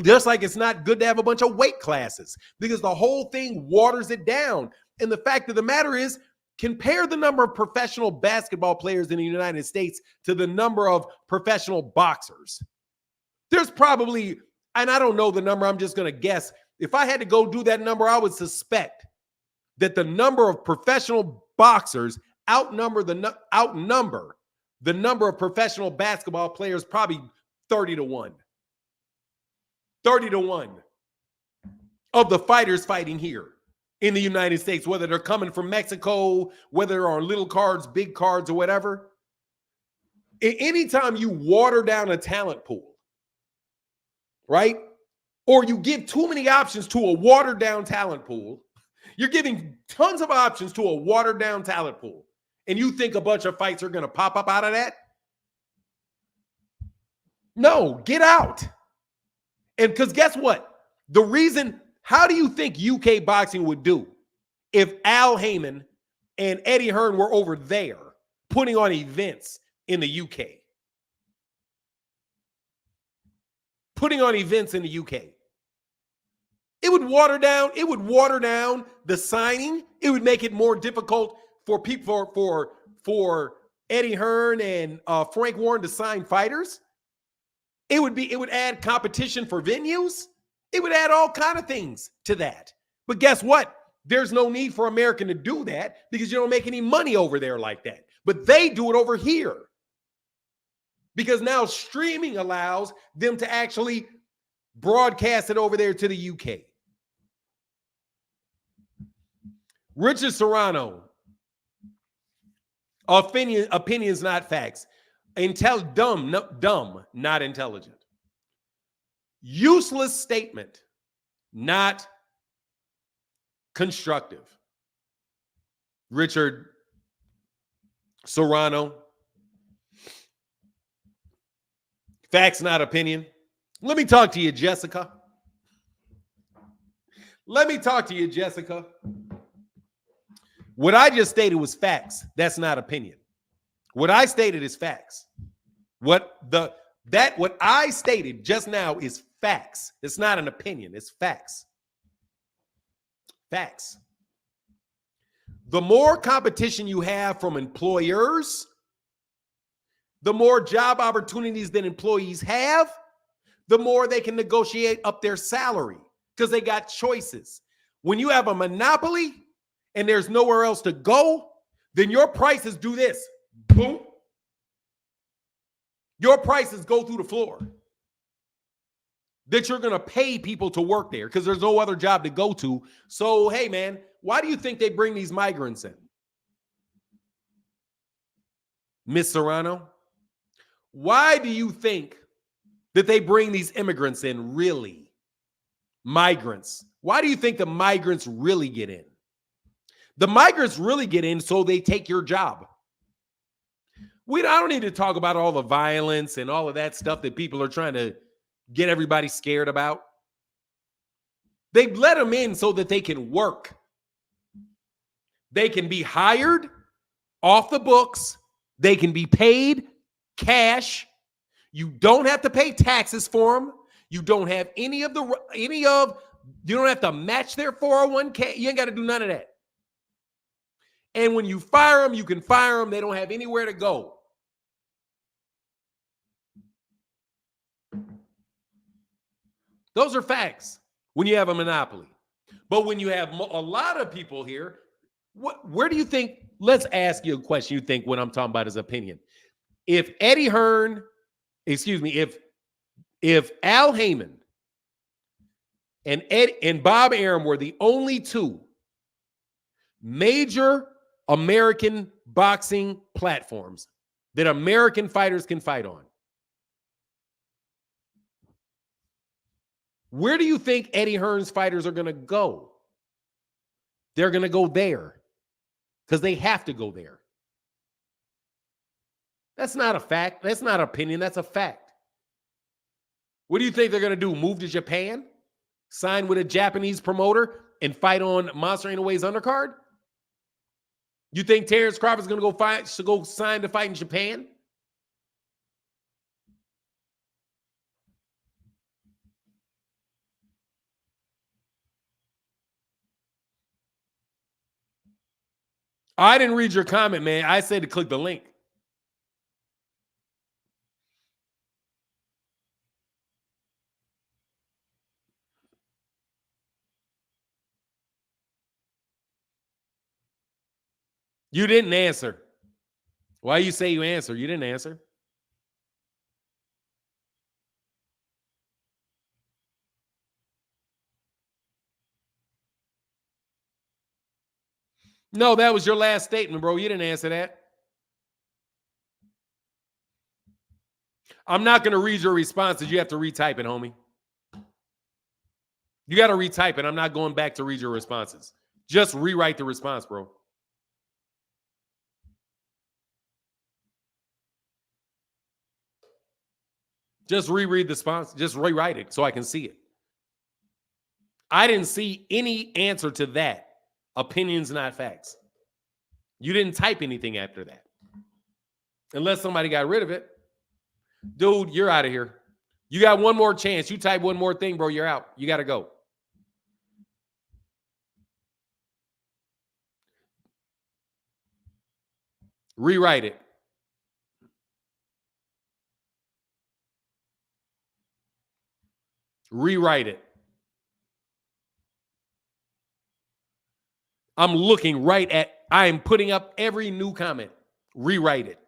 Just like it's not good to have a bunch of weight classes because the whole thing waters it down. And the fact of the matter is, compare the number of professional basketball players in the United States to the number of professional boxers. There's probably, and I don't know the number, I'm just going to guess. If I had to go do that number, I would suspect that the number of professional boxers outnumber the number of professional basketball players probably 30-1. 30-1 of the fighters fighting here. in the United States, whether they're coming from Mexico, whether they're on little cards, big cards, or whatever. Anytime you water down a talent pool, right? Or you give too many options to a watered down talent pool, you're giving tons of options to a watered down talent pool, and you think a bunch of fights are going to pop up out of that? No, get out. And because guess what? The reason, how do you think UK boxing would do if Al Heyman and Eddie Hearn were over there putting on events in the UK? Putting on events in the UK. It would water down the signing. It would make it more difficult for people for Eddie Hearn and Frank Warren to sign fighters. It would add competition for venues. It would add all kind of things to that. But guess what? There's no need for American to do that because you don't make any money over there like that. But they do it over here because now streaming allows them to actually broadcast it over there to the UK. Richard Serrano. Opinions, not facts. Dumb, not intelligent. Useless statement, not constructive. Richard Serrano. Facts, not opinion. Let me talk to you, Jessica. What I just stated was facts. That's not opinion. What I stated is facts. What I stated just now is facts. It's not an opinion. It's facts. Facts. The more competition you have from employers, the more job opportunities that employees have, the more they can negotiate up their salary because they got choices. When you have a monopoly and there's nowhere else to go, then your prices do this. Boom. Your prices go through the floor. That you're going to pay people to work there because there's no other job to go to. So, hey, man, why do you think they bring these migrants in? Miss Serrano, why do you think that they bring these immigrants in, really? Migrants. Why do you think the migrants really get in? The migrants really get in so they take your job. I don't need to talk about all the violence and all of that stuff that people are trying to get everybody scared about. They let them in so that they can work. They can be hired off the books. They can be paid cash. You don't have to pay taxes for them. You don't have you don't have to match their 401k. You ain't got to do none of that. And when you fire them, you can fire them. They don't have anywhere to go. Those are facts when you have a monopoly. But when you have a lot of people here, where do you think, let's ask you a question you think what I'm talking about is opinion. If Al Heyman and Bob Arum were the only two major American boxing platforms that American fighters can fight on, where do you think Eddie Hearn's fighters are going to go? They're going to go there because they have to go there. That's not a fact. That's not opinion. That's a fact. What do you think they're going to do? Move to Japan? Sign with a Japanese promoter and fight on Monster Inoue's undercard? You think Terence Crawford is going to go sign to fight in Japan? I didn't read your comment, man. I said to click the link. You didn't answer. Why you say you answer? You didn't answer. No, that was your last statement, bro. You didn't answer that. I'm not going to read your responses. You have to retype it, homie. You got to retype it. I'm not going back to read your responses. Just rewrite the response, bro. Just reread the response. Just rewrite it so I can see it. I didn't see any answer to that. Opinions, not facts. You didn't type anything after that. Unless somebody got rid of it. Dude, you're out of here. You got one more chance. You type one more thing, bro, you're out. You got to go. Rewrite it. Rewrite it. I'm looking right at, I am putting up every new comment. Rewrite it.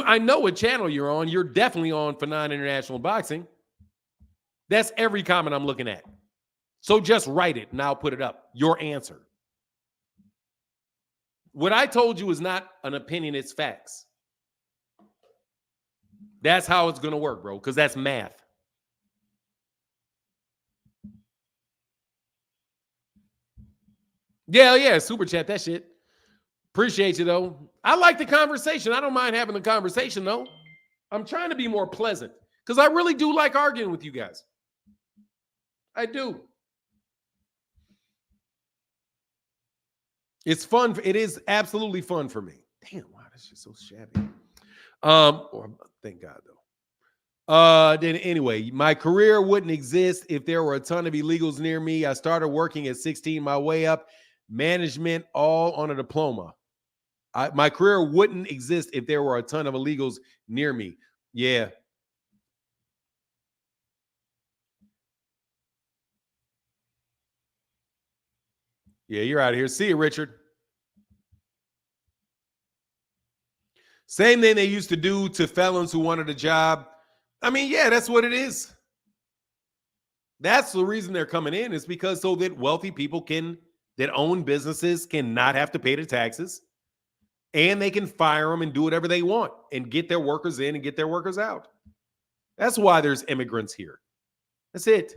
I know what channel you're on. You're definitely on for non-international boxing. That's every comment I'm looking at. So just write it and I'll put it up. Your answer. What I told you is not an opinion, it's facts. That's how it's going to work, bro, because that's math. Yeah, super chat, that shit. Appreciate you, though. I like the conversation. I don't mind having the conversation, though. I'm trying to be more pleasant because I really do like arguing with you guys. I do. It's fun. It is absolutely fun for me. Damn, wow, that's just so shabby. Thank God, though. Then anyway, my career wouldn't exist if there were a ton of illegals near me. I started working at 16, my way up, management, all on a diploma. My career wouldn't exist if there were a ton of illegals near me. Yeah. Yeah, you're out of here. See you, Richard. Same thing they used to do to felons who wanted a job. I mean, yeah, that's what it is. That's the reason they're coming in, is because so that wealthy people that own businesses can not have to pay the taxes, and they can fire them and do whatever they want and get their workers in and get their workers out. That's why there's immigrants here. That's it.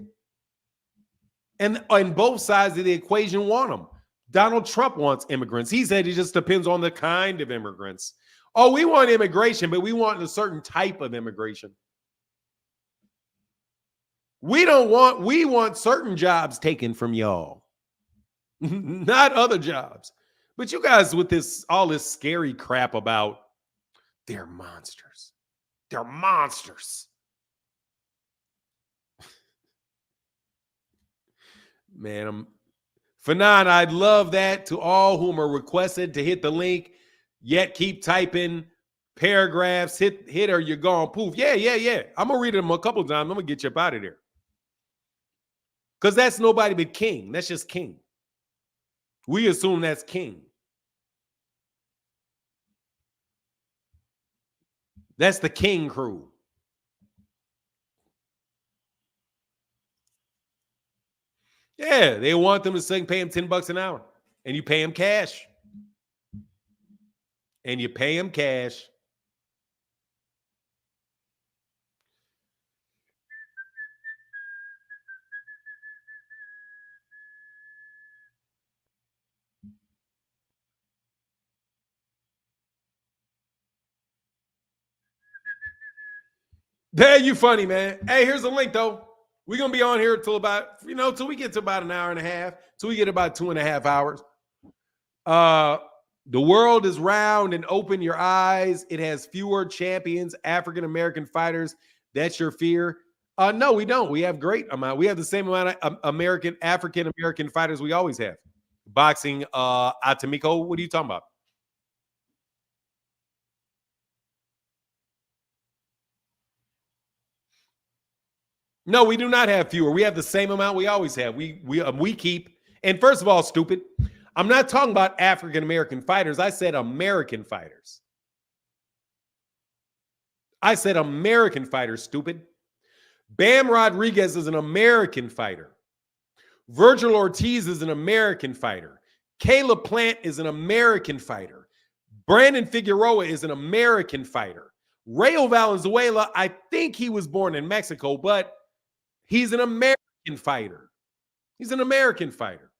And both sides of the equation want them. Donald Trump wants immigrants. He said it just depends on the kind of immigrants. Oh, we want immigration, but we want a certain type of immigration. We want certain jobs taken from y'all, not other jobs. But you guys with all this scary crap about they're monsters. They're monsters. Man, Fanon, I'd love that. To all whom are requested to hit the link, yet keep typing paragraphs, hit or you're gone. Poof. Yeah. I'm going to read them a couple times. I'm going to get you up out of there. Because that's nobody but King. That's just King. We assume that's King. That's the King crew. Yeah, they want them to pay them $10 an hour. And you pay them cash. And you pay them cash. There, you funny, man. Hey, here's a link, though. We're going to be on here till till we get to about an hour and a half, till we get about 2.5 hours. The world is round and open your eyes. It has fewer champions, African-American fighters. That's your fear. No, we don't. We have great amount. We have the same amount of African-American fighters we always have. Boxing, Atomiko, what are you talking about? No, we do not have fewer. We have the same amount we always have. We keep, and first of all, stupid, I'm not talking about African-American fighters. I said American fighters. I said American fighters, stupid. Bam Rodriguez is an American fighter. Virgil Ortiz is an American fighter. Caleb Plant is an American fighter. Brandon Figueroa is an American fighter. Rayo Valenzuela, I think he was born in Mexico, but he's an American fighter. He's an American fighter.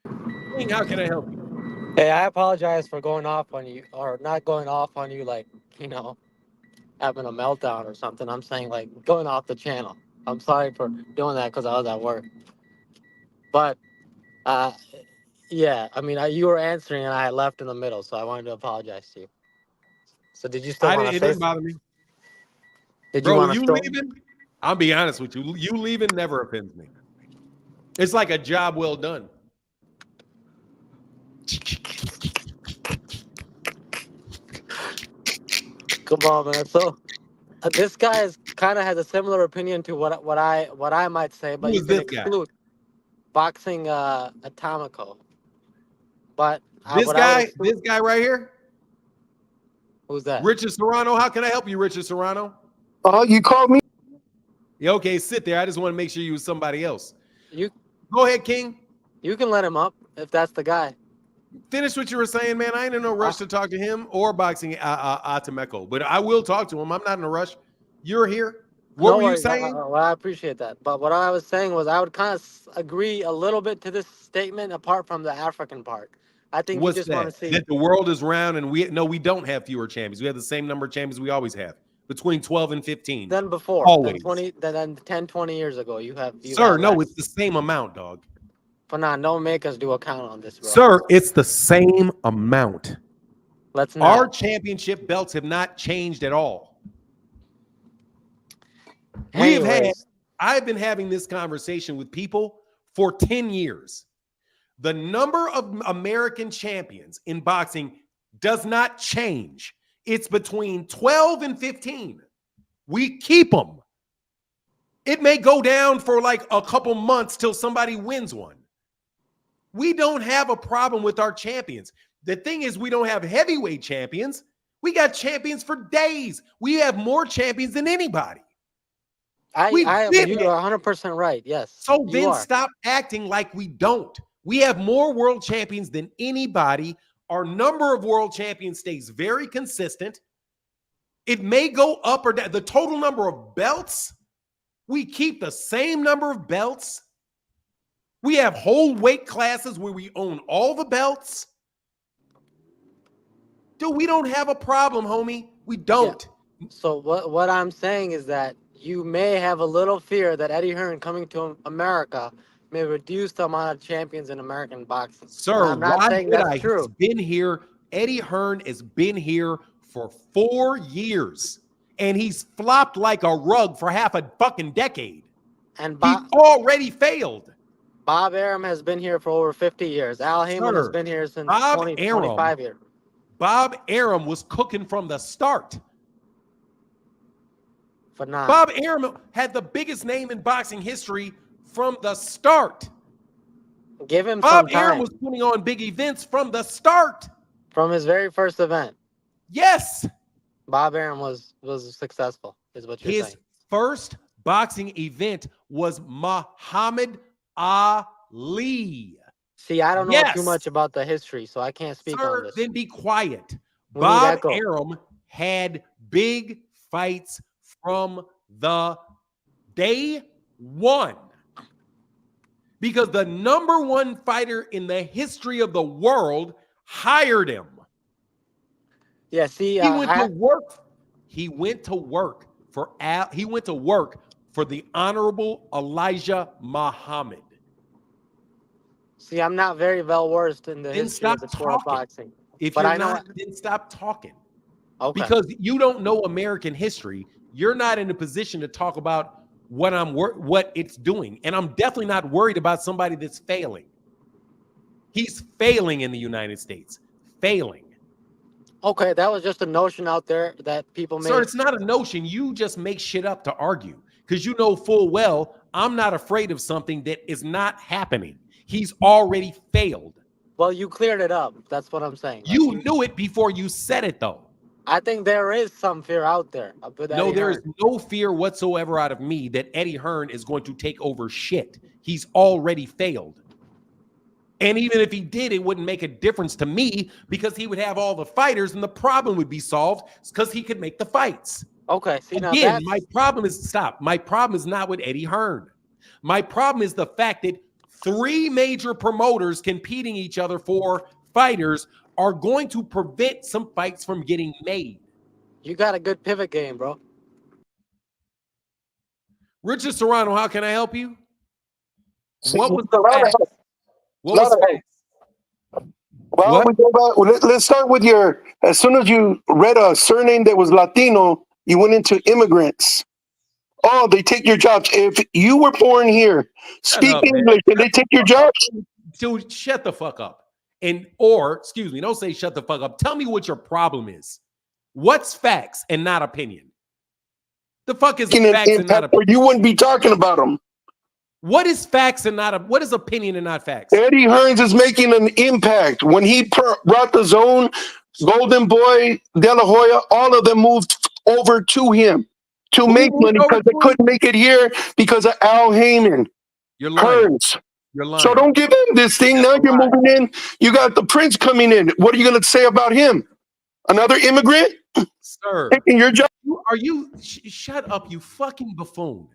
How can I help you? Hey, I apologize for going off on you, or not going off on you, like, having a meltdown or something. I'm saying, like, going off the channel. I'm sorry for doing that because I was at work. But, yeah, I mean, you were answering and I had left in the middle, so I wanted to apologize to you. So did you still want to say? It didn't bother me. Did Bro, you want you to leaving? I'll be honest with you. You leaving never offends me. It's like a job well done. Come on, man. So this guy kind of has a similar opinion to what I might say, but you can exclude boxing Atomico. But this guy right here. Who's that? Richard Serrano. How can I help you, Richard Serrano? Oh, you called me? Yeah, okay, sit there. I just want to make sure you was somebody else. You go ahead, King. You can let him up if that's the guy. Finish what you were saying, man. I ain't in no rush to talk to him or boxing Atomico, but I will talk to him. I'm not in a rush. You're here. What were you saying? Well, I appreciate that. But what I was saying was I would kind of agree a little bit to this statement apart from the African part. I think you just want to see that the world is round and we don't have fewer champions. We have the same number of champions we always have, between 12 and 15. Than before. Always. Than 10, 20 years ago. Sir, no, it's the same amount, dog. Fanan, don't make us do a count on this, bro. Sir, it's the same amount. Let's not. Our championship belts have not changed at all. I've been having this conversation with people for 10 years. The number of American champions in boxing does not change. It's between 12 and 15. We keep them. It may go down for like a couple months till somebody wins one. We don't have a problem with our champions. The thing is, we don't have heavyweight champions. We got champions for days. We have more champions than anybody. You're 100% right. Yes. So then stop acting like we don't. We have more world champions than anybody. Our number of world champions stays very consistent. It may go up or down. The total number of belts, we keep the same number of belts. We have whole weight classes where we own all the belts. Dude, we don't have a problem, homie. We don't. Yeah. So what I'm saying is that you may have a little fear that Eddie Hearn coming to America may reduce the amount of champions in American boxing. Sir, I'm not saying that's true. Been here. Eddie Hearn has been here for 4 years, and he's flopped like a rug for half a fucking decade. And he already failed. Bob Arum has been here for over 50 years. Al Heyman has been here since 25 years. Bob Arum was cooking from the start. Bob Arum had the biggest name in boxing history from the start. Give him Bob some time. Arum was putting on big events from the start. From his very first event. Yes. Bob Arum was successful, is what you're saying. His first boxing event was Muhammad Ali. See, I don't know too much about the history, so I can't speak on this. Then be quiet. Bob Arum had big fights from the day one. Because the number one fighter in the history of the world hired him. Yeah, see, he went to work. He went to work for the Honorable Elijah Muhammad. See, I'm not very well versed in the history of the sport of boxing. If you're not, then stop talking. Okay. Because you don't know American history, you're not in a position to talk about what it's doing. And I'm definitely not worried about somebody that's failing. He's failing in the United States. Failing. Okay, that was just a notion out there that people made. Sir, it's not a notion. You just make shit up to argue. Because you know full well I'm not afraid of something that is not happening. He's already failed. Well, you cleared it up. That's what I'm saying. You knew it before you said it, though. I think there is some fear out there. No, there is no fear whatsoever out of me that Eddie Hearn is going to take over shit. He's already failed. And even if he did, it wouldn't make a difference to me because he would have all the fighters and the problem would be solved because he could make the fights. Okay. See, now again, my problem is my problem is not with Eddie Hearn. My problem is the fact that 3 major promoters competing each other for fighters are going to prevent some fights from getting made. You got a good pivot game, bro. Richard Serrano, how can I help you? What was the facts? What was facts? Well, we go back, let's start with your, as soon as you read a surname that was Latino, you went into immigrants. Oh, they take your jobs. If you were born here, speak English, and they take your jobs? Dude, shut the fuck up. Excuse me, don't say shut the fuck up. Tell me what your problem is. What's facts and not opinion? The fuck is facts and not opinion? You wouldn't be talking about them. What is facts and what is opinion and not facts? Eddie Hearns is making an impact. When he brought the zone, Golden Boy, De La Hoya, all of them moved over to him to make money because they couldn't make it here because of Al Heyman. You're lying. Hearns. You're lying. So don't give him this thing. Now you're moving in. You got the Prince coming in. What are you going to say about him? Another immigrant? Sir. Taking your job? Shut up, you fucking buffoon.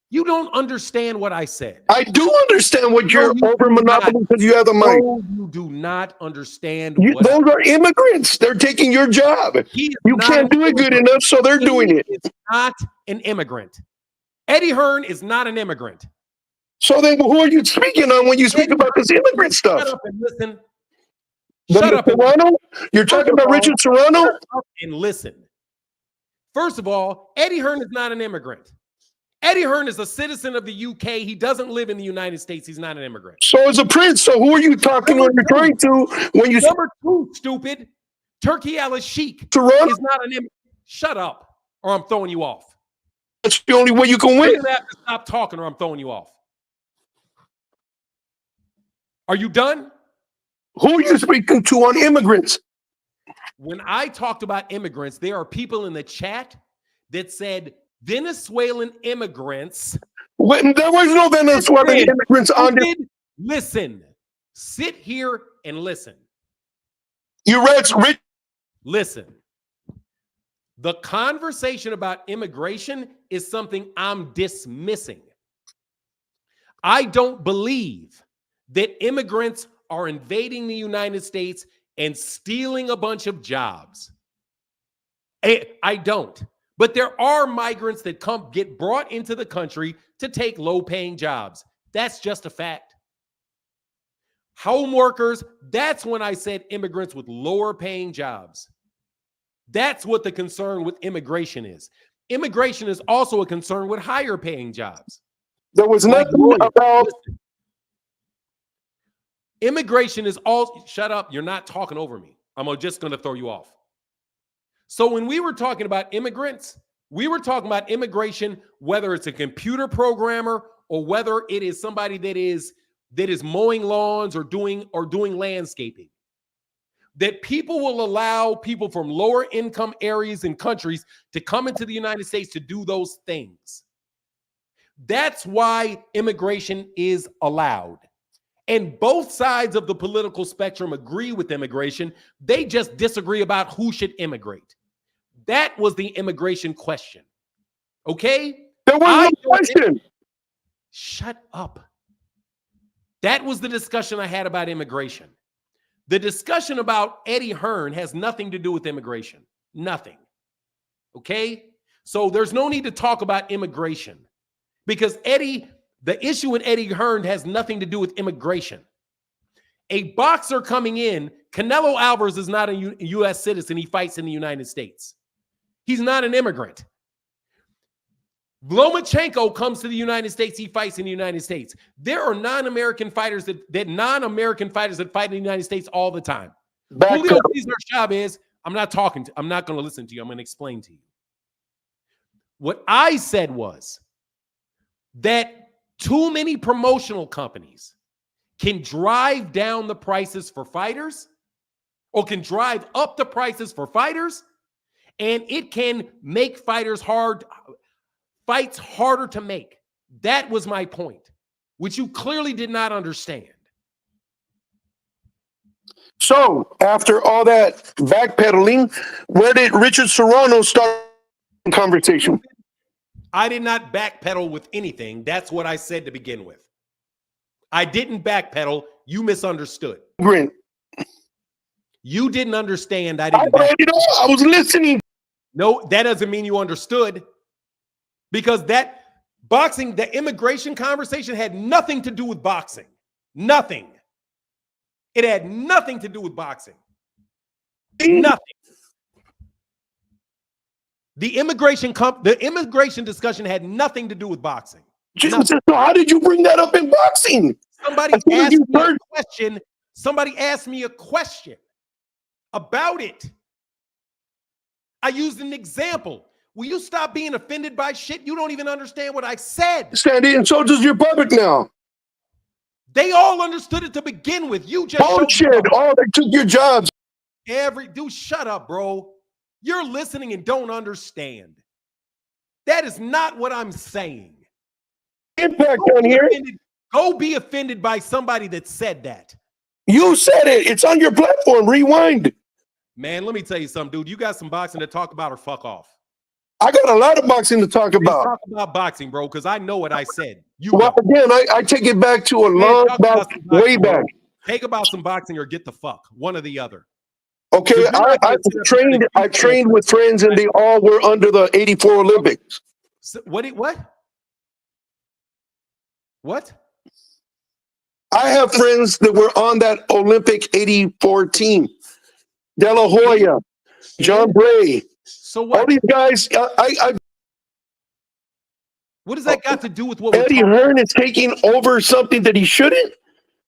You don't understand what I said. I do understand what you're over monopoly because you have the mic. No, you do not understand. Those are immigrants. They're taking your job. You can't do it good enough, so they're doing it. He is not an immigrant. Eddie Hearn is not an immigrant. So then who are you speaking on when you speak about this immigrant stuff? Shut up and listen. Shut up. You're talking about Richard Serrano? Shut up and listen. First of all, Eddie Hearn is not an immigrant. Eddie Hearn is a citizen of the UK. He doesn't live in the United States. He's not an immigrant. So is a Prince. So who are you talking or referring to when you Number 2, stupid. Turkey Al Sheikh is not an immigrant. Shut up or I'm throwing you off. That's the only way you can win. You're gonna have to stop talking or I'm throwing you off. Are you done? Who are you speaking to on immigrants? When I talked about immigrants, there are people in the chat that said Venezuelan immigrants. When there was no Venezuelan immigrants on this. Listen, sit here and listen. You read Rich. Listen. The conversation about immigration is something I'm dismissing. I don't believe that immigrants are invading the United States and stealing a bunch of jobs. I don't. But there are migrants that get brought into the country to take low-paying jobs. That's just a fact. Home workers, that's when I said immigrants with lower-paying jobs. That's what the concern with immigration is. Immigration is also a concern with higher-paying jobs. There was nothing about... Immigration is all... Shut up. You're not talking over me. I'm just going to throw you off. So when we were talking about immigrants, we were talking about immigration, whether it's a computer programmer or whether it is somebody that is mowing lawns or doing landscaping. That people will allow people from lower income areas and countries to come into the United States to do those things. That's why immigration is allowed. And both sides of the political spectrum agree with immigration. They just disagree about who should immigrate. That was the immigration question. Okay? There was no question. Shut up. That was the discussion I had about immigration. The discussion about Eddie Hearn has nothing to do with immigration. Nothing. Okay? So there's no need to talk about immigration because the issue with Eddie Hearn has nothing to do with immigration. A boxer coming in, Canelo Alvarez is not a U.S. citizen. He fights in the United States. He's not an immigrant. Lomachenko comes to the United States. He fights in the United States. There are non-American fighters that fight in the United States all the time. Julio Cesar Chavez, I'm not going to listen to you. I'm going to explain to you. What I said was that too many promotional companies can drive down the prices for fighters or can drive up the prices for fighters, and it can make fights harder to make. That was my point, which you clearly did not understand. So after all that backpedaling, where did Richard Serrano start the conversation? I did not backpedal with anything. That's what I said to begin with. I didn't backpedal. You misunderstood. Grin. You didn't understand. I didn't backpedal. I was listening. No, that doesn't mean you understood. Because that boxing, the immigration conversation had nothing to do with boxing. Nothing. It had nothing to do with boxing. Nothing. The immigration discussion had nothing to do with boxing. So how did you bring that up in boxing? Somebody asked me a question about it. I used an example. Will you stop being offended by shit? You don't even understand what I said. Sandy, and so does your public now. They all understood it to begin with. You just bullshit. Oh, they took your jobs. Dude, shut up, bro. You're listening and don't understand. That is not what I'm saying. Impact on here. Go be offended by somebody that said that. You said it. It's on your platform. Rewind. Man, let me tell you something, dude. You got some boxing to talk about or fuck off. I got a lot of boxing to talk about. Talk about boxing, bro, because I know what I said. Again, I take it back to a long back, way back. Take about some boxing or get the fuck. One or the other. Okay, I trained with friends and they all were under the 84 Olympics. So, what? What? I have friends that were on that Olympic 84 team. De La Hoya, John Bray. So what? All these guys, what does that got to do with what Eddie Hearn is taking over something that he shouldn't?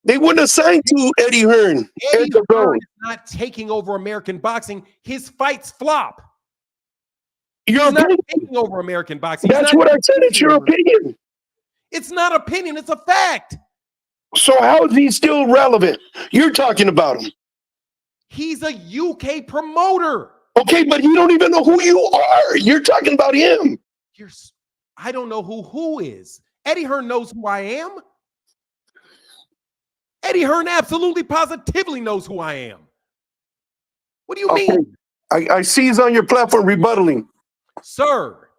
They wouldn't have signed to Eddie Hearn. Eddie Hearn is not taking over American boxing. His fights flop. He's not taking over American boxing. That's what I said. It's your opinion. It's not opinion. It's a fact. So how is he still relevant? You're talking about him. He's a UK promoter. Okay, but you don't even know who you are. You're talking about him. I don't know who is. Eddie Hearn knows who I am. Eddie Hearn absolutely positively knows who I am. What do you mean? I see he's on your platform rebuttaling. Sir,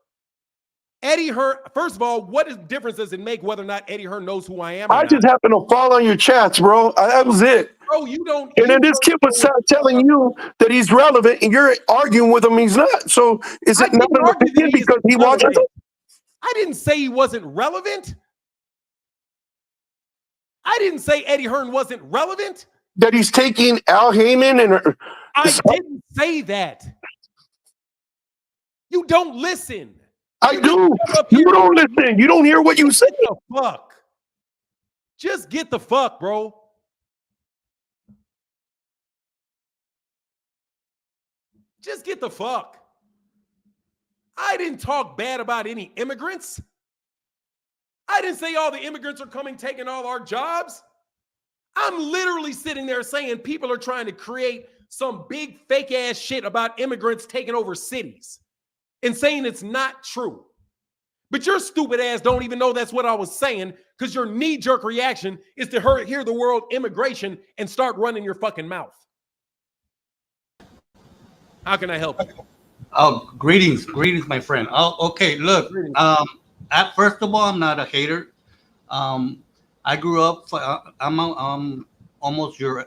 Eddie Hearn, first of all, what difference does it make whether or not Eddie Hearn knows who I am? I just happen to fall on your chats, bro. That was it. Bro, you don't. And then this kid was telling you that he's relevant, and you're arguing with him. He's not. So is it not an opinion because he watches it? I didn't say he wasn't relevant. I didn't say Eddie Hearn wasn't relevant. That he's taking Al Heyman and. I didn't say that. You don't listen. I do. You don't listen. You don't hear what you say. Get the fuck. Just get the fuck, bro. Just get the fuck. I didn't talk bad about any immigrants. I didn't say all the immigrants are coming, taking all our jobs. I'm literally sitting there saying people are trying to create some big fake ass shit about immigrants taking over cities and saying it's not true. But your stupid ass don't even know that's what I was saying because your knee-jerk reaction is to hear the word immigration and start running your fucking mouth. How can I help you? Oh, greetings, my friend. Oh, okay. Look, first of all, I'm not a hater. I grew up. I'm almost your.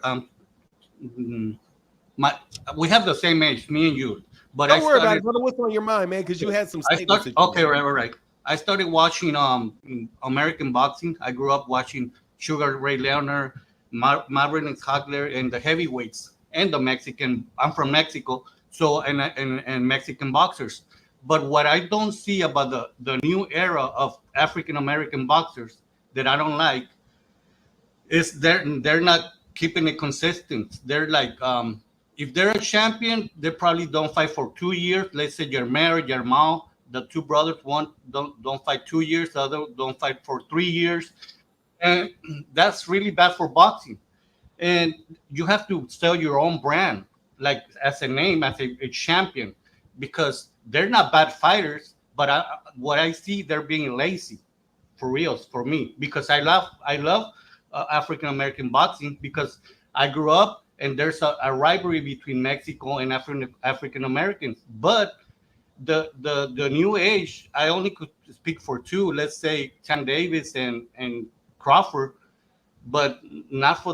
We have the same age, me and you. But don't worry about it, brother. What's on your mind, man? Because you had some statements. Right. I started watching American boxing. I grew up watching Sugar Ray Leonard, Marvin Hagler, and the heavyweights and the Mexican. I'm from Mexico. So and Mexican boxers, but what I don't see about the new era of African American boxers that I don't like is they're not keeping it consistent. They're like if they're a champion, they probably don't fight for 2 years. Let's say Jaron, the two brothers, one don't fight 2 years, the other don't fight for 3 years, and that's really bad for boxing. and you have to sell your own brand, like as a name, as a champion, because they're not bad fighters, but what I see, they're being lazy, for reals, for me, because I love African American boxing, because I grew up and there's a rivalry between Mexico and African Americans, but the new age, I only could speak for two, let's say Tank Davis and Crawford, but not for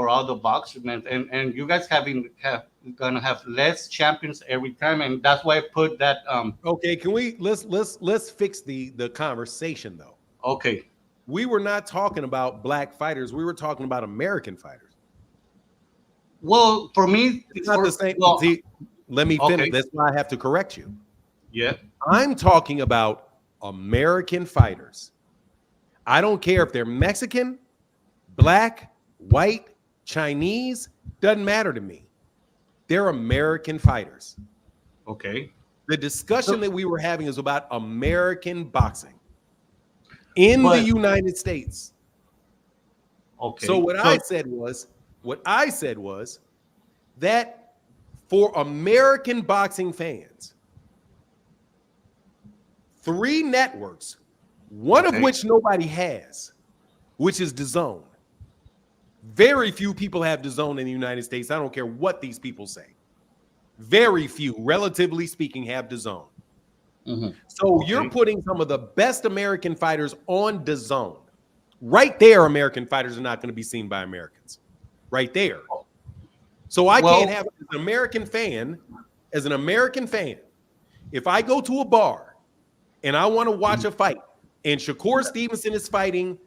all the boxers, man. And you guys gonna have less champions every time, and that's why I put that. Okay, can we let's fix the conversation though. Okay, we were not talking about black fighters. We were talking about American fighters. Well, for me, it's not the same. Well, see, let me finish. Okay. That's why I have to correct you. Yeah, I'm talking about American fighters. I don't care if they're Mexican, black, white, Chinese, doesn't matter to me. They're American fighters. Okay. The discussion that we were having is about American boxing in the United States. Okay. So what I said was that for American boxing fans, 3 networks, one of which nobody has, which is DAZN. Very few people have DAZN in the United States. I don't care what these people say. Very few, relatively speaking, have DAZN. Mm-hmm. So you're putting some of the best American fighters on DAZN. Right there, American fighters are not going to be seen by Americans. Right there. So I can't have, as an American fan, if I go to a bar and I want to watch a fight, and Shakur Stevenson is fighting,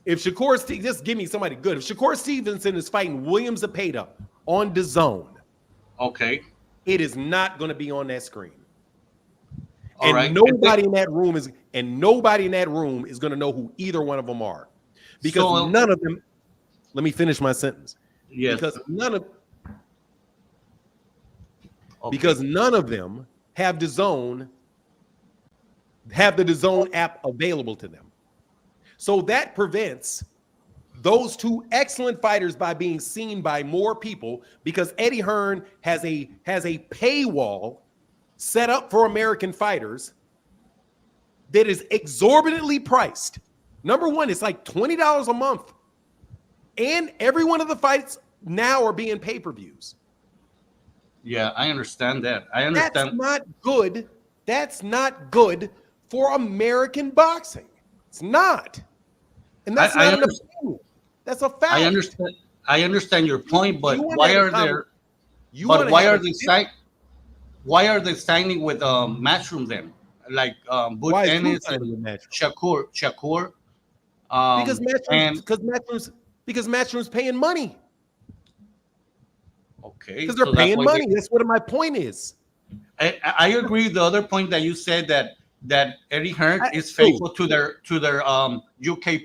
just give me somebody good. If Shakur Stevenson is fighting William Zepeda on DAZN, okay, it is not going to be on that screen. Nobody in that room is going to know who either one of them are, because none of them. Let me finish my sentence. Yes. Because none of them have the DAZN app available to them. So that prevents those 2 excellent fighters by being seen by more people, because Eddie Hearn has a paywall set up for American fighters that is exorbitantly priced. Number one, it's like $20 a month. And every one of the fights now are being pay-per-views. Yeah, I understand that. I understand. That's not good. That's not good for American boxing. It's not. And that's not an opinion. That's a fact. I understand your point, but why are they signing with Matchroom then? Like Ennis and Shakur. Because Matchroom's paying money. Okay. Because they're paying money. That's what my point is. I agree with the other point that you said, that Eddie Hearn is faithful to their UK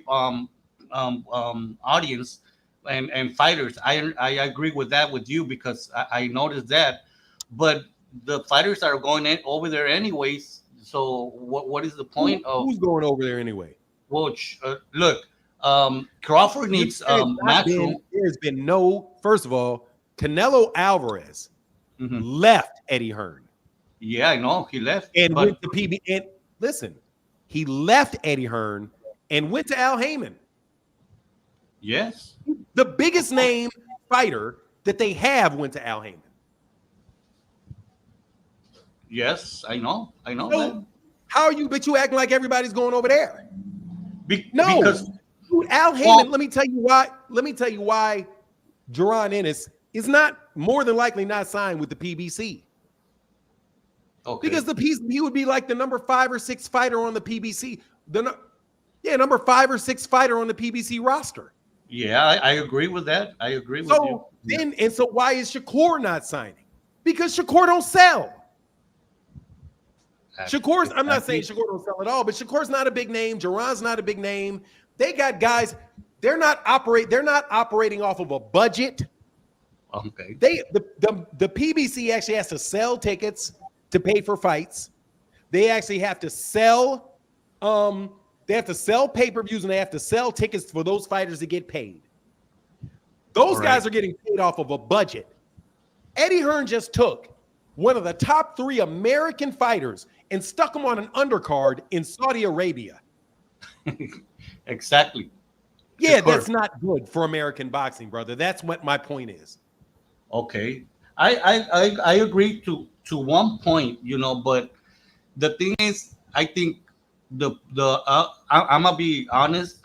audience and fighters. I agree with that with you, because I noticed that. But the fighters are going over there anyways. So what is the point of who's going over there anyway? Well, look, Crawford needs Matchroom. There's been first of all, Canelo Alvarez left Eddie Hearn. Yeah, I know he left and went to PB. And listen, he left Eddie Hearn and went to Al Heyman. Yes, the biggest name fighter that they have went to Al Heyman. Yes, I know. So, how are you? But you acting like everybody's going over there. Because Al Heyman. Let me tell you why. Jaron Ennis is not more than likely not signed with the PBC. Okay. Because he would be like the number 5 or 6 fighter on the PBC. Number 5 or 6 fighter on the PBC roster. Yeah, I agree with that. I agree with you. So why is Shakur not signing? Because Shakur don't sell. I'm not saying Shakur don't sell at all, but Shakur's not a big name. Jaron's not a big name. They got guys. They're not operating off of a budget. Okay. The PBC actually has to sell tickets to pay for fights. They actually have to sell They have to sell pay-per-views and they have to sell tickets for those fighters to get paid. Those guys are getting paid off of a budget. Eddie Hearn just took one of the top 3 American fighters and stuck him on an undercard in Saudi Arabia. Exactly. Yeah, that's not good for American boxing, brother. That's what my point is. Okay. I agree to one point, you know, but the thing is, I think I'm gonna be honest,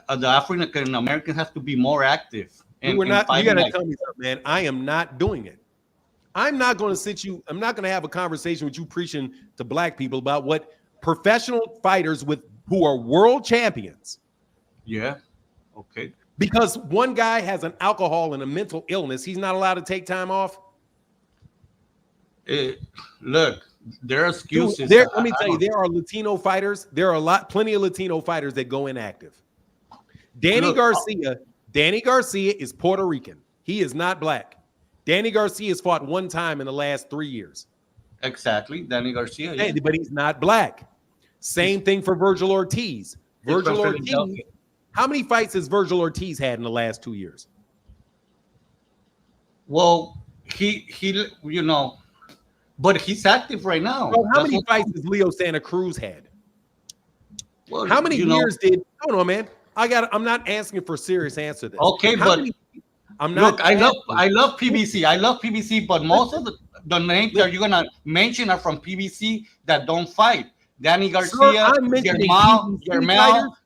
the African American has to be more active. And we're not. You gotta tell me something, man. I am not doing it. I'm not going to I'm not going to have a conversation with you preaching to black people about what professional fighters who are world champions. Yeah. Okay. Because one guy has an alcohol and a mental illness, he's not allowed to take time off. Look, there are excuses. Dude, let me tell you, there are Latino fighters. There are plenty of Latino fighters that go inactive. Danny Garcia is Puerto Rican. He is not black. Danny Garcia has fought one time in the last 3 years. Exactly, Danny Garcia. Yeah. But he's not black. Same thing for Virgil Ortiz. Virgil Ortiz. How many fights has Virgil Ortiz had in the last 2 years? Well, he you know, but he's active right now. Well, how many fights has Leo Santa Cruz had? Well, how many years did? Hold on, man. I'm not asking for a serious answer to this. Okay, I'm not. Look, I love PBC. I love PBC, but most of the names that you're gonna mention are from PBC that don't fight. Danny Garcia, Germel,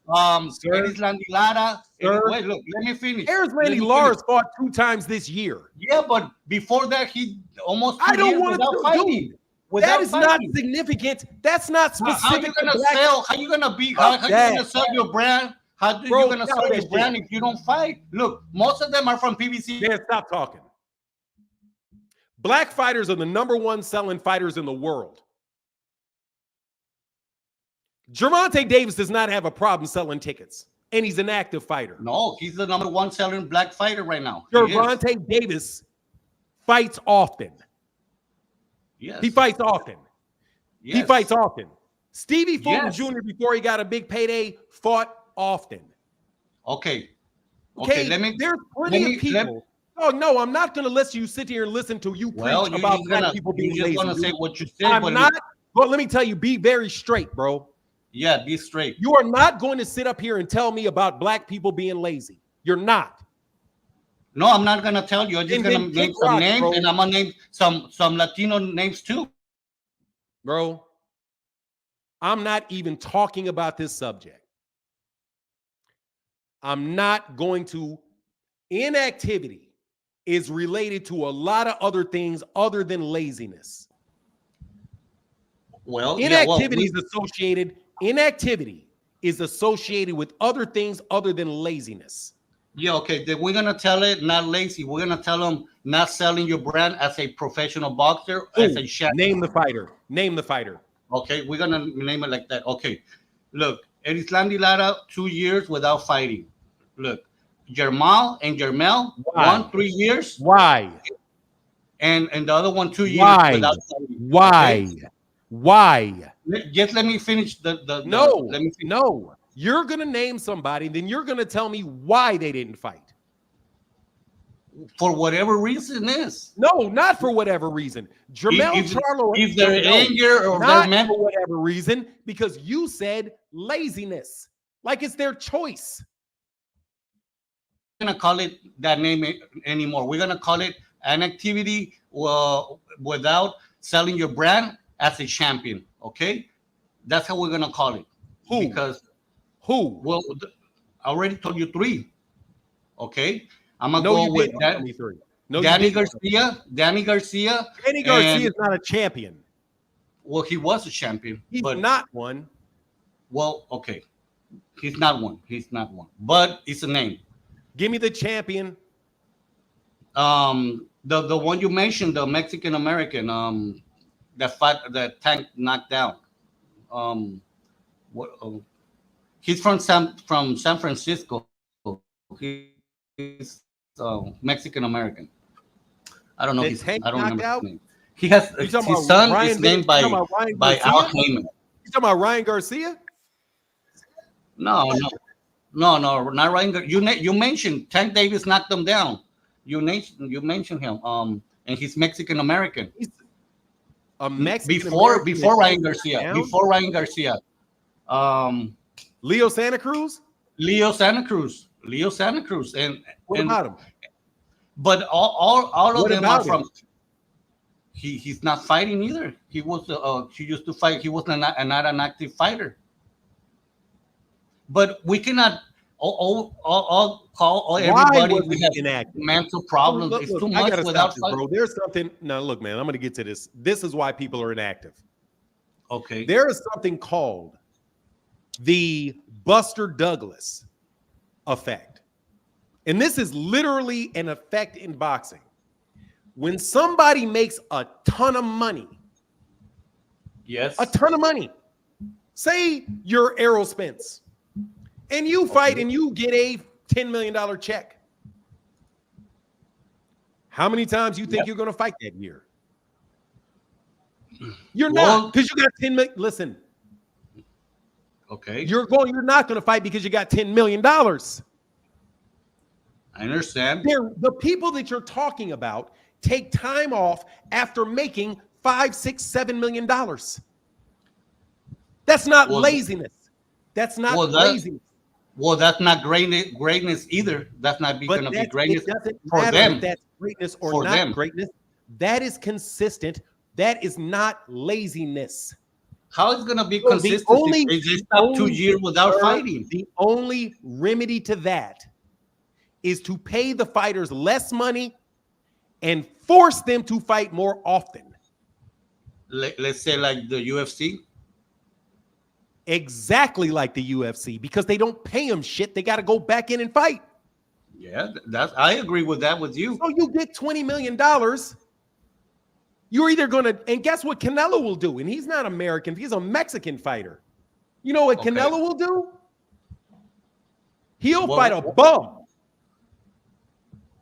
Erislandy Lara. Wait, look, let me finish. Erislandy Lara's fought 2 times this year. Yeah, but before that, he almost. I don't want to fighting. That is not significant. That's not specific. How you gonna sell? How you gonna be? How you gonna sell your brand? How you gonna sell your brand if you don't fight? Look, most of them are from PBC. Man, stop talking. Black fighters are the #1 selling fighters in the world. Gervonta Davis does not have a problem selling tickets, and he's an active fighter. No, he's the #1 selling black fighter right now. Gervonta Davis fights often. Yes. He fights often. Yes. He fights often. Stevie Fulton Jr., before he got a big payday, fought often. Okay. There's plenty of people. Oh no, I'm not going to let you sit here and listen to you preach about black people being lazy. You just want to say what you said. I'm not. But let me tell you, be very straight, bro. Yeah, be straight. You are not going to sit up here and tell me about black people being lazy. You're not. No, I'm not going to tell you. I'm just going to name some names, bro. And I'm going to name some Latino names too. Bro, I'm not even talking about this subject. I'm not going to. Inactivity is related to a lot of other things other than laziness. Well, inactivity is associated with other things other than laziness. Yeah, okay. Then we're gonna tell it not lazy. We're gonna tell them not selling your brand as a professional boxer, as a chef. Name the fighter. Name the fighter. Okay, we're gonna name it like that. Okay, look, Erislandy Lara, 2 years without fighting. Look, Germel, 1 3 years. Why? And the other one 2 years without fighting. Why? Okay? Why? Just let me finish No. You're going to name somebody, then you're going to tell me why they didn't fight. For whatever reason is. No, not for whatever reason. Jermell Charlo. If they're anger or not for whatever reason, because you said laziness. Like it's their choice. We're going to call it that name anymore. We're going to call it an activity without selling your brand as a champion, okay? That's how we're gonna call it. Who? Because who? Well, I already told you 3. Okay, I'm gonna go with that. Danny Garcia. Danny Garcia is not a champion. Well, he was a champion. He's not one. Well, okay, he's not one. He's not one. But it's a name. Give me the champion. The one you mentioned, the Mexican American. That Tank knocked down. He's from San Francisco. He's Mexican American. I don't know. I don't remember his name. He has his son is named by Al Heyman. You talking about Ryan Garcia? No, not Ryan. You mentioned Tank Davis knocked him down. You mentioned him. And he's Mexican American. A Mexican Before Ryan Garcia. Before Ryan Garcia. Leo Santa Cruz. Leo Santa Cruz. And What about him? But all of What them about are from. him? He's not fighting either. He used to fight. He was not an active fighter. But we cannot all call everybody we have inactive? Mental problems. Look, it's too much without this, bro. There's something. Now, look, man, I'm going to get to this. This is why people are inactive. Okay. There is something called the Buster Douglas effect. And this is literally an effect in boxing. When somebody makes a ton of money, yes, a ton of money, say you're Errol Spence, and you fight and you get a $10 million check. How many times you think you're going to fight that year? You're not, because you got 10 million. Listen. Okay. You're not going to fight because you got $10 million. I understand. The people that you're talking about take time off after making $5, $6, $7 million. That's not laziness. That's not laziness. Well, that's not greatness either. That's not going to be greatness for them. If that's greatness or not greatness. That is consistent. That is not laziness. How is it going to be consistent if they just stop 2 years without fighting? The only remedy to that is to pay the fighters less money and force them to fight more often. Let's say like the UFC? Exactly like the UFC, because they don't pay them shit. They got to go back in and fight. Yeah, I agree with that with you. So you get $20 million. You're either going to, and guess what Canelo will do? And he's not American. He's a Mexican fighter. You know what Canelo will do? He'll fight a bum.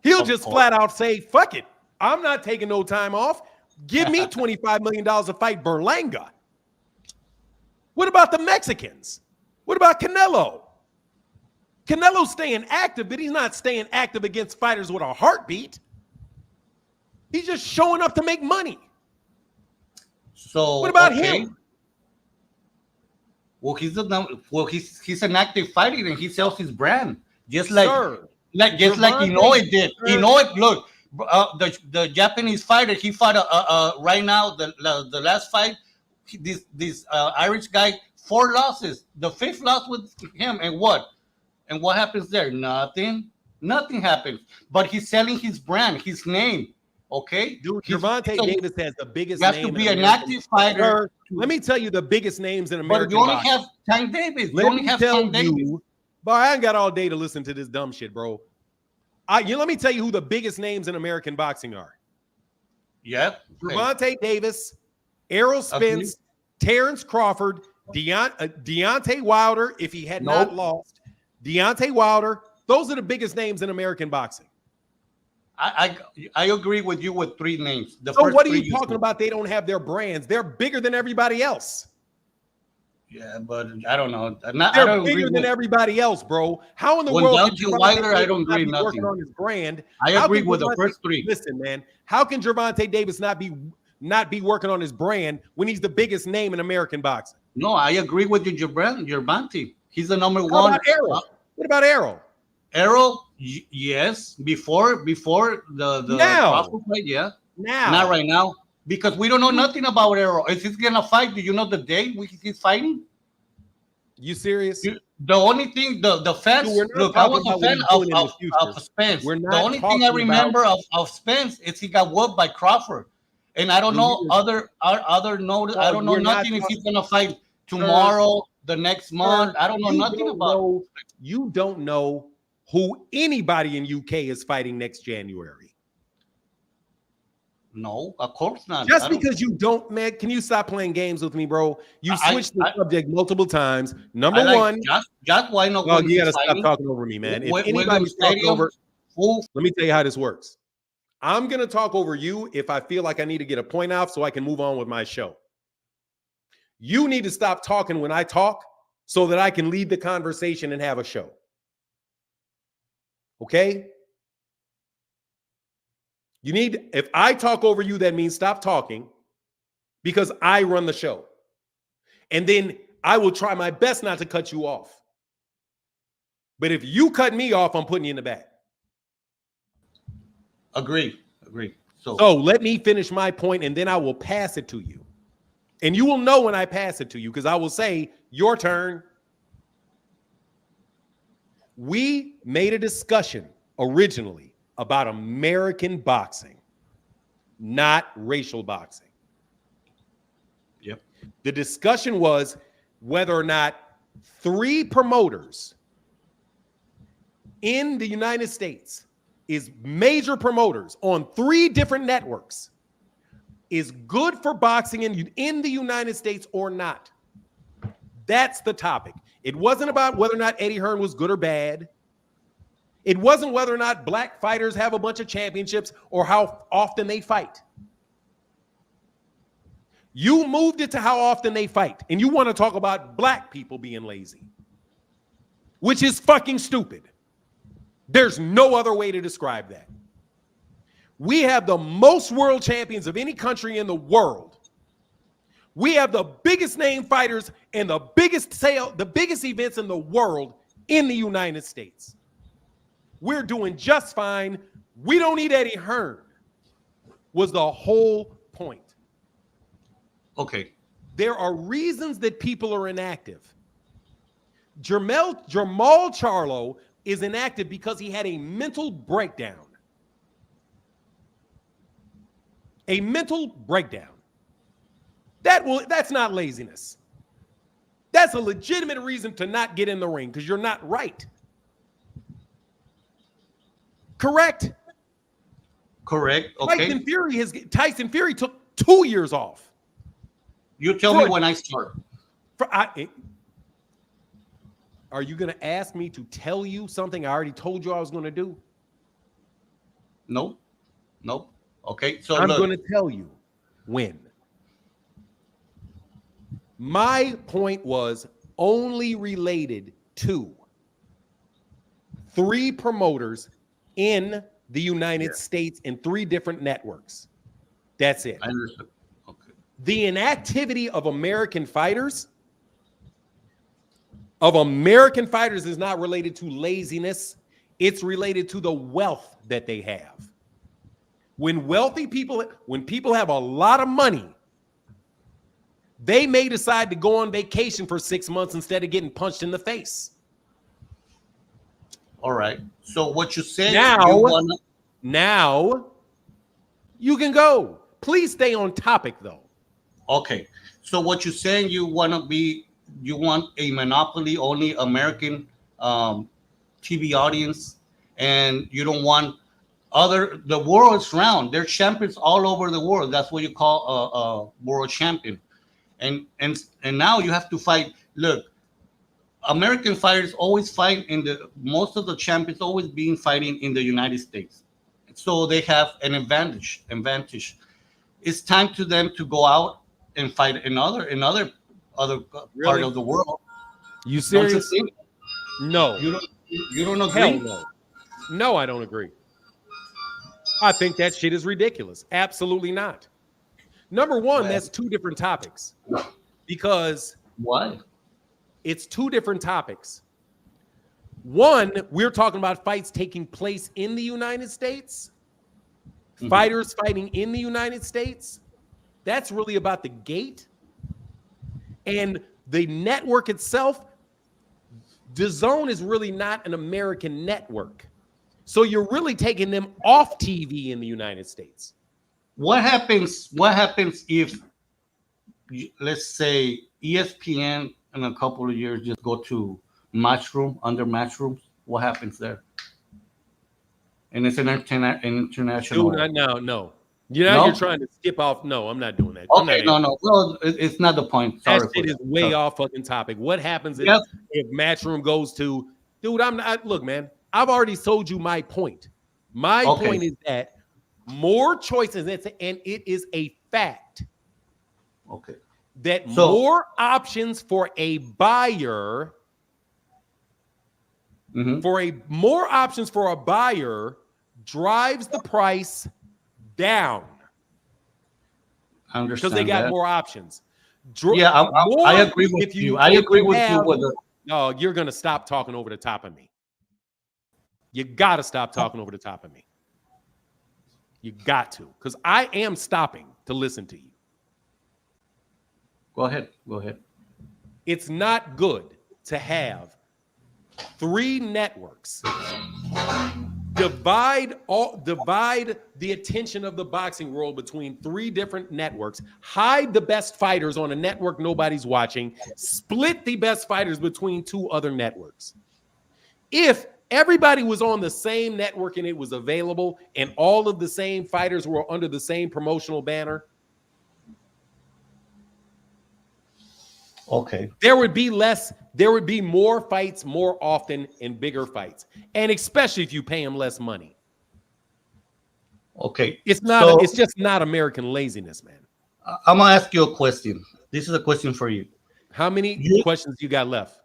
He'll just flat out say, fuck it. I'm not taking no time off. Give me $25 million to fight Berlanga. What about the Mexicans? What about Canelo? Canelo's staying active, but he's not staying active against fighters with a heartbeat. He's just showing up to make money. So what about him? Well, he's an active fighter and he sells his brand, just like like Inoue did. Inoue, look, the Japanese fighter, he fought right now the last fight. This Irish guy, 4 losses. The 5th loss with him, and what happens there? Nothing happens. But he's selling his brand, his name. Okay, dude, Gervonta Davis has the biggest name. You have to be an active fighter. Let me tell you the biggest names in America. But you only have Tank Davis. But I ain't got all day to listen to this dumb shit, bro. Let me tell you who the biggest names in American boxing are. Yeah. Gervonta Davis, Errol Spence, Terence Crawford, Deontay Wilder, if he had not lost, Deontay Wilder. Those are the biggest names in American boxing. I agree with you with 3 names. So what are you talking about? They don't have their brands. They're bigger than everybody else. Yeah, but I don't know. They're bigger than everybody else, bro. How in the world? Wilder, I don't agree. Nothing. Working on his brand. I agree with the first 3. Listen, man. How can Gervonta Davis not be working on his brand when he's the biggest name in American boxing? No, I agree with you, Gervonta. He's the number 1. What about Errol? Errol, yes. Before the now, fight, yeah. Now, not right now, because we don't know nothing about Errol. Is he gonna fight? Do you know the day he's fighting? You serious? The only thing the fans look, I was a fan of Spence. The only thing I remember of Spence is he got whooped by Crawford, and I don't know other notice. I don't know nothing if he's gonna fight tomorrow, the next month. I don't know nothing about. You don't know who anybody in UK is fighting next January. No, of course not. Just because you don't, man, can you stop playing games with me, bro? You switched the subject multiple times. Number one. Just why not? Well, you got to stop talking over me, man. If anybody's talking over, let me tell you how this works. I'm going to talk over you if I feel like I need to get a point out so I can move on with my show. You need to stop talking when I talk so that I can lead the conversation and have a show. Okay? If I talk over you, that means stop talking because I run the show. And then I will try my best not to cut you off. But if you cut me off, I'm putting you in the back. Agree. So let me finish my point and then I will pass it to you. And you will know when I pass it to you because I will say, your turn. We made a discussion originally about American boxing, not racial boxing. Yep. The discussion was whether or not 3 promoters in the United States is major promoters on 3 different networks is good for boxing in the United States or not. That's the topic. It wasn't about whether or not Eddie Hearn was good or bad. It wasn't whether or not black fighters have a bunch of championships or how often they fight. You moved it to how often they fight, and you want to talk about black people being lazy, which is fucking stupid. There's no other way to describe that. We have the most world champions of any country in the world. We have the biggest name fighters and the biggest events in the world in the United States. We're doing just fine. We don't need Eddie Hearn, was the whole point. Okay. There are reasons that people are inactive. Jamal Charlo is inactive because he had a mental breakdown. A mental breakdown. That's not laziness. That's a legitimate reason to not get in the ring because you're not right. Correct? Correct. Okay. Tyson Fury took 2 years off. You tell me when I start. Are you going to ask me to tell you something I already told you I was going to do? No. Okay. So I'm going to tell you when. My point was only related to 3 promoters in the United States in 3 different networks. That's it. I understand. Okay. The inactivity of American fighters is not related to laziness. It's related to the wealth that they have. When people have a lot of money, they may decide to go on vacation for 6 months instead of getting punched in the face. All right. So what you say now you can go. Please stay on topic though. Okay. So what you're saying, you want a monopoly only American TV audience, and you don't want the world is round. There's champions all over the world. That's what you call a world champion. And now you have to fight. Look, American fighters always fight most of the champions always being fighting in the United States. So they have an advantage. It's time to them to go out and fight in other part of the world. You serious? Don't you think? No. You don't agree? Hell no. No, I don't agree. I think that shit is ridiculous. Absolutely not. Number one, that's 2 different topics. Because why? It's 2 different topics. One, we're talking about fights taking place in the United States. Mm-hmm. Fighters fighting in the United States. That's really about the gate. And the network itself, DAZN is really not an American network. So you're really taking them off TV in the United States. What happens if, let's say, ESPN in a couple of years just go to under Matchroom? What happens there? And it's an international. No. You're trying to skip off. No, I'm not doing that. Okay, no. Well, it's not the point. Sorry. That shit is way off fucking topic. What happens if Matchroom goes to, dude, look, man, I've already told you my point. My point is that more choices, and it is a fact. Okay. that more options for a buyer, more options for a buyer drives the price down. I understand because they got that. more options. I agree with you. I agree with you. No, you're going to stop talking over the top of me. You got to stop talking over the top of me. You got to, because I am stopping to listen to you. Go ahead. Go ahead. It's not good to have 3 networks divide the attention of the boxing world between 3 different networks, hide the best fighters on a network nobody's watching, split the best fighters between 2 other networks. If everybody was on the same network and it was available and all of the same fighters were under the same promotional banner, okay, there would be more fights more often and bigger fights. And especially if you pay them less money. Okay. It's just not American laziness, man. I'm going to ask you a question. This is a question for you. How many questions you got left?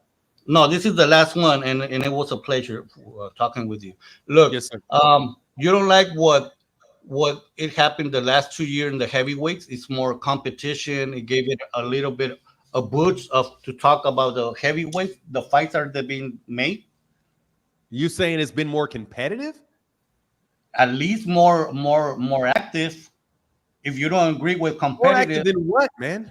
No, this is the last one, and it was a pleasure talking with you. Look, yes, sir. You don't like what it happened the last 2 years in the heavyweights. It's more competition. It gave it a little bit a boost to talk about the heavyweight, the fights are being made. You saying it's been more competitive? At least more active. If you don't agree with competitive, more active than what, man?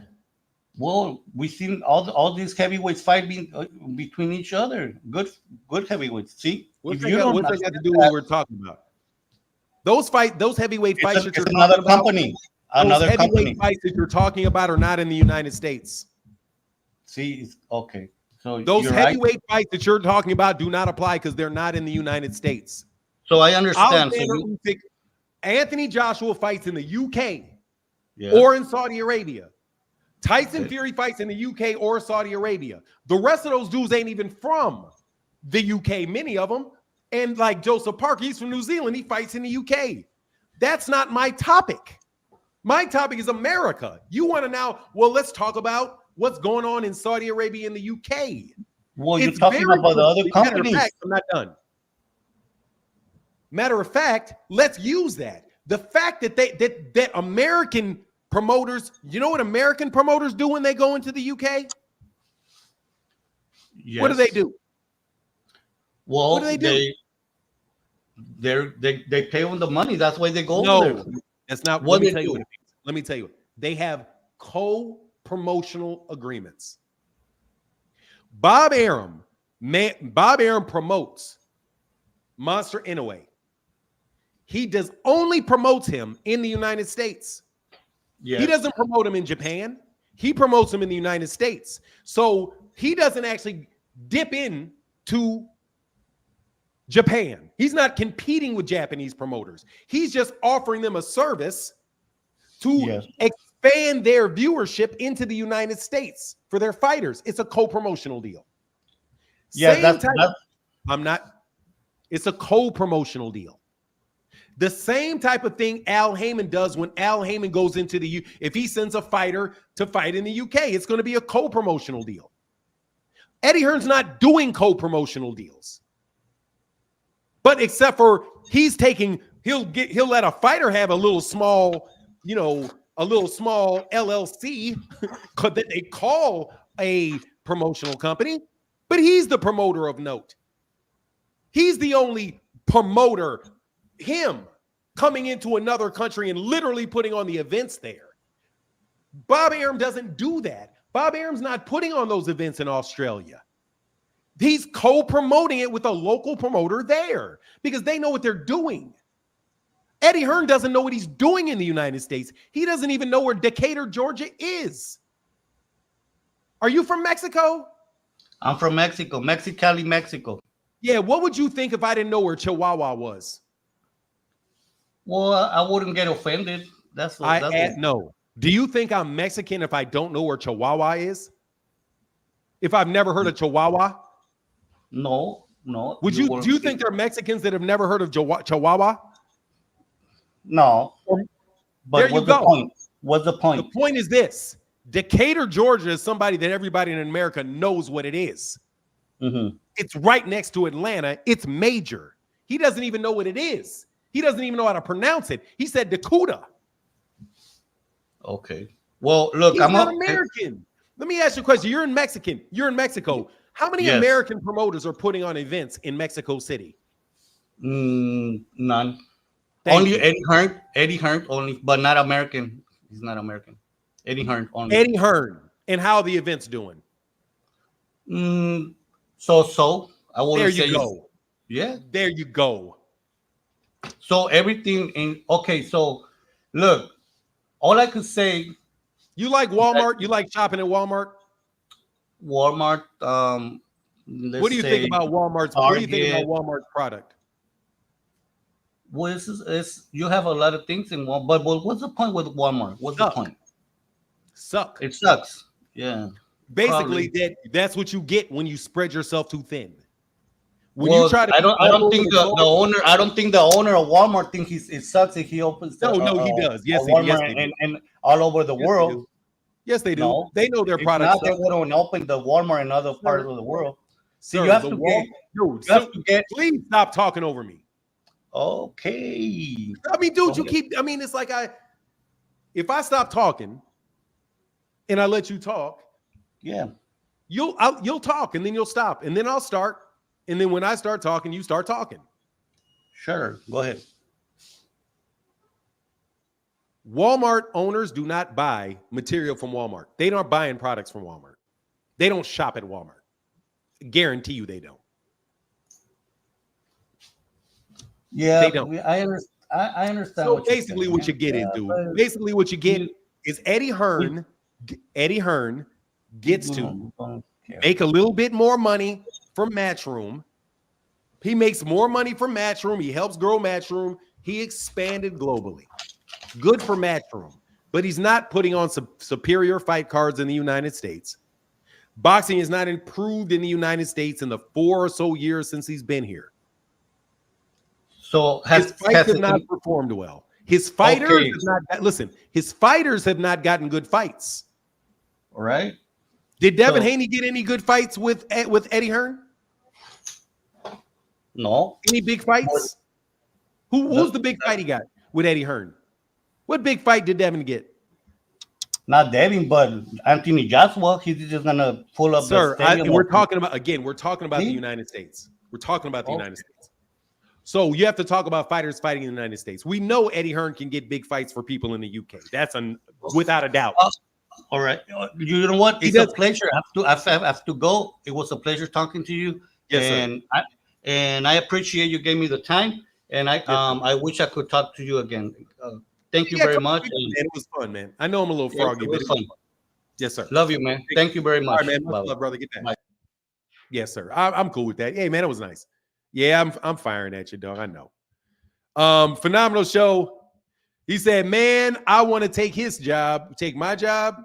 Well, we've seen all these heavyweights fighting between each other. Good heavyweights. See, what's that got to do with what we're talking about? Those heavyweight fights that you're talking about, another company. Fights that you're talking about are not in the United States. See, okay. So those heavyweight fights that you're talking about do not apply because they're not in the United States. So I understand. Anthony Joshua fights in the UK or in Saudi Arabia. Tyson Fury fights in the UK or Saudi Arabia. The rest of those dudes ain't even from the UK, many of them. And like Joseph Parker, he's from New Zealand. He fights in the UK. That's not my topic. My topic is America. You want to now, let's talk about what's going on in Saudi Arabia and the UK. Well, you're talking about the other companies. I'm not done. Matter of fact, let's use that. The fact that that American promoters, you know what American promoters do when they go into the UK? Yes. What do? Well, what do they do? They pay them the money. That's why they go over there. That's not what they do. Let me tell you. They have co-promotional agreements. Bob Arum promotes Monster Inoue. He does only promotes him in the United States. Yes. He doesn't promote him in Japan. He promotes him in the United States. So he doesn't actually dip in to Japan. He's not competing with Japanese promoters. He's just offering them a service to expand their viewership into the United States for their fighters. It's a co-promotional deal. Yeah, it's a co-promotional deal. The same type of thing Al Heyman does when Al Heyman goes into if he sends a fighter to fight in the UK, it's going to be a co-promotional deal. Eddie Hearn's not doing co-promotional deals. But except for he'll let a fighter have a little small LLC that they call a promotional company, but he's the promoter of note. He's the only promoter. Him coming into another country and literally putting on the events there. Bob Arum doesn't do that. Bob Arum's not putting on those events in Australia. He's co-promoting it with a local promoter there because they know what they're doing. Eddie Hearn doesn't know what he's doing in the United States. He doesn't even know where Decatur, Georgia is. Are you from Mexico? I'm from Mexico, Mexicali, Mexico. Yeah, what would you think if I didn't know where Chihuahua was? Well, I wouldn't get offended. No. Do you think I'm Mexican if I don't know where Chihuahua is? If I've never heard of Chihuahua? No. Do you think there are Mexicans that have never heard of Chihuahua? No. But there you go. What's the point? The point is this. Decatur, Georgia is somebody that everybody in America knows what it is. Mm-hmm. It's right next to Atlanta. It's major. He doesn't even know what it is. He doesn't even know how to pronounce it. He said Dakota. Okay. Well, look, He's not American. Let me ask you a question. You're in Mexico. How many American promoters are putting on events in Mexico City? None. Thank only you. Eddie Hearn. Eddie Hearn only, but not American. He's not American. Eddie Hearn only. Eddie Hearn. And how are the events doing? So. I wouldn't there say you go. Yeah. There you go. So everything in okay. So look, all I could say. You like Walmart? You like shopping at Walmart? Walmart. What do you think about Walmart's? What do you think about Walmart's product? Well, you have a lot of things in Walmart, but what's the point with Walmart? What's the point? Suck. It sucks. Yeah. Basically, that's what you get when you spread yourself too thin. When well, you try to, I don't think the owner. I don't think the owner of Walmart thinks it sucks if he opens. No, he does. Yes, Walmart and all over the world. Yes, they do. No, they know their products. They wouldn't open the Walmart in other parts of the world. So you have to get. Please stop talking over me. Okay. I mean, dude, it's like if I stop talking and I let you talk, yeah, you'll talk and then you'll stop and then I'll start. And then when I start talking, you start talking. Sure. Go ahead. Walmart owners do not buy material from Walmart. They aren't buying products from Walmart. They don't shop at Walmart. Guarantee you they don't. Yeah, they don't. I understand. So basically what you get is, dude. Basically what you get is Eddie Hearn gets to make a little bit more money from Matchroom. He makes more money from Matchroom. He helps grow Matchroom. He expanded globally. Good for Matchroom. But he's not putting on some superior fight cards in the United States. Boxing has not improved in the United States in the 4 or so years since he's been here. So his fights have not performed well. His fighters have not. Listen, his fighters have not gotten good fights. All right. Did Devin Haney get any good fights with Eddie Hearn? No. Any big fights? Who's the big fight he got with Eddie Hearn? What big fight did Devin get? Not Devin, but Anthony Joshua. He's just gonna pull up. Sir, we're talking about the United States. We're talking about the United States. So you have to talk about fighters fighting in the United States. We know Eddie Hearn can get big fights for people in the UK. That's without a doubt. All right. You know what? It's a pleasure. I have to go. It was a pleasure talking to you. Yes, sir. And I appreciate you gave me the time. And I wish I could talk to you again. Thank you very much. It was fun, man. I know I'm a little froggy, but it was fun. Yes, sir. Love you, man. Thank you very much. All right, man. Much love, brother. Get that. Bye. Yes, sir. I'm cool with that. Hey, man, it was nice. Yeah, I'm firing at you, dog. I know. Phenomenal show. He said, man, I want to take my job.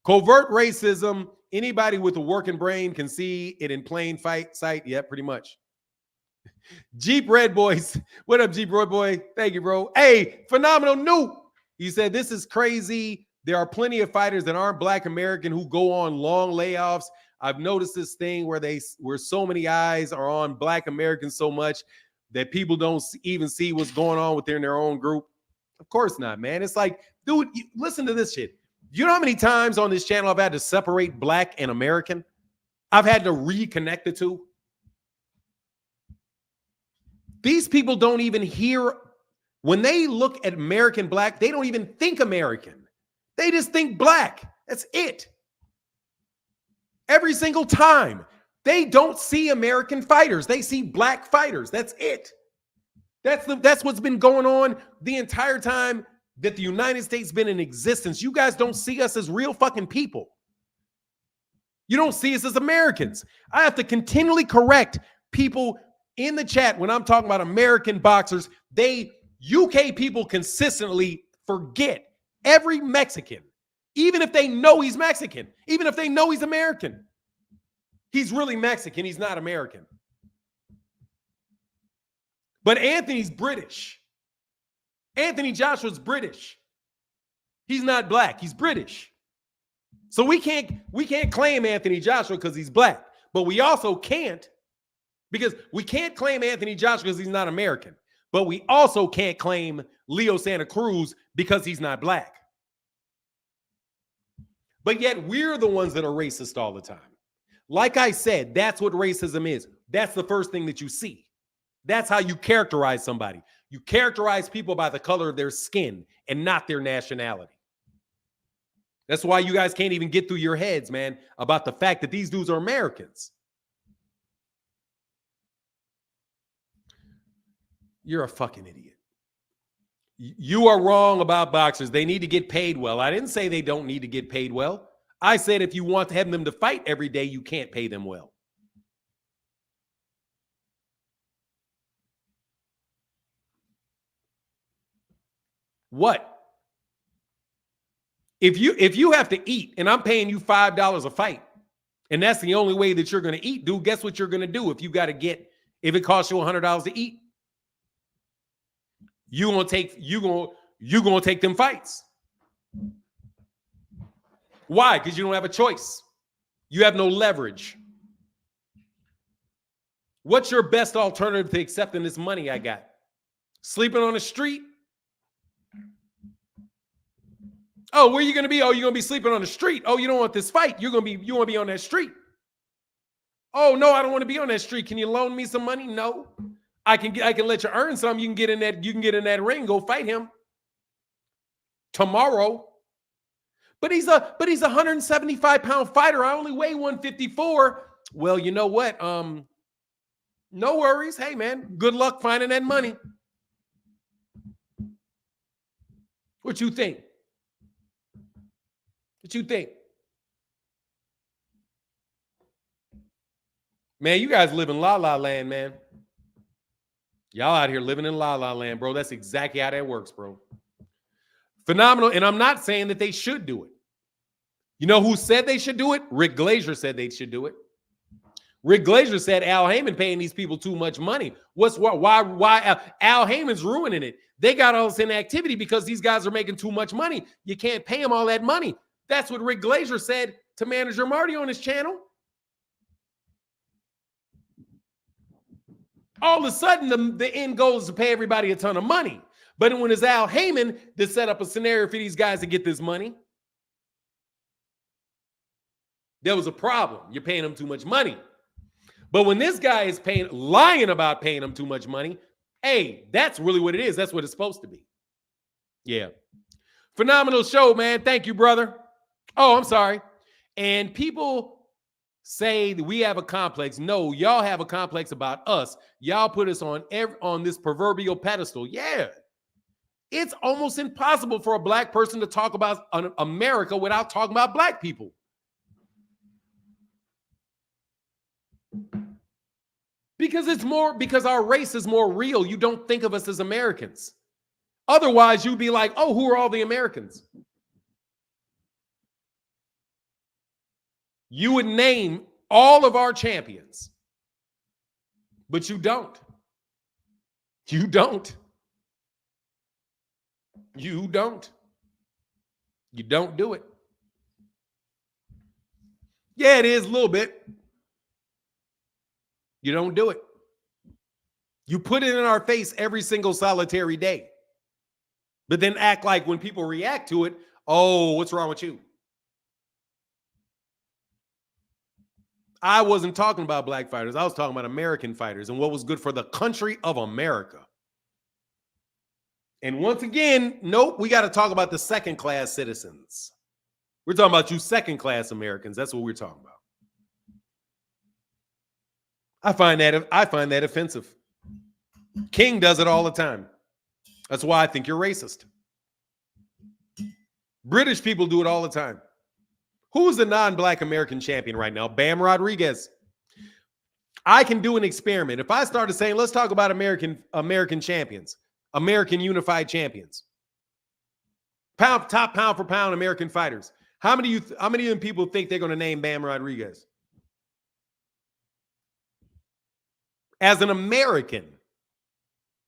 Covert racism. Anybody with a working brain can see it in plain sight. Yeah, pretty much. Jeep Red Boys. What up, Jeep Red Boy? Thank you, bro. Hey, Phenomenal Noob. He said, this is crazy. There are plenty of fighters that aren't Black American who go on long layoffs. I've noticed this thing where so many eyes are on Black Americans so much that people don't even see what's going on within their own group. Of course not, man. It's like, dude, listen to this shit. You know how many times on this channel I've had to separate Black and American? I've had to reconnect the two. These people don't even hear, when they look at American Black, they don't even think American. They just think Black. That's it. Every single time. They don't see American fighters. They see Black fighters. That's it. That's what's been going on the entire time that the United States been in existence. You guys don't see us as real fucking people. You don't see us as Americans. I have to continually correct people in the chat when I'm talking about American boxers. UK people consistently forget every Mexican, even if they know he's Mexican, even if they know he's American. He's really Mexican. He's not American. But Anthony's British. Anthony Joshua's British. He's not black. He's British. So we can't claim Anthony Joshua because he's black. But we also can't, because we can't claim Anthony Joshua because he's not American. But we also can't claim Leo Santa Cruz because he's not black. But yet we're the ones that are racist all the time. Like I said, that's what racism is. That's the first thing that you see. That's how you characterize somebody. You characterize people by the color of their skin and not their nationality. That's why you guys can't even get through your heads, man, about the fact that these dudes are Americans. You're a fucking idiot. You are wrong about boxers. They need to get paid well. I didn't say they don't need to get paid well. I said if you want to have them to fight every day, you can't pay them well. What? If you have to eat and I'm paying you $5 a fight, and that's the only way that you're going to eat, dude, guess what you're going to do if it costs you $100 to eat? You're going to take them fights. Why? Because you don't have a choice. You have no leverage. What's your best alternative to accepting this money I got? Sleeping on the street? Oh, where are you going to be? Oh, you're going to be sleeping on the street. Oh, you don't want this fight. You want to be on that street. Oh, no, I don't want to be on that street. Can you loan me some money? No. I can let you earn some. You can get in that ring, go fight him tomorrow. But he's a 175-pound fighter. I only weigh 154. Well, you know what? No worries. Hey, man, good luck finding that money. What you think? What you think? Man, you guys live in La La Land, man. Y'all out here living in La La Land, bro. That's exactly how that works, bro. Phenomenal. And I'm not saying that they should do it. You know who said they should do it? Rick Glazier said they should do it. Rick Glazier said Al Heyman paying these people too much money. Why Al Heyman's ruining it? They got all this inactivity because these guys are making too much money. You can't pay them all that money. That's what Rick Glazier said to manager Marty on his channel. All of a sudden, the end goal is to pay everybody a ton of money. But when it's Al Heyman that set up a scenario for these guys to get this money, there was a problem. You're paying them too much money. But when this guy is lying about paying them too much money, hey, that's really what it is. That's what it's supposed to be. Yeah. Phenomenal show, man. Thank you, brother. Oh, I'm sorry. And people say that we have a complex. No, y'all have a complex about us. Y'all put us on this proverbial pedestal. Yeah. It's almost impossible for a black person to talk about America without talking about black people. Because our race is more real. You don't think of us as Americans. Otherwise, you'd be like, oh, who are all the Americans? You would name all of our champions, but you don't. You don't. You don't. You don't do it. Yeah, it is a little bit. You don't do it. You put it in our face every single solitary day, but then act like when people react to it, oh, what's wrong with you? I wasn't talking about black fighters. I was talking about American fighters and what was good for the country of America. And once again, nope, we got to talk about the second-class citizens. We're talking about you second-class Americans. That's what we're talking about. I find that offensive. King does it all the time. That's why I think you're racist. British people do it all the time. Who's the non-black American champion right now? Bam Rodriguez. I can do an experiment. If I started saying, let's talk about American champions, American unified champions, top pound for pound American fighters. How many of them people think they're going to name Bam Rodriguez as an American?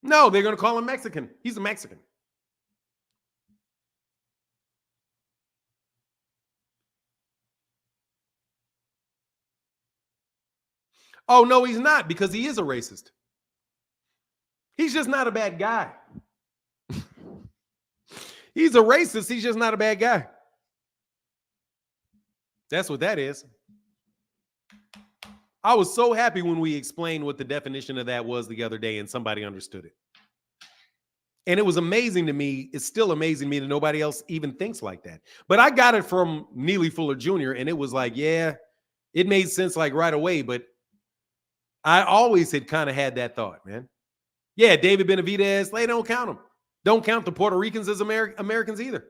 No, they're going to call him Mexican. He's a Mexican. Oh, no, he's not, because he is a racist. He's just not a bad guy. He's a racist. He's just not a bad guy. That's what that is. I was so happy when we explained what the definition of that was the other day and somebody understood it. And it was amazing to me. It's still amazing to me that nobody else even thinks like that. But I got it from Neely Fuller Jr. and it was like, yeah, it made sense like right away. But I always had kind of had that thought, man. Yeah, David Benavidez, they don't count them. Don't count the Puerto Ricans as Americans either.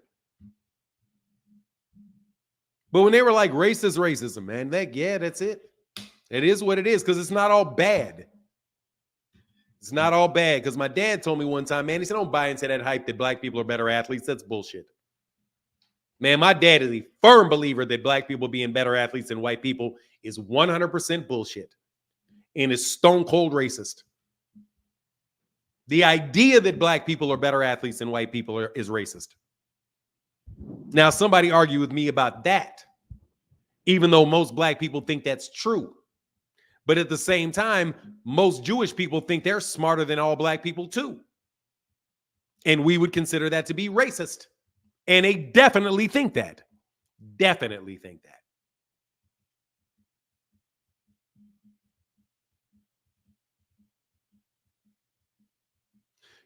But when they were like racist racism, man, yeah, that's it. It is what it is, because it's not all bad. It's not all bad, because my dad told me one time, man, he said, don't buy into that hype that black people are better athletes. That's bullshit. Man, my dad is a firm believer that black people being better athletes than white people is 100% bullshit. And is stone cold racist. The idea that black people are better athletes than white people is racist. Now, somebody argue with me about that, even though most black people think that's true. But at the same time, most Jewish people think they're smarter than all black people too. And we would consider that to be racist. And they definitely think that. Definitely think that.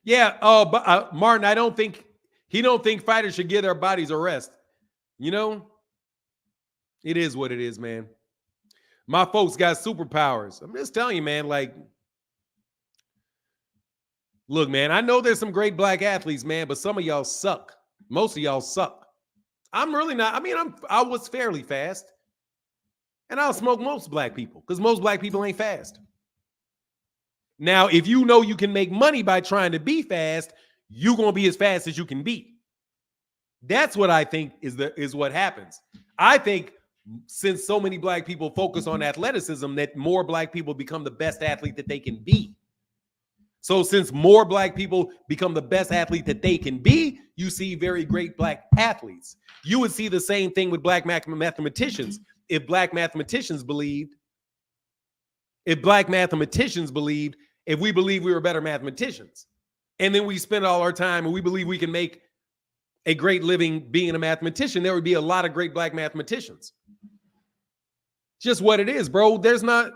Yeah, but Martin, I don't think fighters should give their bodies a rest. You know, it is what it is, man. My folks got superpowers. I'm just telling you, man, like, look, man, I know there's some great black athletes, man, but some of y'all suck. Most of y'all suck. I'm really not. I mean, I was fairly fast. And I'll smoke most black people because most black people ain't fast. Now, if you know you can make money by trying to be fast, you're going to be as fast as you can be. That's what I think is what happens. I think since so many black people focus on athleticism, that more black people become the best athlete that they can be. So since more black people become the best athlete that they can be, you see very great black athletes. You would see the same thing with black mathematicians. If black mathematicians believed, if we believe we were better mathematicians, and then we spend all our time and we believe we can make a great living being a mathematician, there would be a lot of great black mathematicians. Just what it is, bro. There's not,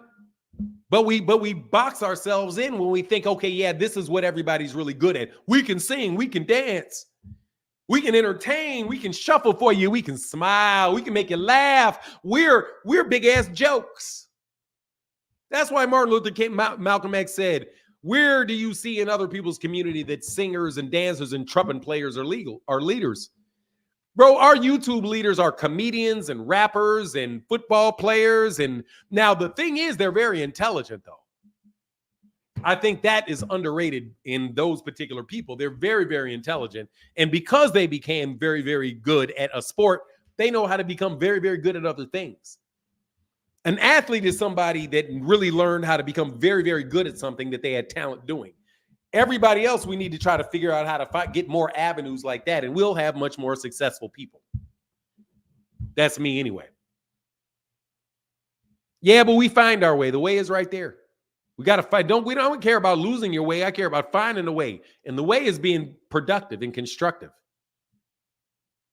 but we box ourselves in when we think, okay, yeah, this is what everybody's really good at. We can sing, we can dance, we can entertain, we can shuffle for you, we can smile, we can make you laugh. We're big ass jokes. That's why Martin Luther King, Malcolm X said, where do you see in other people's community that singers and dancers and trumpet players are leaders? Bro, our YouTube leaders are comedians and rappers and football players. And now the thing is, they're very intelligent, though. I think that is underrated in those particular people. They're very, very intelligent. And because they became very, very good at a sport, they know how to become very, very good at other things. An athlete is somebody that really learned how to become very, very good at something that they had talent doing. Everybody else, we need to try to figure out how to get more avenues like that, and we'll have much more successful people. That's me anyway. Yeah, but we find our way. The way is right there. We got to fight. We don't care about losing your way. I care about finding a way. And the way is being productive and constructive.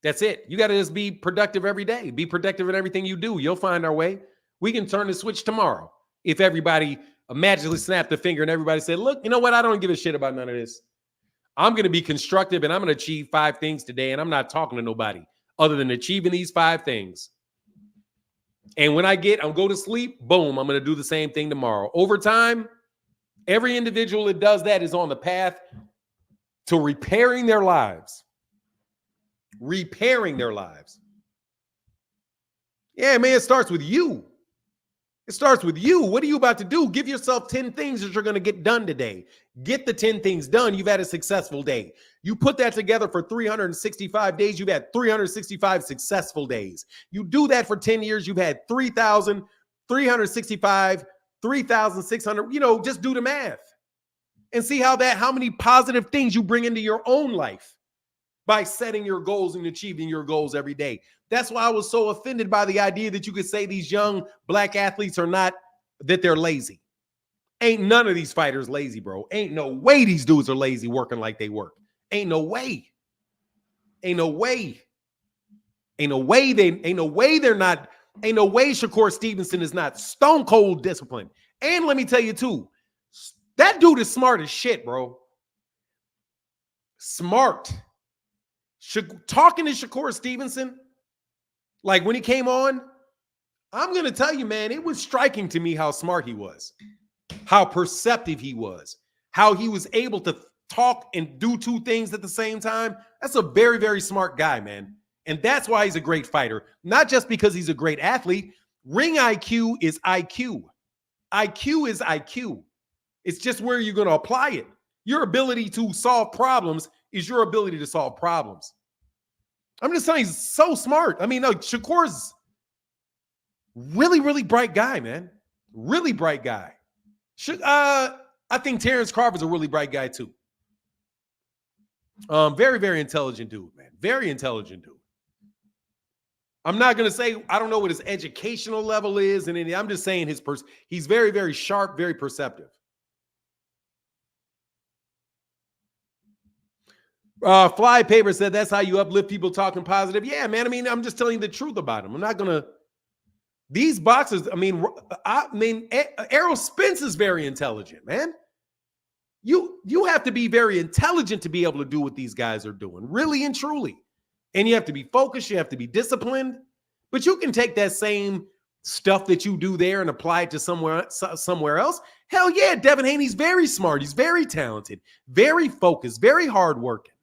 That's it. You got to just be productive every day. Be productive in everything you do. You'll find our way. We can turn the switch tomorrow. If everybody magically snapped the finger and everybody said, look, you know what? I don't give a shit about none of this. I'm going to be constructive and I'm going to achieve 5 things today. And I'm not talking to nobody other than achieving these 5 things. And when I go to sleep, boom, I'm going to do the same thing tomorrow. Over time, every individual that does that is on the path to repairing their lives. Repairing their lives. Yeah, man, it starts with you. It starts with you. What are you about to do? Give yourself 10 things that you're going to get done today. Get the 10 things done. You've had a successful day. You put that together for 365 days. You've had 365 successful days. You do that for 10 years. You've had 3,365, 3,600. You know, just do the math and see how many positive things you bring into your own life by setting your goals and achieving your goals every day. That's why I was so offended by the idea that you could say these young black athletes are not that they're lazy. Ain't none of these fighters lazy, bro. Ain't no way these dudes are lazy working like they work. Ain't no way. Ain't no way. Ain't no way they're not. Ain't no way Shakur Stevenson is not stone cold disciplined. And let me tell you too, that dude is smart as shit, bro. Smart. Talking to Shakur Stevenson, like when he came on, I'm going to tell you, man, it was striking to me how smart he was, how perceptive he was, how he was able to talk and do two things at the same time. That's a very, very smart guy, man. And that's why he's a great fighter. Not just because he's a great athlete. Ring IQ is IQ. IQ is IQ. It's just where you're going to apply it. Your ability to solve problems is your ability to solve problems. I'm just saying he's so smart. I mean, no, Shakur's really, really bright guy, man. Really bright guy. I think Terence Crawford's a really bright guy too. Very, very intelligent dude, man. Very intelligent dude. I'm not going to say, I don't know what his educational level is. And I'm just saying he's very, very sharp, very perceptive. Fly Paper said, that's how you uplift people talking positive. Yeah, man. I mean, I'm just telling you the truth about him. I'm not going to, these boxers, I mean, Errol Spence is very intelligent, man. You have to be very intelligent to be able to do what these guys are doing, really and truly. And you have to be focused. You have to be disciplined. But you can take that same stuff that you do there and apply it to somewhere else. Hell yeah, Devin Haney's very smart. He's very talented, very focused, very hardworking.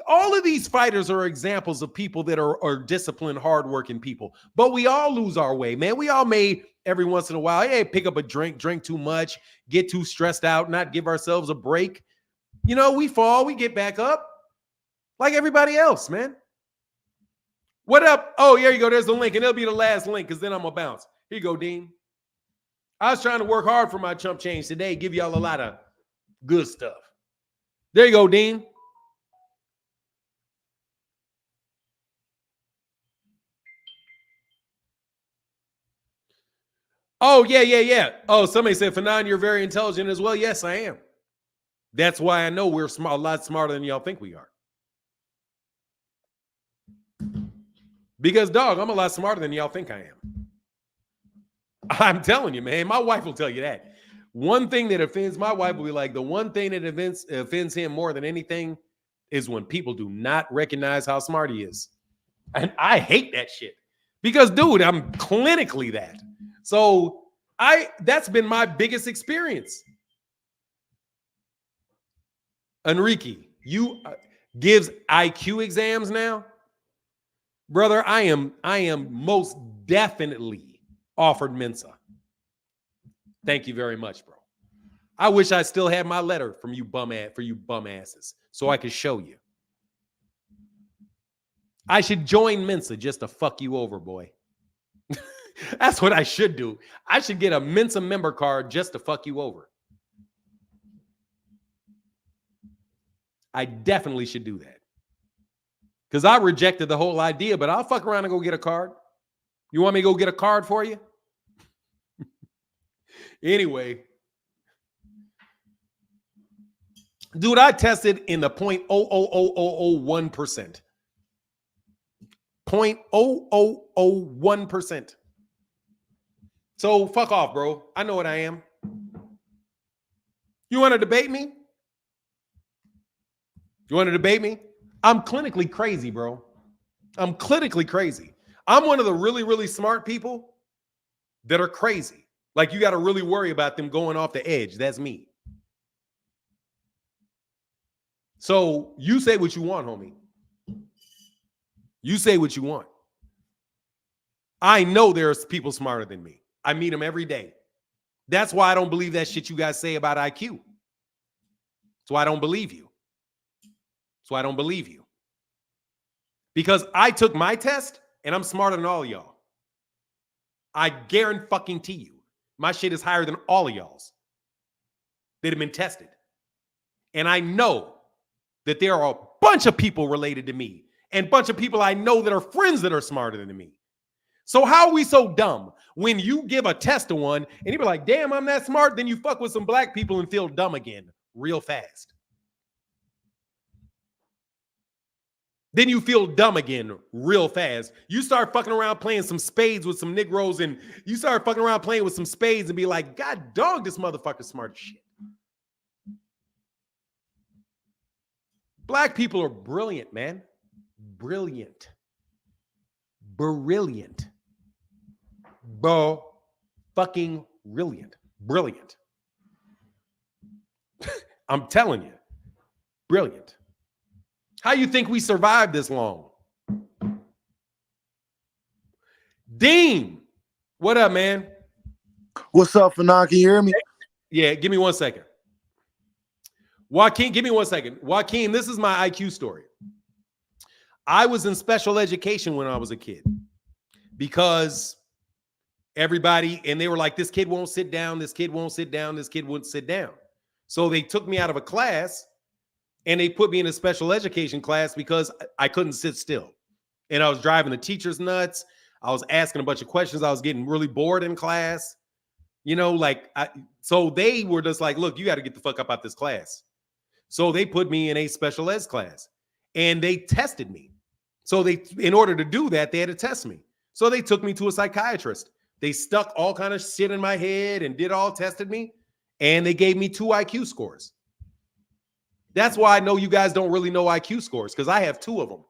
All of these fighters are examples of people that are disciplined, hardworking people. But we all lose our way, man. We all may every once in a while, hey, pick up a drink too much, get too stressed out, not give ourselves a break. You know, we fall, we get back up like everybody else, man. What up? Oh, here you go. There's the link, and it'll be the last link because then I'm going to bounce. Here you go, Dean. I was trying to work hard for my chump change today, give y'all a lot of good stuff. There you go, Dean. Oh, yeah. Oh, somebody said, Fanon, you're very intelligent as well. Yes, I am. That's why I know we're a lot smarter than y'all think we are. Because, dog, I'm a lot smarter than y'all think I am. I'm telling you, man. My wife will tell you that. One thing that offends my wife will be like, the one thing that offends him more than anything is when people do not recognize how smart he is. And I hate that shit. Because, dude, I'm clinically that. So that's been my biggest experience. Enrique, you gives IQ exams now? Brother, I am most definitely offered Mensa. Thank you very much, bro. I wish I still had my letter from you bum asses so I could show you. I should join Mensa just to fuck you over, boy. That's what I should do. I should get a Mensa member card just to fuck you over. I definitely should do that. Because I rejected the whole idea, but I'll fuck around and go get a card. You want me to go get a card for you? Anyway. Dude, I tested in the 0.00001%. 0.0001%. So fuck off, bro. I know what I am. You want to debate me? You want to debate me? I'm clinically crazy, bro. I'm clinically crazy. I'm one of the really, really smart people that are crazy. Like you got to really worry about them going off the edge. That's me. So you say what you want, homie. You say what you want. I know there's people smarter than me. I meet them every day. That's why I don't believe that shit you guys say about IQ. That's why I don't believe you. That's why I don't believe you. Because I took my test and I'm smarter than all of y'all. I guarantee you. My shit is higher than all of y'all's that have been tested. And I know that there are a bunch of people related to me and a bunch of people I know that are friends that are smarter than me. So how are we so dumb when you give a test to one and you be like, damn, I'm that smart, then you fuck with some black people and feel dumb again real fast. Then you feel dumb again real fast. You start fucking around playing some spades with some Negroes, and you start fucking around playing with some spades and be like, God dog, this motherfucker's smart as shit. Black people are brilliant, man. Brilliant. Brilliant. Fucking brilliant. Brilliant. I'm telling you. Brilliant. How you think we survived this long? Dean, what up, man? What's up, Fanon? Can you hear me? Yeah, give me 1 second. Joaquin, give me 1 second. Joaquin, this is my IQ story. I was in special education when I was a kid because everybody, and they were like, this kid won't sit down, this kid won't sit down, this kid won't sit down. So they took me out of a class and they put me in a special education class because I couldn't sit still. And I was driving the teachers nuts. I was asking a bunch of questions. I was getting really bored in class. You know, like, so they were just like, look, you got to get the fuck up out this class. So they put me in a special ed class and they tested me. So in order to do that, they had to test me. So they took me to a psychiatrist. They stuck all kind of shit in my head and tested me. And they gave me 2 IQ scores. That's why I know you guys don't really know IQ scores, because I have 2 of them.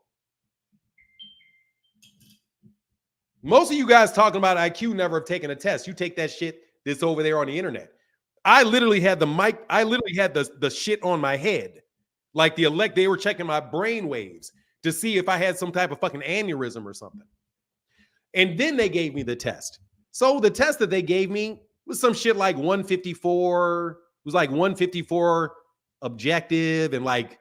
Most of you guys talking about IQ never have taken a test. You take that shit that's over there on the internet. I literally had the mic. I literally had the shit on my head. Like they were checking my brain waves to see if I had some type of fucking aneurysm or something. And then they gave me the test. So the test that they gave me was some shit like 154. It was like 154 objective and like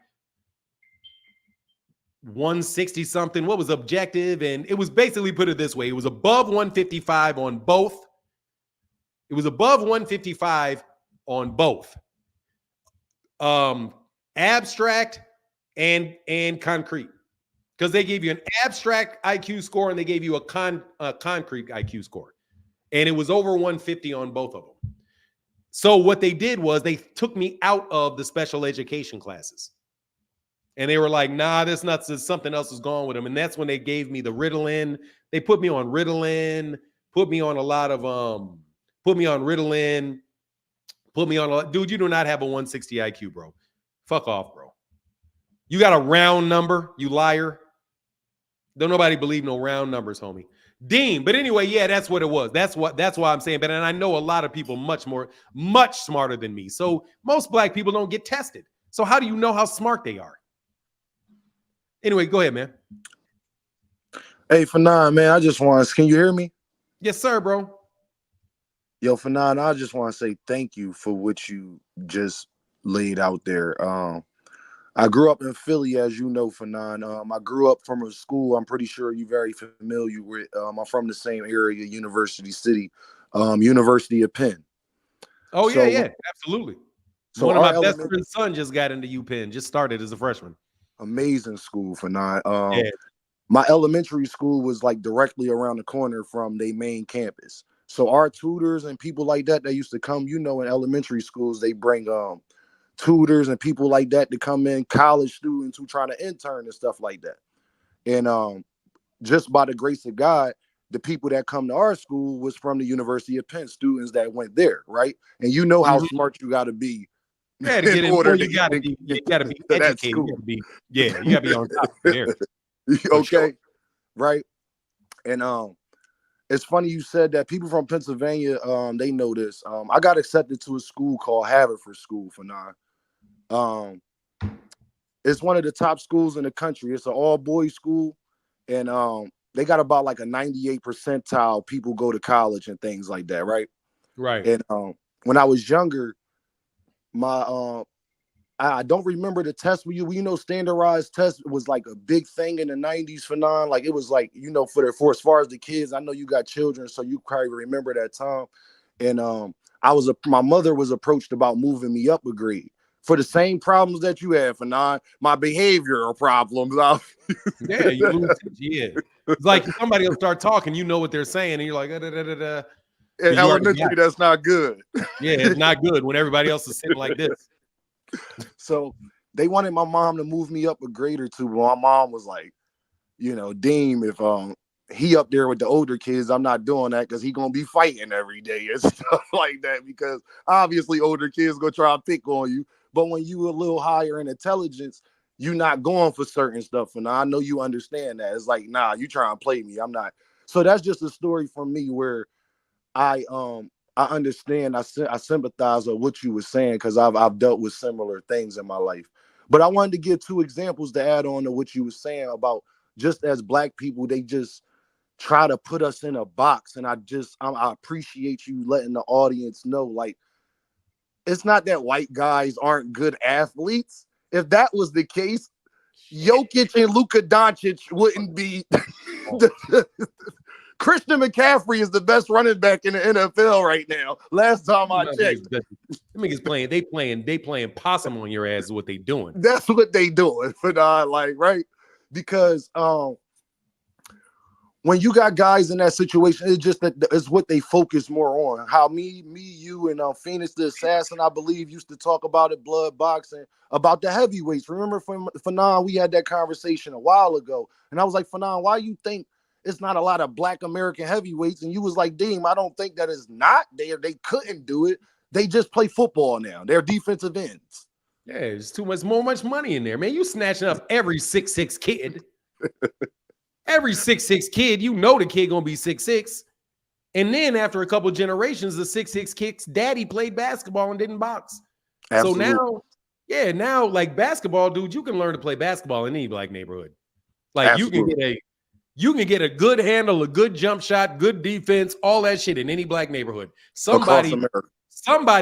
160 something. What was objective? And it was basically, put it this way, it was above 155 on both. It was above 155 on both. Abstract and concrete. Because they gave you an abstract IQ score and they gave you a concrete IQ score. And it was over 150 on both of them. So what they did was they took me out of the special education classes. And they were like, nah, this nuts, something else is going with them. And that's when they gave me the Ritalin. They put me on Ritalin, put me on a lot of, dude, you do not have a 160 IQ, bro. Fuck off, bro. You got a round number, you liar. Don't nobody believe no round numbers, homie. Dean, but anyway, yeah, that's what it was. That's why I'm saying. But and I know a lot of people much smarter than me. So most black people don't get tested. So how do you know how smart they are? Anyway, go ahead, man. Hey, Fanon, man, I just want to, can you hear me? Yes, sir, bro. Yo, Fanon, I just want to say thank you for what you just laid out there. I grew up in Philly, as you know, Fanon. I grew up from a school I'm pretty sure you're very familiar with. I'm from the same area, University City, University of Penn. Oh, so, yeah, absolutely. So one of my best friend's son just got into UPenn, just started as a freshman. Amazing school, Fanon. My elementary school was like directly around the corner from their main campus. So our tutors and people like that used to come, you know, in elementary schools, they bring tutors and people like that to come in, college students who trying to intern and stuff like that. And just by the grace of God, the people that come to our school was from the University of Penn, students that went there, right? And you know how smart you got to be. Yeah, to get in order, you got to be educated. You got to be, you got to be on top of there. Okay, sure. Right? And it's funny you said that. People from Pennsylvania, they know this. I got accepted to a school called Haverford School for now. It's one of the top schools in the country. It's an all-boys school, and they got about like a 98 percentile people go to college and things like that, right? Right. And when I was younger, my I don't remember the test. You know, standardized test was like a big thing in the 90s for non. Like it was like, you know, for as far as the kids, I know you got children, so you probably remember that time. And my mother was approached about moving me up a grade for the same problems that you have, Fanon. My behavioral problems. Yeah, you lose. Yeah, it's like somebody will start talking, you know what they're saying, and you're like, da, da, da, da. In elementary, that's not good. Yeah, it's not good when everybody else is sitting like this. So they wanted my mom to move me up a grade or two. But my mom was like, you know, Deem, if he up there with the older kids, I'm not doing that because he gonna be fighting every day and stuff like that. Because obviously older kids gonna try to pick on you. But when you a little higher in intelligence, you're not going for certain stuff. And I know you understand that. It's like, nah, you trying to play me. I'm not. So that's just a story from me where I understand. I sympathize with what you were saying because I've dealt with similar things in my life. But I wanted to give 2 examples to add on to what you were saying about just as Black people, they just try to put us in a box. And I appreciate you letting the audience know, like, it's not that white guys aren't good athletes. If that was the case, Jokic and Luka Doncic wouldn't be. Christian McCaffrey is the best running back in the NFL right now. Last time I checked, they playing possum on your ass is what they doing. That's what they doing, but like, right? Because when you got guys in that situation, it's just that it's what they focus more on. How me, you, and Phoenix the Assassin, I believe, used to talk about it, blood boxing, about the heavyweights. Remember, Fanon, we had that conversation a while ago, and I was like, Fanon, why you think it's not a lot of Black American heavyweights? And you was like, Deem, I don't think that it's not. They couldn't do it. They just play football now. They're defensive ends. Yeah, there's too much money in there, man. You snatching up every 6'6" kid. Every 6'6" kid, you know the kid gonna be 6'6". And then after a couple generations, the 6'6" kid's daddy played basketball and didn't box. Absolutely. So now like basketball, dude, you can learn to play basketball in any Black neighborhood. Like Absolutely. you can get a good handle, a good jump shot, good defense, all that shit in any Black neighborhood. Somebody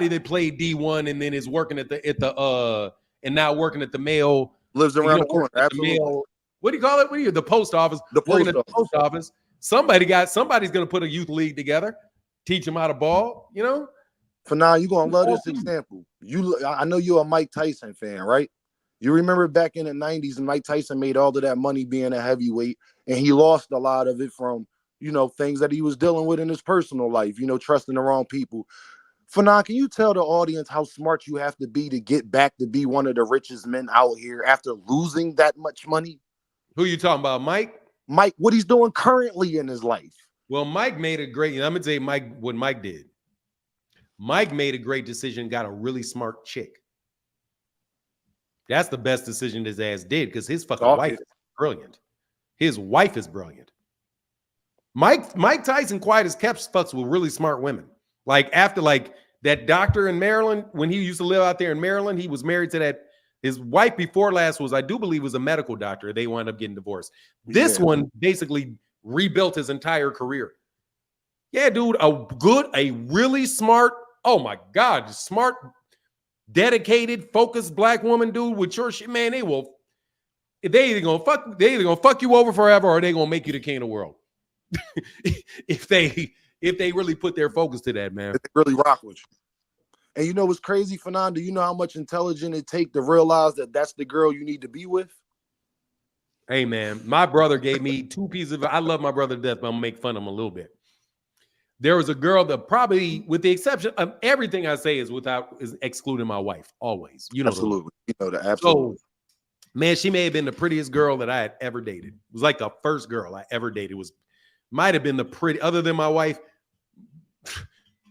that played D1 and then is working at the and now working at the mail lives around the corner. Absolutely. What do you call it? The post office. The post office. Somebody's going to put a youth league together, teach them how to ball. You know. For now, you're gonna love this example. I know you're a Mike Tyson fan, right? You remember back in the 90s, and Mike Tyson made all of that money being a heavyweight, and he lost a lot of it from, you know, things that he was dealing with in his personal life, you know, trusting the wrong people. Fanon, can you tell the audience how smart you have to be to get back to be one of the richest men out here after losing that much money? Who you talking about, Mike? Mike, what he's doing currently in his life. Well, Mike made a great, I'm going to tell you what Mike did. Mike made a great decision, got a really smart chick. That's the best decision his ass did because his fucking wife is brilliant. His wife is brilliant. Mike Tyson, quiet as kept, fucks with really smart women. Like after like that doctor in Maryland, when he used to live out there in Maryland, he was married to that. His wife before last was, I do believe, was a medical doctor. They wound up getting divorced. This one basically rebuilt his entire career. Yeah, dude, a really smart, oh my God, smart, dedicated, focused Black woman, dude, with your shit, man, they either gonna fuck you over forever or they gonna make you the king of the world. if they really put their focus to that, man. They really rock with you. And you know what's crazy, Fanon? Do you know how much intelligence it takes to realize that that's the girl you need to be with? Hey, man, my brother gave me 2 pieces of, I love my brother to death, but I'm gonna make fun of him a little bit. There was a girl that probably, with the exception of everything I say is excluding my wife, always. You know, absolutely. You know that, absolutely. So, man, she may have been the prettiest girl that I had ever dated. It was like the first girl I ever dated. Might have been other than my wife,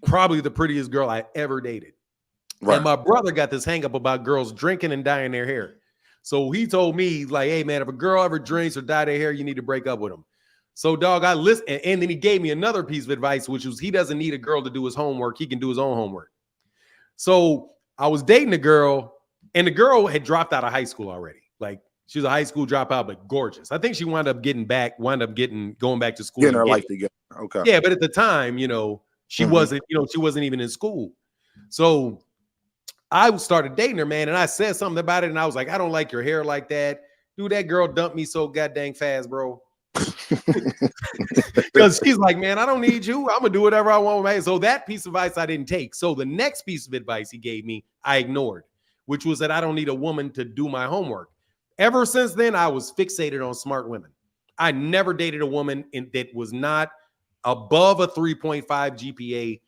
probably the prettiest girl I ever dated. Right. And my brother got this hang up about girls drinking and dyeing their hair. So he told me, like, hey, man, if a girl ever drinks or dye their hair, you need to break up with them. So, dog, I listened. And then he gave me another piece of advice, which was he doesn't need a girl to do his homework. He can do his own homework. So I was dating a girl, and the girl had dropped out of high school already. Like, she was a high school dropout, but gorgeous. I think she wound up going back to school. Getting her life together. Okay. Yeah, but at the time, you know, she wasn't even in school. So I started dating her, man, and I said something about it, and I was like, I don't like your hair like that. Dude, that girl dumped me so goddamn fast, bro. Because she's like, man, I don't need you. I'm going to do whatever I want, man. So that piece of advice I didn't take. So the next piece of advice he gave me, I ignored, which was that I don't need a woman to do my homework. Ever since then, I was fixated on smart women. I never dated a woman that was not above a 3.5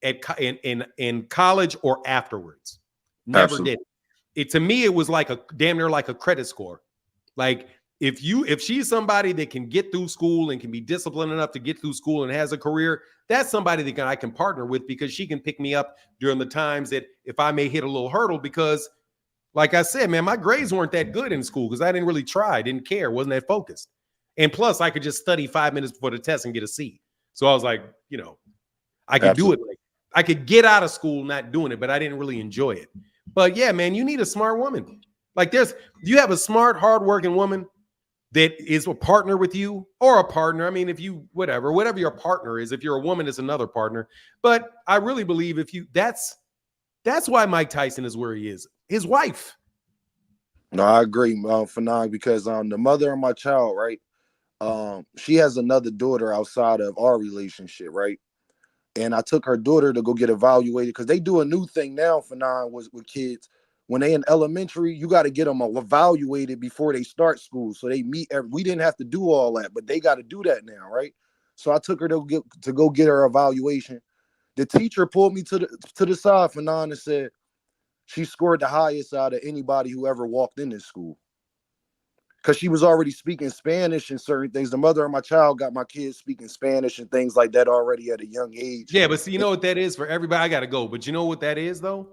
GPA in college or afterwards. Never Absolutely. did it. To me, it was like a damn near like a credit score. Like if she's somebody that can get through school and can be disciplined enough to get through school and has a career, that's somebody that I can partner with, because she can pick me up during the times that if I may hit a little hurdle, because like I said, man, my grades weren't that good in school because I didn't really try, didn't care, wasn't that focused. And plus, I could just study 5 minutes before the test and get a C. So I was like, I could do it. I could get out of school not doing it, but I didn't really enjoy it. But yeah, man, you need a smart woman. Like you have a smart, hardworking woman that is a partner with you, or a partner. I mean, if you, whatever your partner is, if you're a woman, it's another partner. But I really believe that's why Mike Tyson is where he is. His wife. No, I agree, Fanon, because the mother of my child, right? She has another daughter outside of our relationship, right? And I took her daughter to go get evaluated because they do a new thing now, Fanon, with kids. When they in elementary, you got to get them evaluated before they start school. So they meet. We didn't have to do all that, but they got to do that now, right? So I took her to go get her evaluation. The teacher pulled me to the side, Fanon, and said she scored the highest out of anybody who ever walked in this school, because she was already speaking Spanish and certain things. The mother of my child got my kids speaking Spanish and things like that already at a young age. Yeah, but see, you know what that is for everybody? I got to go. But you know what that is, though?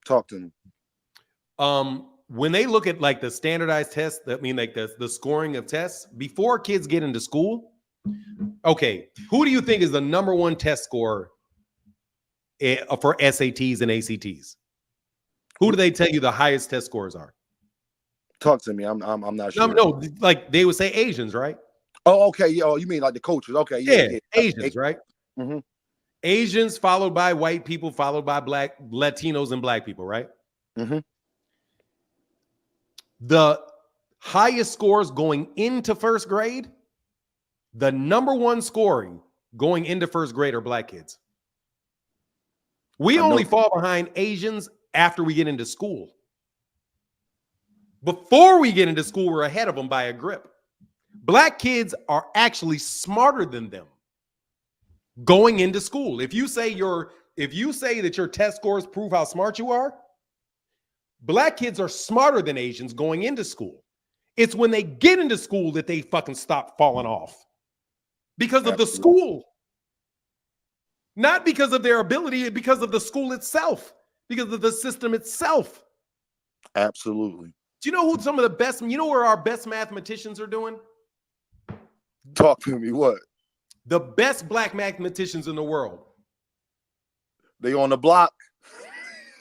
Talk to me. When they look at like the standardized tests, that mean like the scoring of tests before kids get into school. Okay, who do you think is the number one test scorer for SATs and ACTs? Who do they tell you the highest test scores are? Talk to me. I'm not sure. No, like they would say Asians, right? Oh, okay. Yeah. Oh, you mean like the coaches? Okay. Yeah. Asians, right? Mm-hmm. Asians followed by white people, followed by black Latinos and black people, right? Mm-hmm. The highest scores going into first grade, the number one scoring going into first grade are black kids. We only fall behind Asians after we get into school. Before we get into school, we're ahead of them by a grip. Black kids are actually smarter than them going into school. If you say that your test scores prove how smart you are, black kids are smarter than Asians going into school. It's when they get into school that they fucking stop falling off because of the school. Not because of their ability, because of the school itself, because of the system itself. Absolutely. Do you know who some of the best, where our best mathematicians are doing? Talk to me. What? The best black mathematicians in the world. They on the block?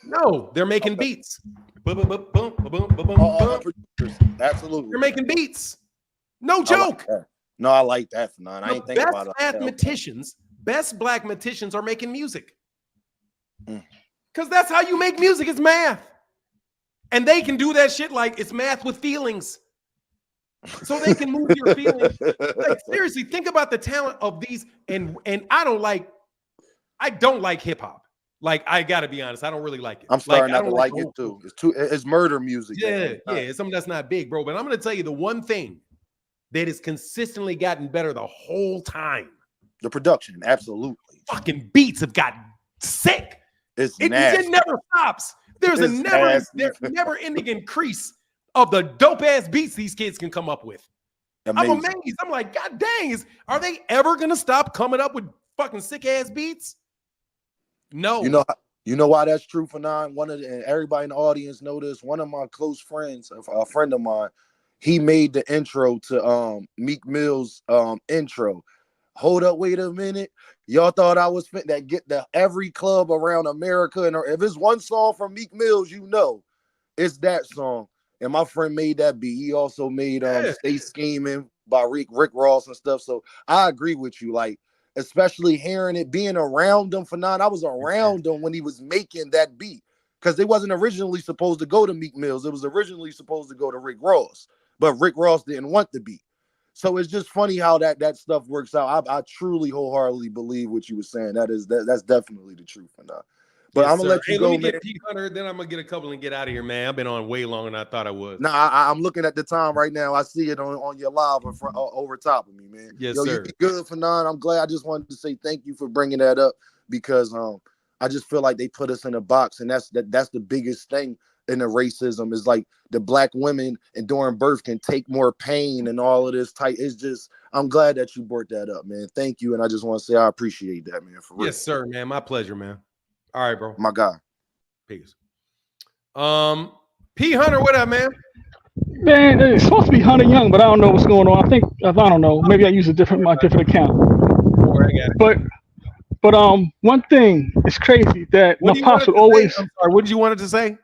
No, they're making beats. Absolutely. They're making beats. No joke. No, I like that, Fanon. I ain't think about it. Best black mathematicians are making music. Because that's how you make music. It's math. And they can do that shit like it's math with feelings. So they can move your feelings. Like, seriously, think about the talent of these. And I don't like hip hop. Like, I gotta be honest, I don't really like it. I'm starting not to like it too. It's murder music. Yeah, it's something that's not big, bro. But I'm gonna tell you the one thing that has consistently gotten better the whole time. The production, absolutely. Fucking beats have gotten sick. It never stops. There's a never-ending increase of the dope-ass beats these kids can come up with. Amazing. I'm amazed. I'm like, God dang, are they ever gonna stop coming up with fucking sick-ass beats? No. You know why that's true, Fanon? And everybody in the audience know this. One of my close friends, a friend of mine, he made the intro to Meek Mill's intro. Hold up, wait a minute. Y'all thought I was fit that get every club around America, and if it's one song from Meek Mills, it's that song. And my friend made that beat. He also made Stay Scheming by Rick Ross and stuff. So I agree with you. Like, especially hearing it, being around him, Fanon. I was around him when he was making that beat, because they wasn't originally supposed to go to Meek Mills. It was originally supposed to go to Rick Ross, but Rick Ross didn't want the beat. So it's just funny how that stuff works out. I truly wholeheartedly believe what you were saying. That's definitely the truth, Fanon. But yes, I'm gonna let you go, let me man. get P Hunter, then I'm gonna get a couple and get out of here, man. I've been on way longer than I thought I was. Nah, I'm looking at the time right now. I see it on your live in front, over top of me, man. Yes, Yo, sir. you be good for none. I'm glad. I just wanted to say thank you for bringing that up because I just feel like they put us in a box, and that's the biggest thing in the racism is like the black women and during birth can take more pain and all of this type. It's just I'm glad that you brought that up, man. Thank you, and I just want to say I appreciate that, man. For real. Yes, sir, man. My pleasure, man. All right, bro. My guy. Peace. P Hunter, what up, man? Man, it's supposed to be Hunter Young, but I don't know what's going on. I don't know. Maybe I use my different account. But one thing is crazy that my pops would always. I'm sorry. What did you want it to say?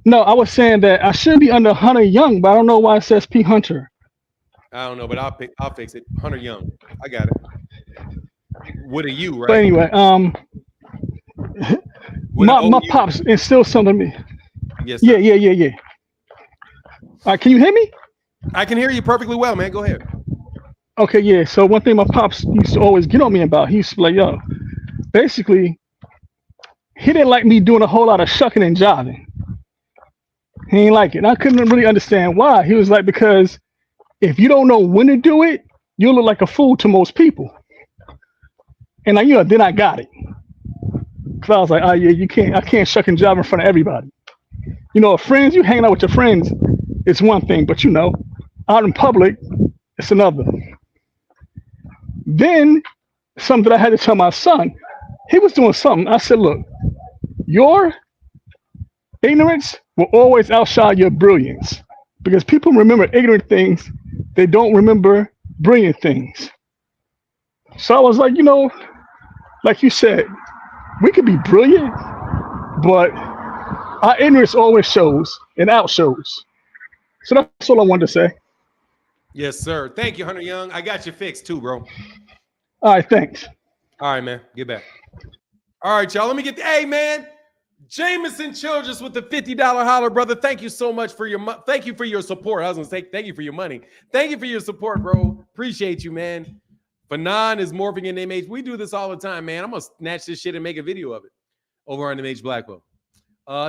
No, I was saying that I should be under Hunter Young, but I don't know why it says P Hunter. I don't know, but I'll fix it. Hunter Young. I got it. What are you, right? But anyway, my pops instilled something in me. Yes, sir. Yeah. All right, can you hear me? I can hear you perfectly well, man. Go ahead. Okay, yeah. So one thing my pops used to always get on me about, he used to be like, yo, basically, he didn't like me doing a whole lot of shucking and jiving. He ain't like it. And I couldn't really understand why. He was like, because if you don't know when to do it, you'll look like a fool to most people. And then I got it. Cause I was like, oh yeah, I can't shuck and jive in front of everybody. Friends, you hanging out with your friends, it's one thing, but out in public, it's another. Then something that I had to tell my son, he was doing something. I said, look, your ignorance will always outshine your brilliance because people remember ignorant things. They don't remember brilliant things. So I was like, like you said, we could be brilliant, but our ignorance always shows and outshows. So that's all I wanted to say. Yes, sir. Thank you, Hunter Young. I got you fixed too, bro. All right, thanks. All right, man. Get back. All right, y'all. Let me get hey, man. Jameson Childress with the $50 holler, brother. Thank you so much for thank you for your support. I was gonna say thank you for your money. Thank you for your support, bro. Appreciate you, man. Fanon is morphing in MH. We do this all the time, man. I'm gonna snatch this shit and make a video of it over on MH Blackwell.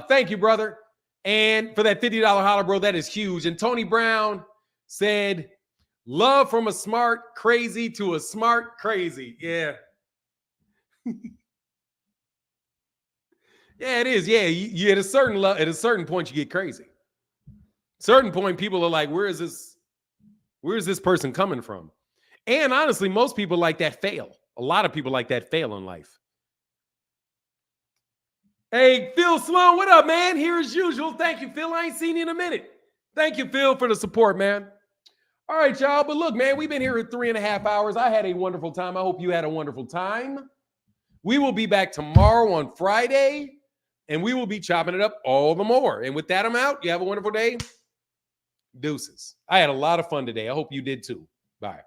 Thank you, brother. And for that $50 holler, bro, that is huge. And Tony Brown said, love from a smart crazy to a smart crazy. Yeah. Yeah, it is. Yeah, you at a certain point you get crazy. Certain point, people are like, where is this person coming from? And honestly, most people like that fail. A lot of people like that fail in life. Hey, Phil Sloan, what up, man? Here as usual. Thank you, Phil. I ain't seen you in a minute. Thank you, Phil, for the support, man. All right, y'all. But look, man, we've been here for 3.5 hours. I had a wonderful time. I hope you had a wonderful time. We will be back tomorrow on Friday. And we will be chopping it up all the more. And with that, I'm out. You have a wonderful day. Deuces. I had a lot of fun today. I hope you did too. Bye.